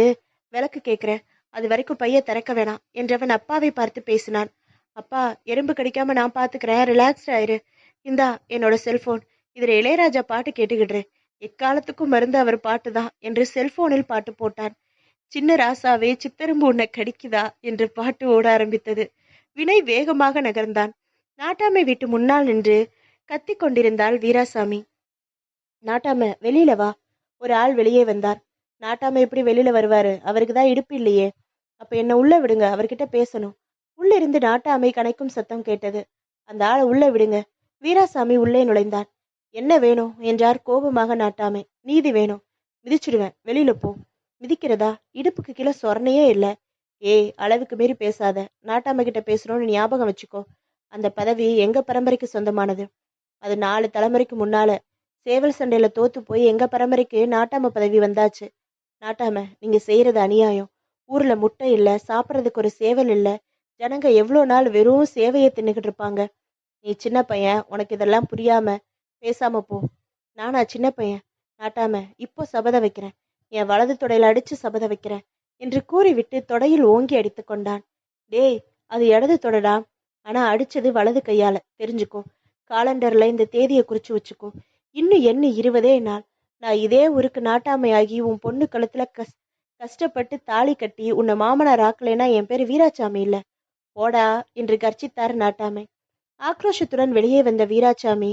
Speaker 1: விளக்கு கேட்கிறேன். அது வரைக்கும் பைய திறக்க வேணாம் என்றவன் அப்பாவை பார்த்து பேசினான். அப்பா, எறும்பு கடிக்காம நான் பாத்துக்கிறேன். ரிலாக்ஸ்ட் ஆயிரு. இந்தா என்னோட செல்போன். இதுல இளையராஜா பாட்டு கேட்டுக்கிடுறேன். எக்காலத்துக்கும் மருந்து அவர் பாட்டு தான் என்று செல்போனில் பாட்டு போட்டான். சின்ன ராசாவே, சித்தெரும்பு உன்னை கடிக்குதா என்று பாட்டு ஓட ஆரம்பித்தது. வினய் வேகமாக நகர்ந்தான். நாட்டாமை வீட்டு முன்னால் நின்று கத்தி கொண்டிருந்தாள் வீராசாமி. நாட்டாம, வெளியில வா. ஒரு ஆள் வெளியே வந்தார். நாட்டாம எப்படி வெளியில வருவாரு? அவருக்கு தான் இடுப்பு இல்லையே. அப்ப என்ன உள்ள விடுங்க, அவர்கிட்ட பேசணும். உள்ள இருந்து நாட்டாமை கனைக்கும் சத்தம் கேட்டது. அந்த ஆளை உள்ள விடுங்க. வீராசாமி உள்ளே நுழைந்தார். என்ன வேணும் என்றார் கோபமாக நாட்டாமை. நீதி வேணும். மிதிச்சிடுவேன், வெளியில போ. மிதிக்கிறதா? இடுப்புக்கு கீழே சொரணையே இல்லை. ஏய், அளவுக்கு மீறி பேசாத. நாட்டாம கிட்ட பேசுறோம்னு ஞாபகம் வச்சுக்கோ. அந்த பதவி எங்க பரம்பரைக்கு சொந்தமானது. அது 4 தலைமுறைக்கு முன்னால சேவல் சண்டையில தோத்து போய் எங்க பரம்பரைக்கு நாட்டாம பதவி வந்தாச்சு. நாட்டாம, நீங்க செய்யறது அநியாயம். ஊர்ல முட்டை இல்ல, சாப்பிட்றதுக்கு ஒரு சேவல் இல்ல. ஜனங்க எவ்வளோ நாள் வெறும் சேவையை தின்னுக்கிட்டு இருப்பாங்க. நீ சின்ன பையன், உனக்கு இதெல்லாம் புரியாம பேசாம போ. நானா சின்ன பையன்? நாட்டாம, இப்போ சபதம் வைக்கிறேன். என் வலது தொடையில அடிச்சு சபதம் வைக்கிறேன் என்று கூறிவிட்டு தொடையில் ஓங்கி அடித்து கொண்டான். டேய், அது இடது தொடடா. ஆனா அடிச்சது வலது கையால, தெரிஞ்சுக்கோ. காலண்டர்ல இந்த தேதியை குறிச்சு வச்சுக்கோ. இன்னும் என்ன 20 நாள். நான் இதே ஊருக்கு நாட்டாமையாகி உன் பொண்ணு கழுத்துல கஷ்டப்பட்டு தாலி கட்டி உன்னை மாமனார் ஆக்கலைன்னா என் பேரு வீராசாமி இல்ல. போடா என்று கர்ச்சித்தார் நாட்டாமை. ஆக்ரோஷத்துடன் வெளியே வந்த வீராசாமி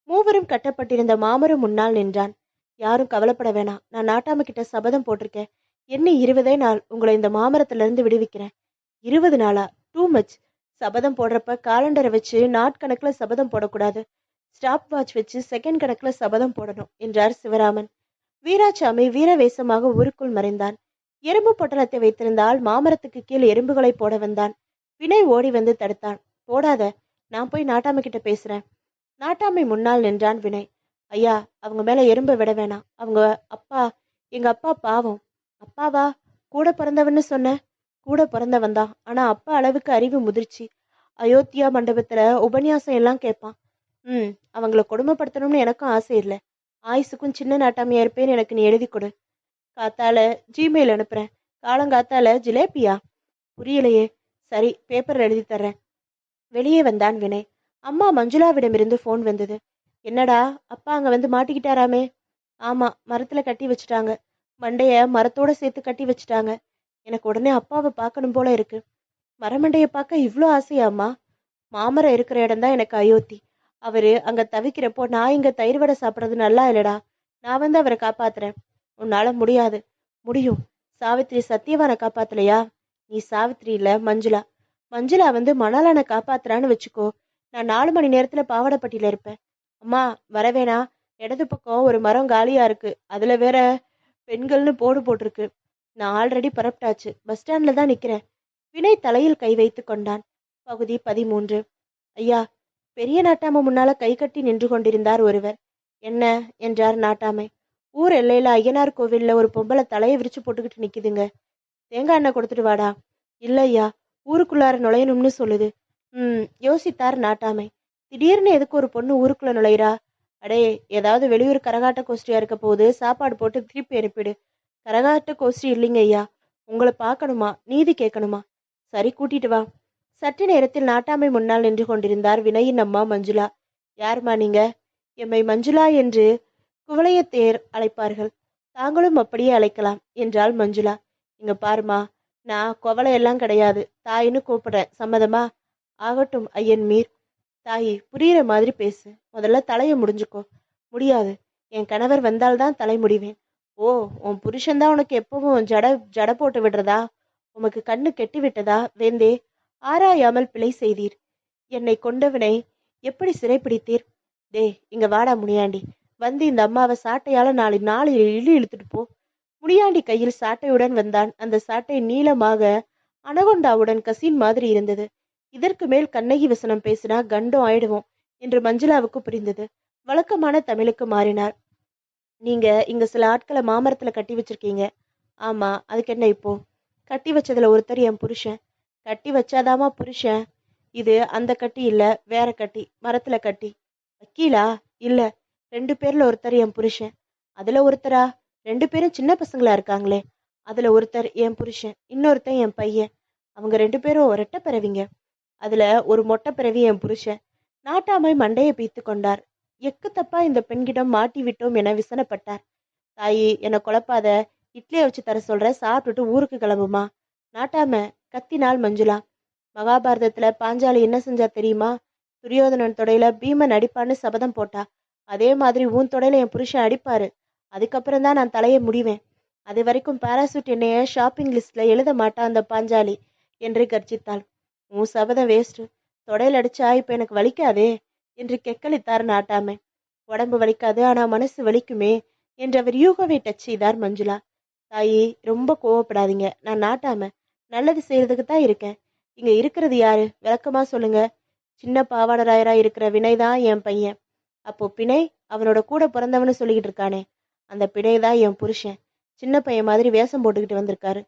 Speaker 1: மூவரும் கட்டப்பட்டிருந்த மாமரும் முன்னால் நின்றான். யாரும் கவலைப்பட வேணாம், நான் நாட்டாம கிட்ட சபதம் போட்டிருக்கேன். என்ன 20 நாள் உங்களை இந்த மாமரத்துல இருந்து விடுவிக்கிறேன். 20 நாளா? Too much. சபதம் போடுறப்ப காலண்டரை வச்சு நாட்கணக்குல சபதம் போடக்கூடாது. ஸ்டாப் வாட்ச் வச்சு செகண்ட் கணக்குல சபதம் போடணும் என்றார் சிவராமன். வீராசாமி வீரவேசமாக ஊருக்குள் மறைந்தான். எறும்பு பொட்டலத்தை வைத்திருந்தால் மாமரத்துக்கு கீழ் எறும்புகளை போட வந்தான். வினய் ஓடி வந்து தடுத்தான். போடாத, நான் போய் நாட்டாமை கிட்ட பேசுறேன். நாட்டாமை முன்னால் நின்றான் வினய். ஐயா, அவங்க மேல எறும்பை விட வேணாம். அவங்க அப்பா, எங்க அப்பா பாவம். அப்பாவா? கூட பிறந்தவன்னு சொன்ன? கூட பிறந்தவன் தான், ஆனா அப்பா அளவுக்கு அறிவு முதிர்ச்சி. அயோத்தியா மண்டபத்துல உபன்யாசம் எல்லாம் கேட்பான். அவங்கள கொடுமைப்படுத்தணும்னு எனக்கும் ஆசை இல்லை. ஆயுசுக்கும் சின்ன நாட்டாமையா இருப்பேன்னு எனக்கு நீ எழுதி கொடு. காத்தால ஜிமெயில் அனுப்புறேன். காலங்காத்தால ஜிலேபியா? புரியலையே. சரி, பேப்பர் எழுதி தர்றேன். வெளியே வந்தான் வினய். அம்மா மஞ்சுளாவிடமிருந்து போன் வந்தது. என்னடா, அப்பா அங்க வந்து மாட்டிக்கிட்டாராமே? ஆமா, மரத்துல கட்டி வச்சுட்டாங்க. மண்டைய மரத்தோட சேர்த்து கட்டி வச்சுட்டாங்க. எனக்கு உடனே அப்பாவை பார்க்கணும் போல இருக்கு. மரமண்டைய பார்க்க இவ்வளோ ஆசையாம்மா? மாமரம் இருக்கிற இடம்தான் எனக்கு அயோத்தி. அவரு அங்க தவிக்கிறப்போ நான் இங்க தயிர் வடை சாப்பிட்றது நல்லா இல்லடா. நான் வந்து அவரை காப்பாத்துறேன். உன்னால முடியாது. முடியும். சாவித்திரி சத்தியவானை காப்பாத்தலையா? நீ சாவித்திரி இல்ல, மஞ்சுளா. மஞ்சுளா வந்து மணாலான காப்பாத்துறான்னு வச்சுக்கோ. நான் 4 மணி நேரத்துல பாவாடைப்பட்டியில இருப்பேன். அம்மா வரவேணா. இடது பக்கம் ஒரு மரம் காலியா இருக்கு. அதுல வேற பெண்கள்னு போர்டு போட்டிருக்கு. நான் ஆல்ரெடி பரப்பிட்டாச்சு. பஸ் ஸ்டாண்ட்ல தான் நிக்கிறேன். வினய் தலையில் கை வைத்து கொண்டான். பகுதி 13. ஐயா, பெரிய நாட்டாமை முன்னால கை கட்டி நின்று கொண்டிருந்தார் ஒருவர். என்ன என்றார் நாட்டாமை. ஊர் எல்லையில ஐயனார் கோவில்ல ஒரு பொம்பளை தலையை விரிச்சு போட்டுக்கிட்டு நிக்குதுங்க. தேங்காய் எண்ணெய் கொடுத்துட்டு வாடா. இல்ல ஐயா, ஊருக்குள்ளார நுழையணும்னு சொல்லுது. யோசித்தார் நாட்டாமை. திடீர்னு எதுக்கு ஒரு பொண்ணு ஊருக்குள்ள நுழையிறா? அடே, ஏதாவது வெளியூர் கரகாட்ட கோஷ்டியா இருக்க போது சாப்பாடு போட்டு திருப்பி அனுப்பிடு. கரகாட்ட கோஷ்டி இல்லைங்க ஐயா. உங்களை பார்க்கணுமா, நீதி கேட்கணுமா? சரி, கூட்டிட்டு வா. சற்று நேரத்தில் நாட்டாமை முன்னால் நின்று கொண்டிருந்தார் வினயின் அம்மா மஞ்சுளா. யாருமா நீங்க? எம்மை மஞ்சுளா என்று குவளையத்தேர் அழைப்பார்கள். தாங்களும் அப்படியே அழைக்கலாம் என்றாள் மஞ்சுளா. இங்க பாருமா, நான் குவளையெல்லாம் கிடையாது, தாயின்னு கூப்பிடுறேன். சம்மதமா? ஆகட்டும் ஐயன் மீர். தாயி, புரியுற மாதிரி பேசு. முதல்ல தலையை முடிஞ்சுக்கோ. முடியாது. என் கணவர் வந்தால்தான் தலை முடிவேன். ஓ, உன் புருஷன்தான் உனக்கு எப்பவும் ஜட போட்டு விடுறதா? உமக்கு கண்ணு கெட்டி விட்டதா? வேந்தே, ஆராயாமல் பிழை செய்தீர். என்னை கொண்டவனை எப்படி சிறைப்பிடித்தீர்? டே, இங்க வாடா முனியாண்டி. வந்து இந்த அம்மாவை சாட்டையால நாலு இழுத்துட்டு போ. முனியாண்டி கையில் சாட்டையுடன் வந்தான். அந்த சாட்டை நீளமாக அனகொண்டாவுடன் கசின் மாதிரி இருந்தது. இதற்கு மேல் கண்ணகி வசனம் பேசினா கண்டம் ஆயிடுவோம் என்று மஞ்சுளாவுக்கு புரிந்தது. வழக்கமான தமிழுக்கு மாறினார். நீங்க இங்க சில ஆட்களை மாமரத்துல கட்டி வச்சிருக்கீங்க. ஆமா, அதுக்கு என்ன இப்போ? கட்டி வச்சதுல ஒருத்தர் என் புருஷன். கட்டி வச்சாதாமா புருஷன்? இது அந்த கட்டி இல்ல, வேற கட்டி, மரத்துல கட்டி. வக்கீலா? இல்ல, 2 பேர்ல ஒருத்தர் என் புருஷன். அதுல ஒருத்தரா? 2 பேரும் சின்ன பசங்களா இருக்காங்களே. அதுல ஒருத்தர் என் புருஷன், இன்னொருத்தன் என் பையன். அவங்க 2 பேரும் ரெட்டை பிறவிங்க. அதுல ஒரு மொட்டை பிறவி என் புருஷன். நாட்டாமை மண்டையை பீத்து கொண்டார். எக்கு தப்பா இந்த பெண்கிடம் மாட்டி விட்டோம் என விசனப்பட்டார். தாயி, என்னை குழப்பாத. இட்லியை வச்சு தர சொல்ற, சாப்பிட்டுட்டு ஊருக்கு கிளம்புமா. நாட்டாம கத்தினாள் மஞ்சுளா. மகாபாரதத்துல பாஞ்சாலி என்ன செஞ்சா தெரியுமா? துரியோதனன் தொடையில பீமன் அடிப்பான்னு சபதம் போட்டா. அதே மாதிரி உன் தொடையில என் புருஷன் அடிப்பாரு. அதுக்கப்புறம் தான் நான் தலையை முடிவேன். அது வரைக்கும் பாராசூட் என்னைய ஷாப்பிங் லிஸ்ட்ல எழுத மாட்டா அந்த பாஞ்சாலி என்று கர்ஜித்தாள். உன் சபதம் வேஸ்ட். தொடையில் அடிச்சா இப்ப எனக்கு வலிக்காதே என்று கெக்களித்தார் நாட்டாமை. உடம்பு வலிக்காது, ஆனா மனசு வலிக்குமே என்று அவர் யூகவை டச் செய்தார் மஞ்சுளா. தாயி, ரொம்ப கோவப்படாதீங்க. நான் நாட்டாம நல்லது செய்யறதுக்கு தான் இருக்கேன். இங்க இருக்கிறது யாரு? விளக்கமா சொல்லுங்க. சின்ன பாவாடராயரா இருக்கிற வினய் தான் என் பையன். அப்போ பிணை? அவனோட கூட பிறந்தவனு சொல்லிக்கிட்டு இருக்கானே, அந்த பிணை தான் என் புருஷன். சின்ன பையன் மாதிரி வேஷம் போட்டுக்கிட்டு வந்திருக்காரு.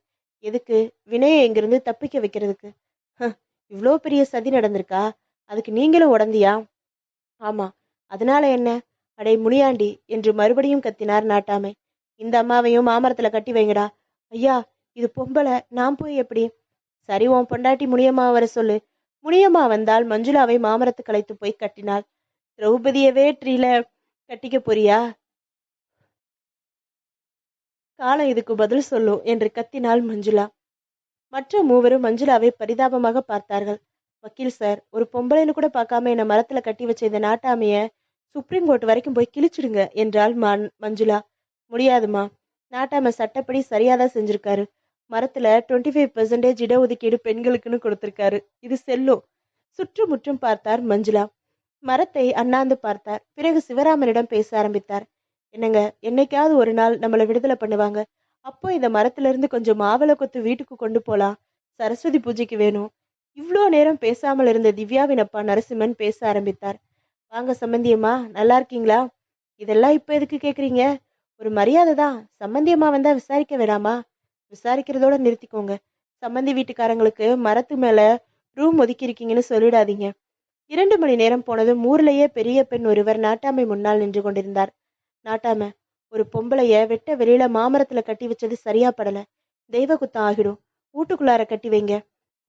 Speaker 1: எதுக்கு? வினயை இங்கிருந்து தப்பிக்க வைக்கிறதுக்கு. இவ்வளோ பெரிய சதி நடந்திருக்கா? அதுக்கு நீங்களும் உடந்தியா? ஆமா. அதனால என்ன? அடே முனியாண்டி என்று மறுபடியும் கத்தினார் நாட்டாமை. இந்த அம்மாவையும் மாமரத்துல கட்டி வைங்கடா. ஐயா, இது பொம்பளை, நான் போய் எப்படி? சரி, உன் பொண்டாட்டி முனியம்மா வர சொல்லு. முனியம்மா வந்தால் மஞ்சுளாவை மாமரத்துக்கு அழைத்து போய் கட்டினாள். திரௌபதியவே ட்ரீல கட்டிக்க போறியா? காலம் இதுக்கு பதில் சொல்லும் என்று கத்தினாள் மஞ்சுளா. மற்ற மூவரும் மஞ்சுளாவை பரிதாபமாக பார்த்தார்கள். வக்கீல் சார், ஒரு பொம்பளைன்னு கூட பார்க்காம என்ன மரத்துல கட்டி வச்ச இந்த நாட்டாமைய சுப்ரீம் கோர்ட் வரைக்கும் போய் கிழிச்சிடுங்க என்றாள் மஞ்சுளா. முடியாதுமா, நாட்டாம சட்டப்படி சரியாதான் செஞ்சிருக்காரு. மரத்துல 25% இடஒதுக்கீடு பெண்களுக்குன்னு கொடுத்திருக்காரு. இது செல்லும். சுற்றுமுற்றும் பார்த்தார் மஞ்சுளா. மரத்தை அண்ணாந்து பார்த்தார். பிறகு சிவராமனிடம் பேச ஆரம்பித்தார். என்னங்க, என்னைக்காவது ஒரு நாள் நம்மளை விடுதலை பண்ணுவாங்க. அப்போ இந்த மரத்துல இருந்து கொஞ்சம் மாவளை கொத்து வீட்டுக்கு கொண்டு போலாம். சரஸ்வதி பூஜைக்கு வேணும். இவ்வளோ நேரம் பேசாமல் இருந்த திவ்யாவின் அப்பா நரசிம்மன் பேச ஆரம்பித்தார். வாங்க சம்பந்தியம்மா, நல்லா இருக்கீங்களா? இதெல்லாம் இப்ப எதுக்கு கேக்குறீங்க? ஒரு மரியாதை தான். சம்பந்தியம்மா வந்தா விசாரிக்க வேணாமா? விசாரிக்கிறதோட நிறுத்திக்கோங்க. சம்பந்தி வீட்டுக்காரங்களுக்கு மரத்து மேல ரூம் ஒதுக்கி இருக்கீங்கன்னு சொல்லிடாதீங்க. 2 மணி நேரம் போனதும் ஊர்லயே பெரிய பெண் ஒருவர் நாட்டாமை முன்னால் நின்று கொண்டிருந்தார். நாட்டாம, ஒரு பொம்பளைய வெட்ட வெளியில மாமரத்துல கட்டி வச்சது சரியா படல. தெய்வ குத்தம் ஆகிடும். வீட்டுக்குள்ளார கட்டி வைங்க.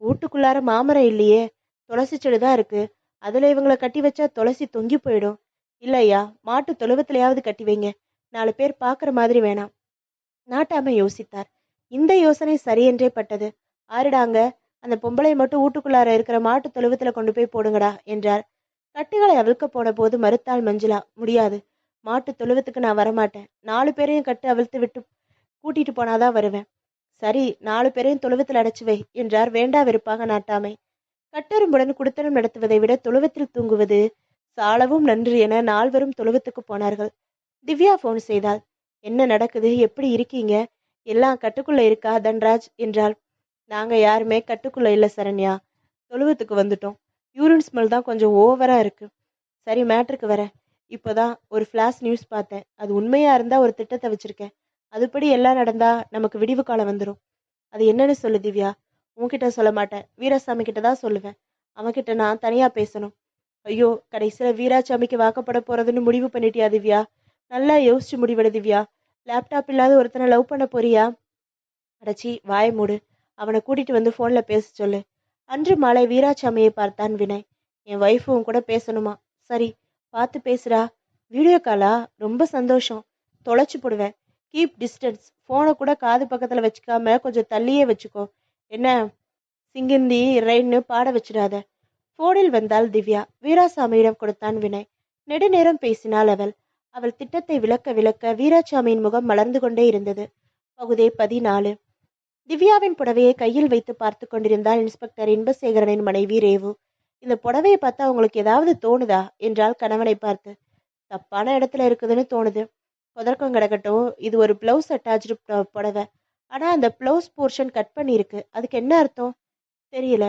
Speaker 1: வீட்டுக்குள்ளார மாமரம் இல்லையே, துளசி செடிதான் இருக்கு. அதுல இவங்களை கட்டி வச்சா துளசி தொங்கி போயிடும். இல்லையா, மாட்டு தொழுவத்திலையாவது கட்டி வைங்க. 4 பேர் பாக்குற மாதிரி வேணாம். நாட்டாம யோசித்தார். இந்த யோசனை சரியென்றே பட்டது. ஆறிடாங்க, அந்த பொம்பளை மட்டும் வீட்டுக்குள்ளார இருக்கிற மாட்டு தொழுவத்துல கொண்டு போய் போடுங்கடா என்றார். கட்டுகளை அவிழ்க்க போன போது மறுத்தாள் மஞ்சுளா. முடியாது, மாட்டு தொழுவத்துக்கு நான் வரமாட்டேன். 4 பேரையும் கட்டு அவிழ்த்து விட்டு கூட்டிட்டு போனாதான் வருவேன். சரி, 4 பேரையும் தொழுவத்தில் அடைச்சு வை என்றார் வேண்டா வெறுப்பாக நாட்டாமை. கட்டெரும்புடன் குடுத்தனம் நடத்துவதை விட தொழுவத்தில் தூங்குவது சாலவும் நன்று என 4வரும் தொழுவத்துக்கு போனார்கள். திவ்யா போன் செய்தாள். என்ன நடக்குது, எப்படி இருக்கீங்க? எல்லாம் கட்டுக்குள்ள இருக்கா தன்ராஜ் என்றாள். நாங்க யாருமே கட்டுக்குள்ள இல்ல சரண்யா, தொழுவத்துக்கு வந்துட்டோம். யூரின் ஸ்மெல் தான் கொஞ்சம் ஓவரா இருக்கு. சரி, மேட்ருக்கு வரேன். இப்போதான் ஒரு ஃபிளாஷ் நியூஸ் பார்த்தேன். அது உண்மையா இருந்தா ஒரு திட்டத்தை வச்சிருக்கேன். அதுபடி எல்லாம் நடந்தா நமக்கு விடிவு காலம் வந்துடும். அது என்னன்னு சொல்லு திவ்யா. உன்கிட்ட சொல்ல மாட்டேன், வீராசாமி கிட்ட தான் சொல்லுவேன். அவன்கிட்ட நான் தனியா பேசணும். ஐயோ, கடைசியில வீராசாமிக்கு வாக்கப்பட போறதுன்னு முடிவு பண்ணிட்டியா திவ்யா? நல்லா யோசிச்சு முடிவெடு திவ்யா. லேப்டாப் இல்லாத ஒருத்தனை லவ் பண்ண போறியா? அடச்சி, வாய மூடு. அவனை கூட்டிட்டு வந்து போன்ல பேச சொல்லு. அன்று மாலை வீராசாமியை பார்த்தான் வினய். என் ஒய்ஃபும் கூட பேசணுமா? சரி, பார்த்து பேசுறா. வீடியோ காலா? ரொம்ப சந்தோஷம். தொலைச்சு போடுவேன். Keep distance. போனை கூட காது பக்கத்துல வச்சுக்காம கொஞ்சம் தள்ளியே வச்சுக்கோ. என்ன, சிங்கிந்தி ரெயின்னு பாட வச்சிடாத. போனில் வந்தாள் திவ்யா. வீராசாமியிடம் கொடுத்தான் வினய். நெடுநேரம் பேசினாள் அவள். அவள் திட்டத்தை விளக்க விளக்க வீராசாமியின் முகம் மலர்ந்து கொண்டே இருந்தது. பகுதி 14. திவ்யாவின் புடவையை கையில் வைத்து பார்த்து கொண்டிருந்தாள் இன்ஸ்பெக்டர் இன்பசேகரனின் மனைவி ரேவு. இந்த புடவையை பார்த்தா உங்களுக்கு ஏதாவது தோணுதா என்றால் கணவனை பார்த்து. தப்பான இடத்துல இருக்குதுன்னு தோணுது. கொதர்க்கம் கிடக்கட்டும், இது ஒரு பிளவுஸ் அட்டாச்சு புடவை. ஆனா அந்த பிளவுஸ் போர்ஷன் கட் பண்ணி இருக்கு. அதுக்கு என்ன அர்த்தம்? தெரியல.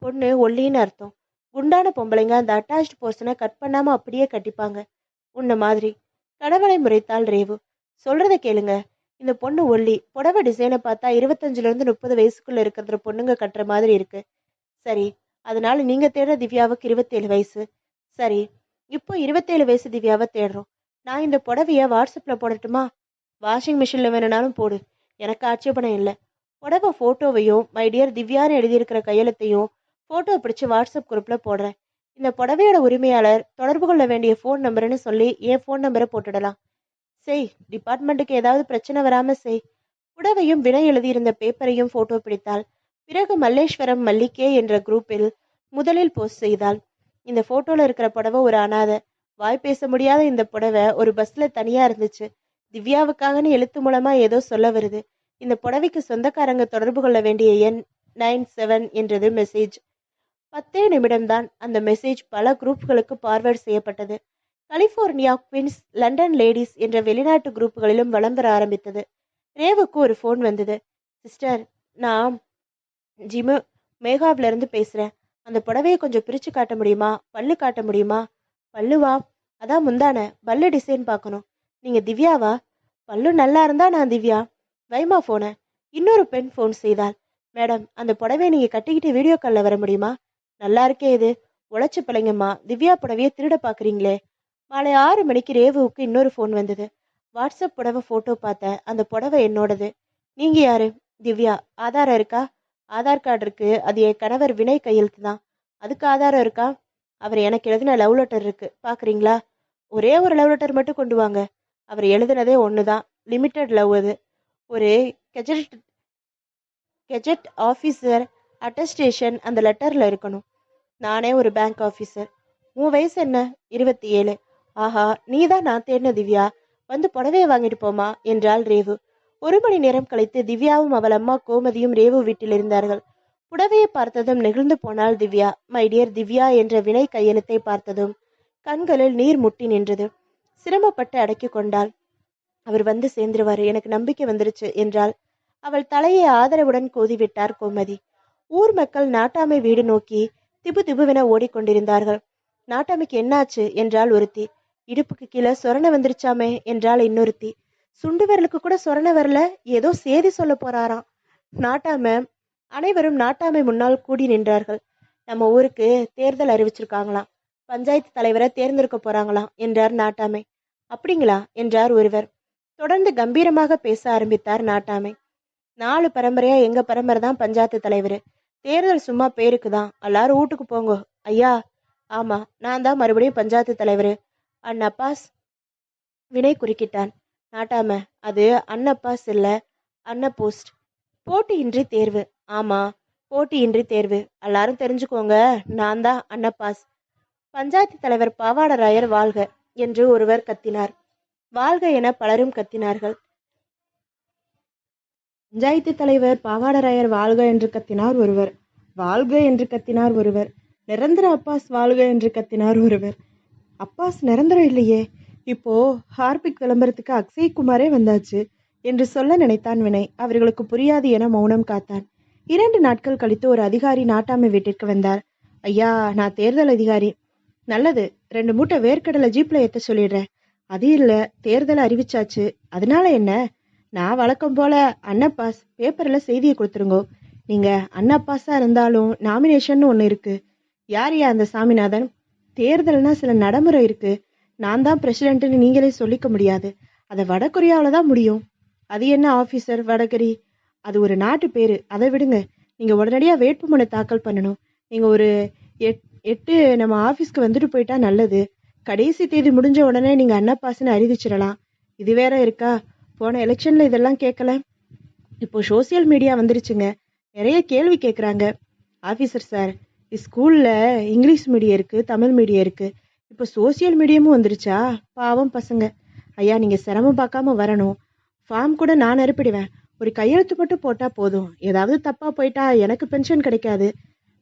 Speaker 1: பொண்ணு ஒல்லின்னு அர்த்தம். குண்டான பொம்பளைங்க அந்த அட்டாச்ட் போர்ஷனை கட் பண்ணாம அப்படியே கட்டிப்பாங்க. உன்ன மாதிரி. கணவனை முறைத்தாள் ரேவு. சொல்றத கேளுங்க. இந்த பொண்ணு ஒல்லி. புடவை டிசைனை பார்த்தா 25ல இருந்து 30 வயசுக்குள்ள இருக்கிற பொண்ணுங்க கட்டுற மாதிரி இருக்கு. சரி, அதனால நீங்க தேடுற திவ்யாவுக்கு 27 வயசு. சரி, இப்போ 27 வயசு திவ்யாவை தேடுறோம். நான் இந்த புடவைய வாட்ஸ்அப்ல போடட்டுமா? வாஷிங் மிஷின்ல வேணும்னாலும் போடு, எனக்கு ஆட்சேபணம் இல்லை. புடவை போட்டோவையும் மை டியர் திவ்யான்னு எழுதியிருக்கிற கையெழுத்தையும் போட்டோ பிடிச்சு வாட்ஸ்அப் குரூப்ல போடுறேன். இந்த புடவையோட உரிமையாளர் தொடர்பு கொள்ள வேண்டிய ஃபோன் நம்பர்னு சொல்லி என் ஃபோன் நம்பரை போட்டுடலாம். செய், டிபார்ட்மெண்ட்டுக்கு ஏதாவது பிரச்சனை வராம செய். புடவையும் வினை எழுதியிருந்த பேப்பரையும் போட்டோ பிடித்தாள். பிறகு மல்லேஸ்வரம் மல்லிகே என்ற குரூப்பில் முதலில் போஸ்ட் செய்தாள். இந்த போட்டோல இருக்கிற புடவை ஒரு அனாதை. வாய் பேச முடியாத இந்த புடவை ஒரு பஸ்ல தனியா இருந்துச்சு. திவ்யாவுக்காகன்னு எழுத்து மூலமா ஏதோ சொல்ல வருது. இந்த புடவைக்கு சொந்தக்காரங்க தொடர்பு கொள்ள வேண்டிய எண் 97 என்றது மெசேஜ். 10 நிமிடம்தான் அந்த மெசேஜ் பல குரூப்களுக்கு ஃபார்வர்ட் செய்யப்பட்டது. கலிபோர்னியா குவின்ஸ், லண்டன் லேடிஸ் என்ற வெளிநாட்டு குரூப்புகளிலும் வலம் வர ஆரம்பித்தது. ரேவுக்கு ஒரு ஃபோன் வந்தது. சிஸ்டர், நான் ஜிமு மேகாப்ல இருந்து பேசுறேன். அந்த புடவையை கொஞ்சம் பிரிச்சு காட்ட முடியுமா? பல்லு காட்ட முடியுமா? பல்லுவா? அதான் முந்தான பல்லு டிசைன் பார்க்கணும். நீங்க திவ்யாவா? பல்லு நல்லா இருந்தா நான் திவ்யா. வைமா போன. இன்னொரு பெண் ஃபோன் செய்தாள். மேடம், அந்த புடவையை நீங்க கட்டிக்கிட்டு வீடியோ காலில் வர முடியுமா? நல்லா இருக்கே இது. உழைச்சு பிள்ளைங்கம்மா, திவ்யா புடவையை திருட பாக்குறீங்களே. மாலை 6 மணிக்கு ரேவுவுக்கு இன்னொரு ஃபோன் வந்தது. வாட்ஸ்அப் புடவை போட்டோ பார்த்தேன். அந்த புடவை என்னோடது. நீங்க யாரு? திவ்யா. ஆதாரம் இருக்கா? ஆதார் கார்டு இருக்கு. அது என் கணவர் வினய் கையெழுத்து தான். அதுக்கு ஆதாரம் இருக்கா? அவர் எனக்கு எழுதின லவ் லெட்டர் இருக்கு, பாக்குறீங்களா? ஒரே ஒரு லவ் லெட்டர் மட்டும் கொண்டு வாங்க. அவர் எழுதினதே ஒண்ணுதான், லிமிட்டெட் லவ். அது ஒரு கெஜெட் கெஜெட் ஆஃபீஸர் அட்டஸ்டேஷன் அந்த லெட்டர்ல இருக்கணும். நானே ஒரு பேங்க் ஆஃபீஸர். உன் வயசு என்ன? 27. ஆஹா, நீதான் நான் தேடின திவ்யா. வந்து புடவைய வாங்கிட்டு போமா என்றாள் ரேவு. 1 மணி நேரம் கழித்து திவ்யாவும் அவள் அம்மா கோமதியும் ரேவு வீட்டில் இருந்தார்கள். புடவையை பார்த்ததும் நெகிழ்ந்து போனாள் திவ்யா. மை டியர் திவ்யா என்ற வினை கையெழுத்தை பார்த்ததும் கண்களில் நீர் முட்டி நின்றது. சிரமப்பட்டு அடக்கி கொண்டாள். அவர் வந்து சேர்ந்துருவாரு, எனக்கு நம்பிக்கை வந்துருச்சு என்றாள். அவள் தலையை ஆதரவுடன் கோதிவிட்டார் கோமதி. ஊர் மக்கள் நாட்டாமை வீடு நோக்கி திபு திபுவென ஓடிக்கொண்டிருந்தார்கள். நாட்டாமைக்கு என்னாச்சு என்றாள் ஒருத்தி. இடுப்புக்கு கீழே சொரணை வந்துருச்சாமே என்றாள் இன்னொருத்தி. சுண்டு விரலுக்கு கூட சொரணை வரல, ஏதோ சேதி சொல்ல போறாராம். நாட்டாம அனைவரும் நாட்டாமை முன்னால் கூடி நின்றார்கள். நம்ம ஊருக்கு தேர்தல் அறிவிச்சிருக்காங்களாம், பஞ்சாயத்து தலைவரை தேர்ந்தெடுக்க போறாங்களாம் என்றார் நாட்டாமை. அப்படிங்களா என்றார் ஒருவர். தொடர்ந்து கம்பீரமாக பேச ஆரம்பித்தார் நாட்டாமை. 4 பரம்பரையா எங்க பரம்பரை தான் பஞ்சாயத்து தலைவர். தேர்தல் சும்மா பேருக்கு தான், எல்லாரும் வீட்டுக்கு போங்க. ஐயா, ஆமா, நான் தான் மறுபடியும் பஞ்சாயத்து தலைவர். அன்னப்பாஸ் வினை குறுக்கிட்டான். நாட்டாம, அது அன்னப்பாஸ் இல்ல, அன்ன போஸ்ட். போட்டியின்றி தேர்வு. ஆமா, போட்டியின்றி தேர்வு. எல்லாரும் தெரிஞ்சுக்கோங்க, நான் தான் அன்னப்பாஸ். பஞ்சாயத்து தலைவர் பாவாடராயர் வாழ்க என்று ஒருவர் கத்தினார். வாழ்க என பலரும் கத்தினார்கள். பஞ்சாயத்து தலைவர் பாவாடராயர் வாழ்க என்று கத்தினார் ஒருவர். வாழ்க என்று கத்தினார் ஒருவர். நிரந்தர அப்பாஸ் வாழ்க என்று கத்தினார் ஒருவர். அப்பாஸ் நிரந்தரம் இல்லையே, இப்போ ஹார்பிக் விளம்பரத்துக்கு அக்ஷய் குமாரே வந்தாச்சு என்று சொல்ல நினைத்தான் வினய். அவர்களுக்கு புரியாது என மௌனம் காத்தான். 2 நாட்கள் கழித்து ஒரு அதிகாரி நாட்டாமை வீட்டிற்கு வந்தார். ஐயா, நான் தேர்தல் அதிகாரி. நல்லது, 2 மூட்டை வேர்க்கடலை ஜீப்ல ஏத்த சொல்லிடுறேன். அது இல்ல, தேர்தல் அறிவிச்சாச்சு, அதனால என்ன? நான் வழக்கம் போல அன்னப்பாஸ் பேப்பர்ல செய்தியை கொடுத்துருங்கோ. நீங்க அன்னப்பாஸா இருந்தாலும் நாமினேஷன் ஒன்று இருக்கு. யார் அந்த சாமிநாதன்? தேர்தல்னா சில நடைமுறை இருக்கு. நான் தான் பிரசிடென்ட்னு நீங்களே சொல்லிக்க முடியாது. அதை வடகொரியாவில் தான் முடியும். அது என்ன ஆஃபீஸர் வடகரி? அது ஒரு நாட்டு பேரு, அதை விடுங்க. நீங்க உடனடியாக வேட்புமனு தாக்கல் பண்ணணும். நீங்க ஒரு 8 நம்ம ஆஃபீஸ்க்கு வந்துட்டு போயிட்டா நல்லது. கடைசி தேதி முடிஞ்ச உடனே நீங்க அன்னப்பாஸ்ன்னு அறிவிச்சிடலாம். இது வேற இருக்கா? போன எலெக்ஷன்ல இதெல்லாம் கேட்கல. இப்போ சோசியல் மீடியா வந்துருச்சுங்க, நிறைய கேள்வி கேட்குறாங்க. ஆஃபீஸர் சார், ஸ்கூல்ல இங்கிலீஷ் மீடியம் இருக்கு, தமிழ் மீடியம் இருக்கு, இப்போ சோசியல் மீடியமும் வந்துருச்சா? பாவம் பசங்க. ஐயா, நீங்க சிரமம் பார்க்காம வரணும். ஃபார்ம் கூட நான் நிரப்பிடுவேன். ஒரு கையெழுத்து மட்டும் போட்டா போதும். ஏதாவது தப்பா போயிட்டா எனக்கு பென்ஷன் கிடைக்காது.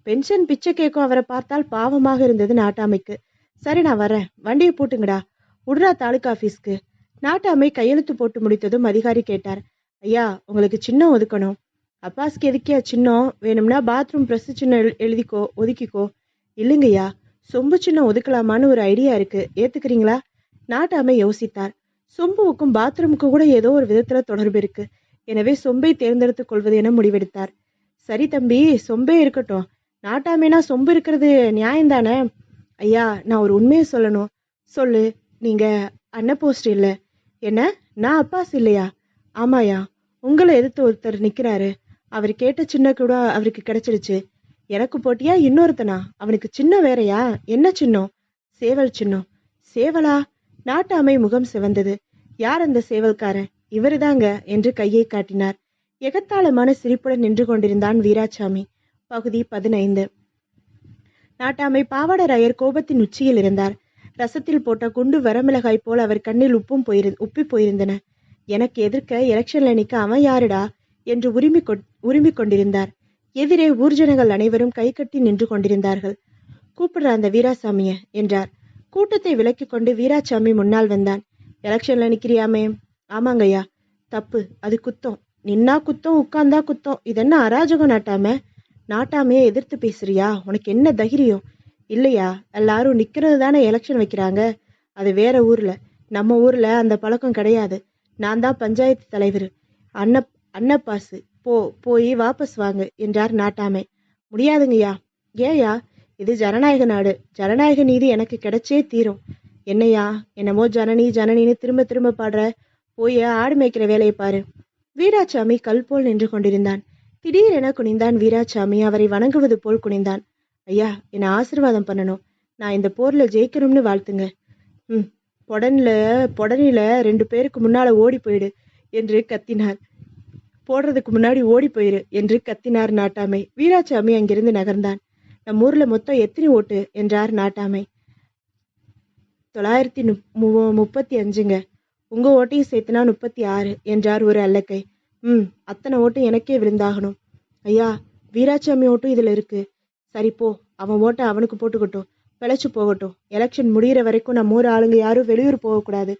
Speaker 1: பென்ஷன் பிச்சை கேட்கும் அவரை பார்த்தால் பாவமாக இருந்தது நாட்டாமைக்கு. சரி, நான் வரேன், வண்டியை பூட்டுங்கடா, உட்ரா தாலுக்கா ஆஃபீஸ்க்கு. நாட்டாமை கையெழுத்து போட்டு முடித்ததும் அதிகாரி கேட்டார். ஐயா, உங்களுக்கு சின்னம் ஒதுக்கணும். அப்பாஸ்க்கு எதுக்கியா சின்னம்? வேணும்னா பாத்ரூம் ப்ரெஸ் சின்னம் எழுதிக்கோ, ஒதுக்கிக்கோ. இல்லைங்கய்யா, சொம்பு சின்னம் ஒதுக்கலாமான்னு ஒரு ஐடியா இருக்கு, ஏத்துக்கிறீங்களா? நாட்டாமை யோசித்தார். சொம்புவுக்கும் பாத்ரூமுக்கும் கூட ஏதோ ஒரு விதத்துல தொடர்பு இருக்கு. எனவே சொம்பை தேர்ந்தெடுத்துக் கொள்வது என முடிவெடுத்தார். சரி தம்பி, சொம்பே இருக்கட்டும். நாட்டாமைனா சொம்பு இருக்கிறது நியாயம்தானே? ஐயா, நான் ஒரு உண்மையை சொல்லணும். சொல்லு. நீங்க அன்ன போஸ்ட் இல்ல. என்ன? நான் அப்பாஸ் இல்லையா? ஆமாயா, உங்களை எதிர்த்து ஒருத்தர் நிக்கிறாரு. அவர் கேட்ட சின்ன கூட அவருக்கு கிடைச்சிருச்சு. எனக்கு போட்டியா இன்னொருத்தனா? அவனுக்கு சின்னம் வேறையா? என்ன சின்னம்? சேவல் சின்னம். சேவலா? நாட்டாமை முகம் சிவந்தது. யார் அந்த சேவல்காரன்? இவருதாங்க என்று கையை காட்டினார். எகத்தாளமான சிரிப்புடன் நின்று கொண்டிருந்தான் வீராசாமி. பகுதி 15. நாட்டாமை பாவாடராயர் கோபத்தின் உச்சியில் இருந்தார். ரசத்தில் போட்ட குண்டு வரமிளகாய் போல் அவர் கண்ணில் உப்பி போயிருந்தன. எனக்கு எதிர்க்க எலெக்ஷன்ல நிக்க அவன் யாருடா என்று உரிமிக் கொண்டிருந்தார். எதிரே ஊர்ஜனங்கள் அனைவரும் கை கட்டி நின்று கொண்டிருந்தார்கள். கூப்பிடுற அந்த வீராசாமிய என்றார். கூட்டத்தை விலக்கி கொண்டு வீராசாமி முன்னால் வந்தான். எலெக்ஷன்ல நிக்கிறியாமே? ஆமாங்கய்யா. தப்பு, அது குத்தம். நின்னா குத்தம், உட்கார்ந்தா குத்தம். இதென்ன அராஜகம் நாட்டாம? நாட்டாமையை எதிர்த்து பேசுறியா? உனக்கு என்ன தைரியம்? இல்லையா, எல்லாரும் நிக்கிறது தானே எலெக்ஷன் வைக்கிறாங்க. அது வேற ஊர்ல, நம்ம ஊர்ல அந்த பழக்கம் கிடையாது. நான் தான் பஞ்சாயத்து தலைவர். அன்னப்பாசு. போய் வாபஸ் வாங்க என்றார் நாட்டாமை. முடியாதுங்கய்யா. ஏயா? இது ஜனநாயக நாடு. ஜனநாயக நீதி எனக்கு கிடைச்சே தீரும். என்னையா, என்னமோ ஜனனி ஜனனின்னு திரும்ப திரும்ப பாடுற? போய் ஆடு மேய்க்கிற வேலையை பாரு. வீராசாமி கல் போல் நின்று கொண்டிருந்தான். திடீரென குனிந்தான் வீராசாமி. அவரை வணங்குவது போல் குனிந்தான். ஐயா, என்னை ஆசீர்வாதம் பண்ணணும். நான் இந்த போர்ல ஜெயிக்கணும்னு வாழ்த்துங்க. ம் பொடனில 2 பேருக்கு முன்னால ஓடி போயிடு என்று கத்தினார். போடுறதுக்கு முன்னாடி ஓடி போயிரு என்று கத்தினார் நாட்டாமை. வீராசாமி அங்கிருந்து நகர்ந்தான். நம் ஊர்ல மொத்தம் எத்தனை ஓட்டு என்றார் நாட்டாமை. 935ங்க. உங்க ஓட்டையும் சேர்த்துனா 36 என்றார் ஒரு அல்லக்கை. அத்தனை ஓட்டும் எனக்கே விழுந்தாகணும். ஐயா, வீராசாமி ஓட்டும் இதுல இருக்கு. சரி போ, அவன் ஓட்டை அவனுக்கு போட்டுக்கட்டும், பிழைச்சு போகட்டும். எலெக்ஷன் முடிகிற வரைக்கும் நம்ம ஊர் ஆளுங்க யாரும் வெளியூர் போகக்கூடாது,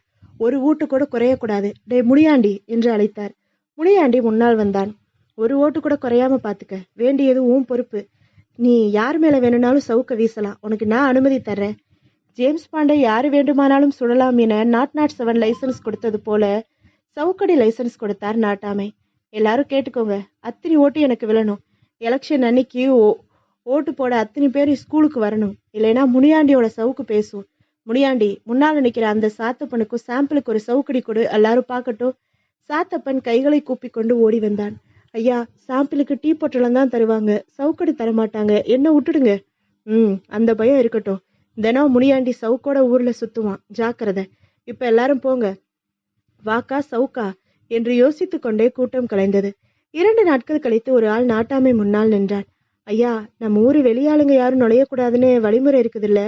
Speaker 1: ஒரு ஓட்டு கூட குறையக்கூடாது. டே முனியாண்டி என்று அழைத்தார். முனியாண்டி முன்னால் வந்தான். ஒரு ஓட்டு கூட குறையாம பாத்துக்க, வேண்டியது உன் பொறுப்பு. நீ யார் மேல வேணும்னாலும் சவுக்க வீசலாம், உனக்கு நான் அனுமதி தர்றேன். ஜேம்ஸ் பாண்டே யாரு வேண்டுமானாலும் சுடலாம் என 007 லைசன்ஸ் கொடுத்தது போல சவுக்கடி லைசன்ஸ் கொடுத்தார் நாட்டாமை. எல்லாரும் கேட்டுக்கோங்க, அத்தனை ஓட்டு எனக்கு விழணும். எலெக்ஷன் அன்னைக்கு ஓட்டு போட அத்தனை பேர் ஸ்கூலுக்கு வரணும், இல்லைன்னா முனியாண்டியோட சவுக்கு பேசும். முனியாண்டி, முன்னால நிக்கிற அந்த சாத்தப்பனுக்கும் சாம்பிளுக்கு ஒரு சவுக்கடி கொடு, எல்லாரும் பார்க்கட்டும். சாத்தப்பன் கைகளை கூப்பி கொண்டு ஓடி வந்தான். ஐயா, சாம்பிளுக்கு டீ பொட்டலம் தான் தருவாங்க, சவுக்கடி தரமாட்டாங்க, என்ன விட்டுடுங்க. அந்த பயம் இருக்கட்டும். தினம் முனியாண்டி சவுக்கோட ஊர்ல சுத்துவான், ஜாக்கிரதை. இப்ப எல்லாரும் போங்க. வாக்கா சவுக்கா என்று யோசித்து கொண்டே கூட்டம் கலைந்தது. 2 நாட்கள் கழித்து ஒரு ஆள் நாட்டாமை முன்னால் நின்றான். ஐயா, நம்ம ஊரு வெளியாளுங்க யாரும் நுழையக்கூடாதுன்னு வழிமுறை இருக்குதுல்ல?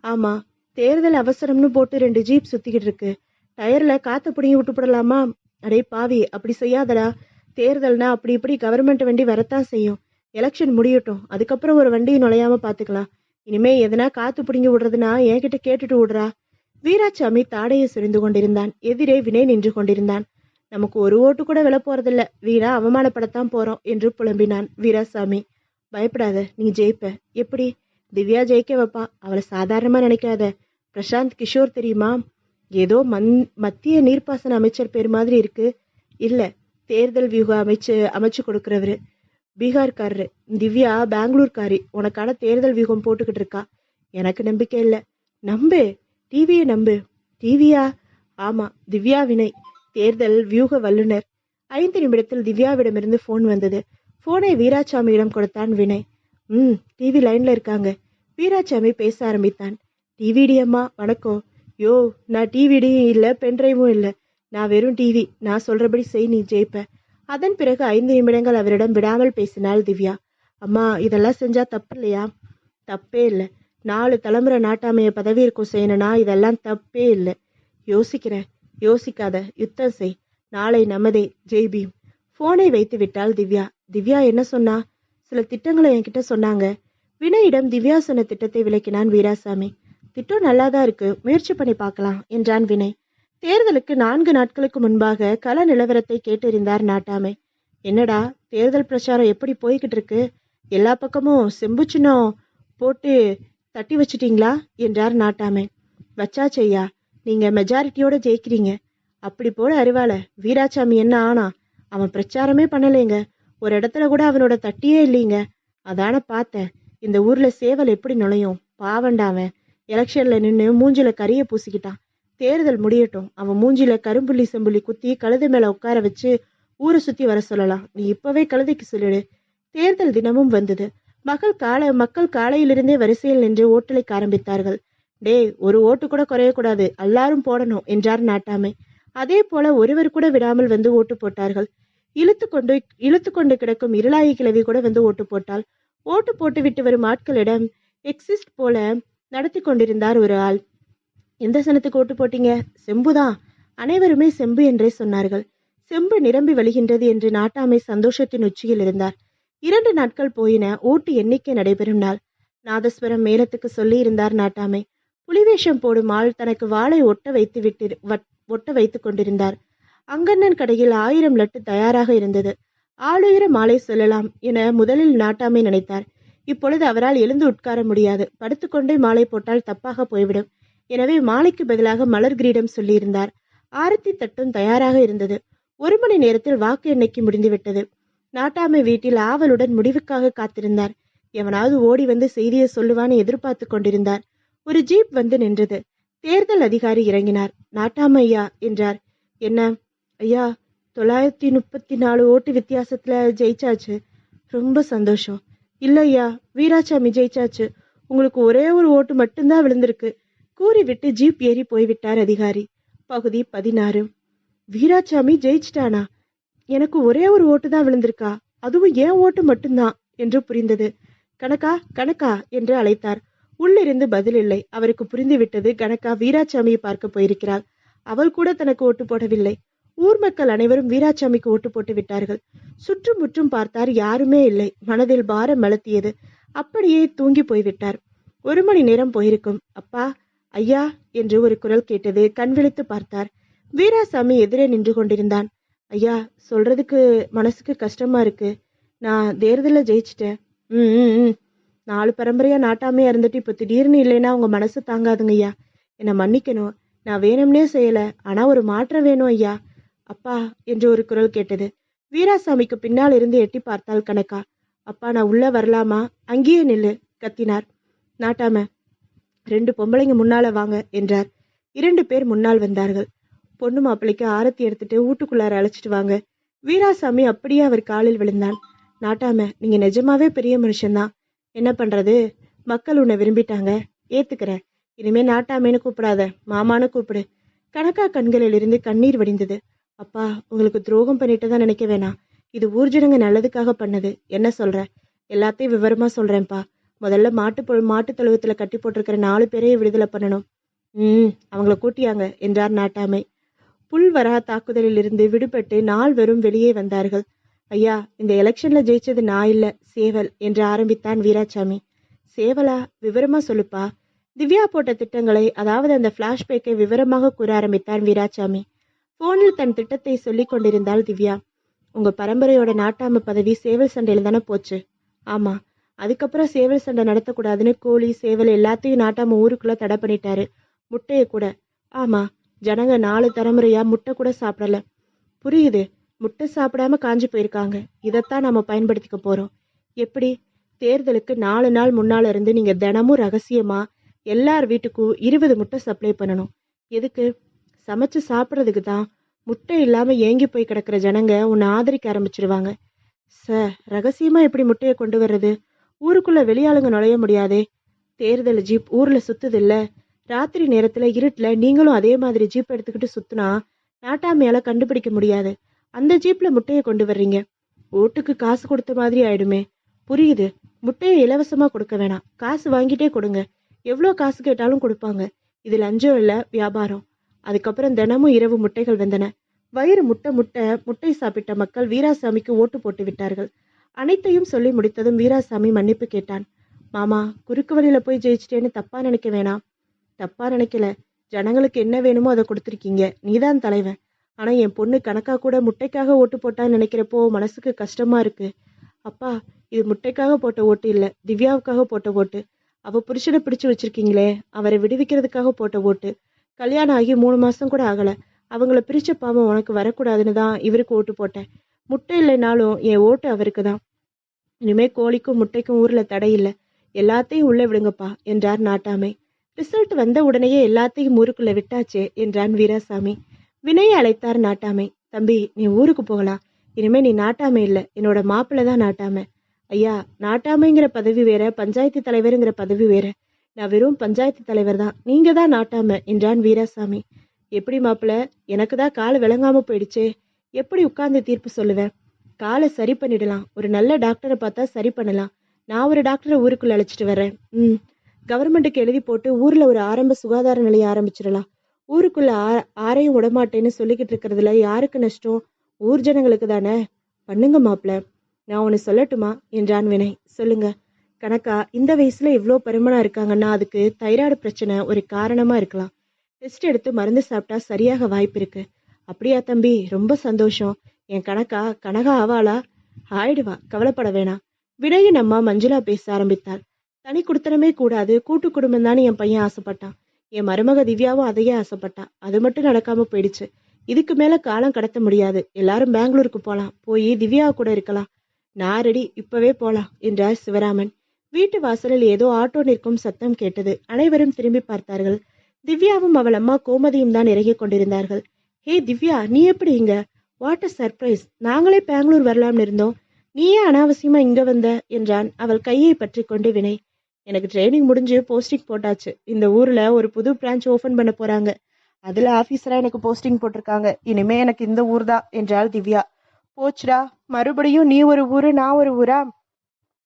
Speaker 1: ஆமா, தேர்தல் அவசரம்னு போட்டு 2 ஜீப் சுத்திக்கிட்டு இருக்கு. டயர்ல காத்த பிடிங்கி விட்டு போடலாமா? அடே பாவி, அப்படி செய்யாதடா. தேர்தல்னா அப்படி இப்படி கவர்மெண்ட் வண்டி வரத்தான் செய்யும். எலெக்ஷன் முடியட்டும், அதுக்கப்புறம் ஒரு வண்டியை நுழையாம பாத்துக்கலாம். இனிமே எதனா காத்து பிடிங்கி விடுறதுனா என்கிட்ட கேட்டுட்டு விடுறா. வீராசாமி தாடையை சுரிந்து கொண்டிருந்தான். எதிரே வினய் நின்று கொண்டிருந்தான். நமக்கு ஒரு ஓட்டு கூட விழ போறதில்ல, வீணா அவமானப்படத்தான் போறோம் என்று புலம்பினான் வீராசாமி. பயப்படாத, நீ ஜெயிப்ப. எப்படி? திவ்யா ஜெயிக்க வைப்பா, அவளை சாதாரணமா நினைக்காத. பிரசாந்த் கிஷோர் தெரியுமா? ஏதோ மத்திய நீர்ப்பாசன அமைச்சர் பேர் மாதிரி இருக்கு. இல்ல, தேர்தல் வியூக அமைச்சு கொடுக்கிறவரு, பீகார்காரரு. திவ்யா பெங்களூர்காரி, உனக்கான தேர்தல் வியூகம் போட்டுக்கிட்டு இருக்கா. எனக்கு நம்பிக்கை இல்லை. நம்பு, டிவியை நம்பு. டிவியா? ஆமா, திவ்யா வினய், தேர்தல் வியூக வல்லுனர். 5 நிமிடத்தில் திவ்யாவிடமிருந்து போன் வந்தது. போனை வீராசாமியிடம் கொடுத்தான் வினய். டிவி லைன்ல இருக்காங்க. வீராசாமி பேச ஆரம்பித்தான். டிவிடி அம்மா வணக்கம். யோ, நான் டிவிடியும் இல்லை, பென்ட்ரைவும் இல்லை, நான் வெறும் டிவி. நான் சொல்றபடி செய், நீ ஜெயிப்ப. அதன் பிறகு 5 நிமிடங்கள் அவரிடம் விடாமல் பேசினாள் திவ்யா. அம்மா, இதெல்லாம் செஞ்சா தப்பு இல்லையா? தப்பே இல்லை. 4 தலைமுறை நாட்டாமைய பதவி இருக்கும் செய்யணும்னா இதெல்லாம் தப்பே இல்லை. யோசிக்கிறேன். யோசிக்காத, யுத்தம் செய். நாளை நமதே. ஜெய்பீம். போனை வைத்து விட்டாள் திவ்யா. திவ்யா என்ன சொன்னா? சில திட்டங்களை என்கிட்ட சொன்னாங்க. வினயிடம் திவ்யா சொன்ன திட்டத்தை விளக்கினான் வீராசாமி. திட்டம் நல்லாதான் இருக்கு, முயற்சி பண்ணி பார்க்கலாம் என்றான் வினய். தேர்தலுக்கு 4 நாட்களுக்கு முன்பாக கள நிலவரத்தை கேட்டறிந்தார் நாட்டாமை. என்னடா, தேர்தல் பிரச்சாரம் எப்படி போய்கிட்டு இருக்கு? எல்லா பக்கமும் செம்பு சின்னம் போட்டு தட்டி வச்சிட்டீங்களா என்றார் நாட்டாமை. வச்சாச்சையா, நீங்க மெஜாரிட்டியோட ஜெயிக்கிறீங்க. அப்படி போல அறிவாள. வீராசாமி என்ன ஆனா? அவன் பிரச்சாரமே பண்ணலைங்க. ஒரு இடத்துல கூட அவனோட தட்டியே இல்லைங்க. அதான பார்த்தேன். இந்த ஊர்ல சேவல் எப்படி நுழையும்? பாவண்டாவன் எலெக்ஷன்ல நின்று மூஞ்சில கரிய பூசிக்கிட்டான். தேர்தல் முடியட்டும், அவன் மூஞ்சில கரும்புள்ளி செம்புள்ளி குத்தி கழுதை மேல உட்கார வச்சு ஊரை சுத்தி வர சொல்லலாம். நீ இப்பவே கழுதைக்கு சொல்லிடு. தேர்தல் தினமும் வந்தது. மக்கள் காலையிலிருந்தே வரிசையில் நின்று ஓட்டளிக்க ஆரம்பித்தார்கள். டே, ஒரு ஓட்டு கூட குறையக்கூடாது, எல்லாரும் போடணும் என்றார் நாட்டாமை. அதே போல ஒருவர் கூட விடாமல் வந்து ஓட்டு போட்டார்கள். இழுத்து கொண்டு கிடக்கும் இருளாயி கிழவி கூட வந்து ஓட்டு போட்டாள். ஓட்டு போட்டு விட்டு வரும் ஆட்களிடம் எக்ஸிஸ்ட் போல நடத்தி கொண்டிருந்தார் ஒரு ஆள். எந்த சனத்துக்கு ஓட்டு போட்டீங்க? செம்புதான். அனைவருமே செம்பு என்றே சொன்னார்கள். செம்பு நிரம்பி வழிகின்றது என்று நாட்டாமை சந்தோஷத்தின் உச்சியில் இருந்தார். 2 நாட்கள் போயின. ஓட்டு எண்ணிக்கை நடைபெறும் நாள். நாதஸ்வரம் மேளத்துக்கு சொல்லி இருந்தார் நாட்டாமை. புலிவேஷம் போடும் ஆள் தனக்கு வாளை ஒட்ட வைத்து கொண்டிருந்தார். அங்கண்ணன் கடையில் 1000 லட்டு தயாராக இருந்தது. ஆளுயர மாலை சொல்லலாம் என முதலில் நாட்டாமை நினைத்தார். இப்பொழுது அவரால் எழுந்து உட்கார முடியாது. படுத்துக்கொண்டே மாலை போட்டால் தப்பாக போய்விடும். எனவே மாலைக்கு பதிலாக மலர் கிரீடம் சொல்லியிருந்தார். ஆரத்தி தட்டும் தயாராக இருந்தது. 1 மணி நேரத்தில் வாக்கு எண்ணிக்கை முடிந்துவிட்டது. நாட்டாமை வீட்டில் ஆவலுடன் முடிவுக்காக காத்திருந்தார். எவனாவது ஓடி வந்து செய்தியை சொல்லுவான்னு எதிர்பார்த்து கொண்டிருந்தார். ஒரு ஜீப் வந்து நின்றது. தேர்தல் அதிகாரி இறங்கினார். நாட்டாமையா என்றார். என்ன? ஐயா, 934 ஓட்டு வித்தியாசத்துல ஜெயிச்சாச்சு. ரொம்ப சந்தோஷம். இல்லையா, வீராசாமி ஜெயிச்சாச்சு. உங்களுக்கு ஒரே ஒரு ஓட்டு மட்டும்தான் விழுந்திருக்கு, கூறிவிட்டு ஜீப் ஏறி போய்விட்டார் அதிகாரி. பகுதி 16. வீராசாமி ஜெயிச்சிட்டானா? எனக்கு ஒரே ஒரு ஓட்டு தான் விழுந்திருக்கா? அதுவும் ஏன் ஓட்டு மட்டும்தான் என்று புரிந்தது. கனகா, கனகா என்று அழைத்தார். உள்ளிருந்து பதில் இல்லை. அவருக்கு புரிந்துவிட்டது, கனகா வீராசாமியை பார்க்க போயிருக்கிறாள். அவள் கூட தனக்கு ஓட்டு போடவில்லை. ஊர் மக்கள் அனைவரும் வீராசாமிக்கு ஓட்டு போட்டு விட்டார்கள். சுற்றும் முற்றும் பார்த்தார், யாருமே இல்லை. மனதில் பாரம் அழுத்தியது. அப்படியே தூங்கி போய்விட்டார். 1 மணி நேரம் போயிருக்கும். அப்பா, ஐயா என்று ஒரு குரல் கேட்டது. கண் விழித்து பார்த்தார். வீராசாமி எதிரே நின்று கொண்டிருந்தான். ஐயா, சொல்றதுக்கு மனசுக்கு கஷ்டமா இருக்கு. நான் தேர்தல ஜெயிச்சிட்டேன். ம் 4 பரம்பரையா நாட்டாமையா இருந்துட்டு இப்ப திடீர்னு இல்லைன்னா உங்க மனசு தாங்காதுங்க ஐயா. என்னை மன்னிக்கணும். நான் வேணும்னே செய்யல. ஆனா ஒரு மாற்றம் வேணும் ஐயா. அப்பா என்று ஒரு குரல் கேட்டது. வீராசாமிக்கு பின்னால் இருந்து எட்டி பார்த்தாள் கனகா. அப்பா, நான் உள்ள வரலாமா? அங்கேயே நில்லு கத்தினார். நாட்டாம, 2 பொம்பளைங்க முன்னால வாங்க என்றார். 2 பேர் முன்னால் வந்தார்கள். பொண்ணு மாப்பிள்ளைக்கு ஆரத்தி எடுத்துட்டு வீட்டுக்குள்ளார அழைச்சிட்டு வாங்க. வீராசாமி அப்படியே அவர் காலில் விழுந்தான். நாட்டாம, நீங்க நிஜமாவே பெரிய மனுஷன்தான். என்ன பண்றது, மக்கள் உன்னை விரும்பிட்டாங்க, ஏத்துக்கிறேன். இனிமே நாட்டாமைன்னு கூப்பிடாத, மாமான்னு கூப்பிடு. கனகா கண்களில் இருந்து கண்ணீர் வடிந்தது. அப்பா, உங்களுக்கு துரோகம் பண்ணிட்டு தான் நினைக்க வேணாம். இது ஊர் ஜனங்க நல்லதுக்காக பண்ணது. என்ன சொல்ற? எல்லாத்தையும் விவரமா சொல்றேன்ப்பா. முதல்ல மாட்டு தொழுவத்துல கட்டி போட்டிருக்கிற 4 பேரையும் விடுதலை பண்ணணும். அவங்கள கூட்டியாங்க என்றார் நாட்டாமை. புல்வரா தாக்குதலில் இருந்து விடுபட்டு 4 வெளியே வந்தார்கள். ஐயா, இந்த எலெக்ஷன்ல ஜெயிச்சது நான் இல்ல, சேவல் என்று ஆரம்பித்தான் வீராசாமி. சேவலா? விவரமா சொல்லுப்பா. திவ்யா போட்ட திட்டங்களை, அதாவது அந்த பிளாஷ்பேக்கை விவரமாக கூற ஆரம்பித்தான் வீராசாமி. போனில் தன் திட்டத்தை சொல்லிக் கொண்டிருந்தாள் திவ்யா. உங்க பரம்பரையோட நாட்டாம பதவி சேவல் சண்டையில தானே போச்சு? ஆமா. அதுக்கப்புறம் சேவல் சண்டை நடத்தக்கூடாதுன்னு கோழி சேவல் எல்லாத்தையும் நாட்டாம ஊருக்குள்ள தடை பண்ணிட்டாரு. முட்டைய கூட. ஆமா. ஜனங்க 4 தலைமுறையா முட்டை கூட சாப்பிடல. புரியுது. முட்டை சாப்பிடாம காஞ்சு போயிருக்காங்க. இதைத்தான் நாம பயன்படுத்திக்க போறோம். எப்படி? தேர்தலுக்கு 4 நாள் முன்னால இருந்து நீங்க தினமும் ரகசியமா எல்லார் வீட்டுக்கும் 20 முட்டை சப்ளை பண்ணணும். எதுக்கு? சமைச்சு சாப்பிட்றதுக்கு தான். முட்டை இல்லாம ஏங்கி போய் கிடக்குற ஜனங்க உன்னை ஆதரிக்க ஆரம்பிச்சிருவாங்க. சார், ரகசியமா எப்படி முட்டையை கொண்டு வர்றது? ஊருக்குள்ள வெளியாளுங்க நுழைய முடியாதே. தேர்தல் ஜீப் ஊர்ல சுத்துது இல்ல. ராத்திரி நேரத்துல இருட்டுல நீங்களும் அதே மாதிரி ஜீப் எடுத்துக்கிட்டு சுத்துனா நாட்டாமையால கண்டுபிடிக்க முடியாது. அந்த ஜீப்ல முட்டையை கொண்டு வர்றீங்க. ஓட்டுக்கு காசு கொடுத்த மாதிரி ஆயிடுமே. புரியுது. முட்டையை இலவசமா கொடுக்க வேணாம், காசு வாங்கிட்டே கொடுங்க. எவ்வளோ காசு கேட்டாலும் கொடுப்பாங்க. இது லஞ்சம் இல்ல, வியாபாரம். அதுக்கப்புறம் தினமும் இரவு முட்டைகள் வந்தன. வயிறு முட்டை சாப்பிட்ட மக்கள் வீராசாமிக்கு ஓட்டு போட்டு விட்டார்கள். அனைத்தையும் சொல்லி முடித்ததும் வீராசாமி மன்னிப்பு கேட்டான். மாமா, குறுக்கு வழியில போய் ஜெயிச்சிட்டேன்னு தப்பா நினைக்க வேணாம். தப்பா நினைக்கல. ஜனங்களுக்கு என்ன வேணுமோ அதை கொடுத்துருக்கீங்க. நீதான் தலைவன். ஆனா என் பொண்ணு கணக்கா கூட முட்டைக்காக ஓட்டு போட்டான்னு நினைக்கிறப்போ மனசுக்கு கஷ்டமா இருக்கு. அப்பா, இது முட்டைக்காக போட்ட ஓட்டு இல்ல, திவ்யாவுக்காக போட்ட ஓட்டு. அவ புருஷனை பிடிச்சு வச்சிருக்கீங்களே, அவரை விடுவிக்கிறதுக்காக போட்ட ஓட்டு. கல்யாணம் ஆகி 3 மாசம் கூட ஆகல. அவங்கள பிரிச்ச பாவம் உனக்கு வரக்கூடாதுன்னு தான் இவருக்கு ஓட்டு போட்டேன். முட்டை இல்லைனாலும் என் ஓட்டு அவருக்கு தான். இனிமே கோழிக்கும் முட்டைக்கும் ஊர்ல தடை இல்லை. எல்லாத்தையும் உள்ள விடுங்கப்பா என்றார் நாட்டாமை. ரிசல்ட் வந்த உடனேயே எல்லாத்தையும் ஊருக்குள்ள விட்டாச்சே என்றான் வீராசாமி. வினயை அழைத்தார் நாட்டாமை. தம்பி, நீ ஊருக்கு போகலாம். இனிமே நீ நாட்டாமை இல்லை, என்னோட மாப்பிள்ளை தான் நாட்டாமை. ஐயா, நாட்டாமைங்கிற பதவி வேற, பஞ்சாயத்து தலைவருங்கிற பதவி வேற. நான் வெறும் பஞ்சாயத்து தலைவர் தான், நீங்க தான் நாட்டாமை என்றான் வீராசாமி. எப்படி மாப்பிள்ள, எனக்கு தான் கால் விளங்காம போயிடுச்சே. எப்படி உட்கார்ந்து தீர்ப்பு சொல்லுவேன்? காலை சரி பண்ணிடலாம். ஒரு நல்ல டாக்டரை பார்த்தா சரி பண்ணலாம். நான் ஒரு டாக்டரை ஊருக்குள்ள அழைச்சிட்டு வர்றேன். கவர்மெண்ட்டுக்கு எழுதி போட்டு ஊர்ல ஒரு ஆரம்ப சுகாதார நிலையம் ஆரம்பிச்சிடலாம். ஊருக்குள்ள ஆரையும் விடமாட்டேன்னு சொல்லிக்கிட்டு இருக்கிறதுல யாருக்கு நஷ்டம்? ஊர் ஜனங்களுக்கு தானே. பண்ணுங்க மாப்பிள்ள. நான் ஒன்று சொல்லட்டுமா என்றான் வினய். சொல்லுங்க. கணக்கா, இந்த வயசுல இவ்வளோ பருமனா இருக்காங்கன்னா அதுக்கு தைராய்டு பிரச்சனை ஒரு காரணமா இருக்கலாம். டெஸ்ட் எடுத்து மருந்து சாப்பிட்டா சரியாக வாய்ப்பு இருக்கு. அப்படியா தம்பி? ரொம்ப சந்தோஷம். என் கனகா ஆவாளா? ஆயிடுவா, கவலைப்பட வேணாம். வினயின் அம்மா மஞ்சுளா பேச ஆரம்பித்தாள். தனி குடுத்தனமே கூடாது, கூட்டு குடும்பம் தானே என் பையன் ஆசைப்பட்டான். என் மருமக திவ்யாவும் அதையே ஆசைப்பட்டா. அது மட்டும் நடக்காம போயிடுச்சு. இதுக்கு மேல காலம் கடத்த முடியாது. எல்லாரும் பெங்களூருக்கு போலாம். போய் திவ்யாவை கூட இருக்கலாம். நான் ரெடி, இப்பவே போலாம் என்றார் சிவராமன். வீட்டு வாசலில் ஏதோ ஆட்டோ நிற்கும் சத்தம் கேட்டது. அனைவரும் திரும்பி பார்த்தார்கள். திவ்யாவும் அவள் அம்மா கோமதியும் தான் இறங்கி கொண்டிருந்தார்கள். ஹே திவ்யா, நீ எப்படி இங்க? What a surprise. நாங்களே பெங்களூர் வரலாம்னு இருந்தோம். நீ ஏன் அனாவசியமா இங்க வந்த என்றான் அவள் கையை பற்றி கொண்டு வினய். எனக்கு ட்ரைனிங் முடிஞ்சு போஸ்டிங் போட்டாச்சு. இந்த ஊர்ல ஒரு புது பிரான்ச் ஓபன் பண்ண போறாங்க. அதுல ஆபீசரா எனக்கு போஸ்டிங் போட்டிருக்காங்க. இனிமே எனக்கு இந்த ஊர் தான் என்றாள் திவ்யா. போச்சுடா, மறுபடியும் நீ ஒரு ஊரு நான் ஒரு ஊரா?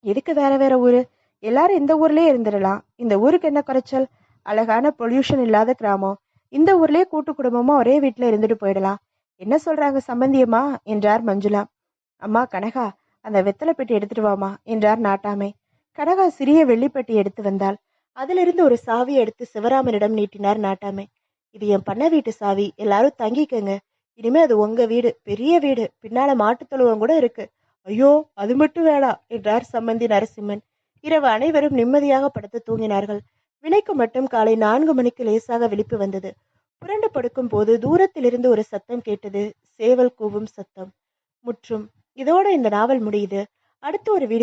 Speaker 1: எதுக்கு வேற வேற ஊரு? எல்லாரும் இந்த ஊர்லயே இருந்துடலாம். இந்த ஊருக்கு என்ன குறைச்சல்? அழகான பொல்யூஷன் இல்லாத கிராமம். இந்த ஊர்லயே கூட்டு குடும்பமா ஒரே வீட்டுல இருந்துட்டு போயிடலாம். என்ன சொல்றாங்க சம்பந்தியம்மா என்றார் மஞ்சுளா. அம்மா கனகா, அந்த வெத்தலை பெட்டி எடுத்துட்டு வாமா என்றார் நாட்டாமை. கனகா சிறிய வெள்ளிப்பெட்டி எடுத்து வந்தாள். அதிலிருந்து ஒரு சாவி எடுத்து சிவராமனிடம் நீட்டினார் நாட்டாமை. இது என் பண்ண வீட்டு சாவி, எல்லாரும் தங்கிக்கங்க. இனிமே அது உங்க வீடு, பெரிய வீடு, பின்னால மாட்டு தொழுவம் கூட இருக்கு. ஐயோ, அது மட்டும் வேணாம் என்றார் சம்பந்தி நரசிம்மன். இரவு அனைவரும் நிம்மதியாக படுத்து தூங்கினார்கள். வினைக்கு மட்டும் காலை 4 மணிக்கு லேசாக விழிப்பு வந்தது. புரண்டு படுக்கும் போது தூரத்திலிருந்து ஒரு சத்தம் கேட்டது. சேவல் கூவும் சத்தம். முற்றும். இதோட இந்த நாவல் முடியுது. அடுத்து ஒரு வீடியோ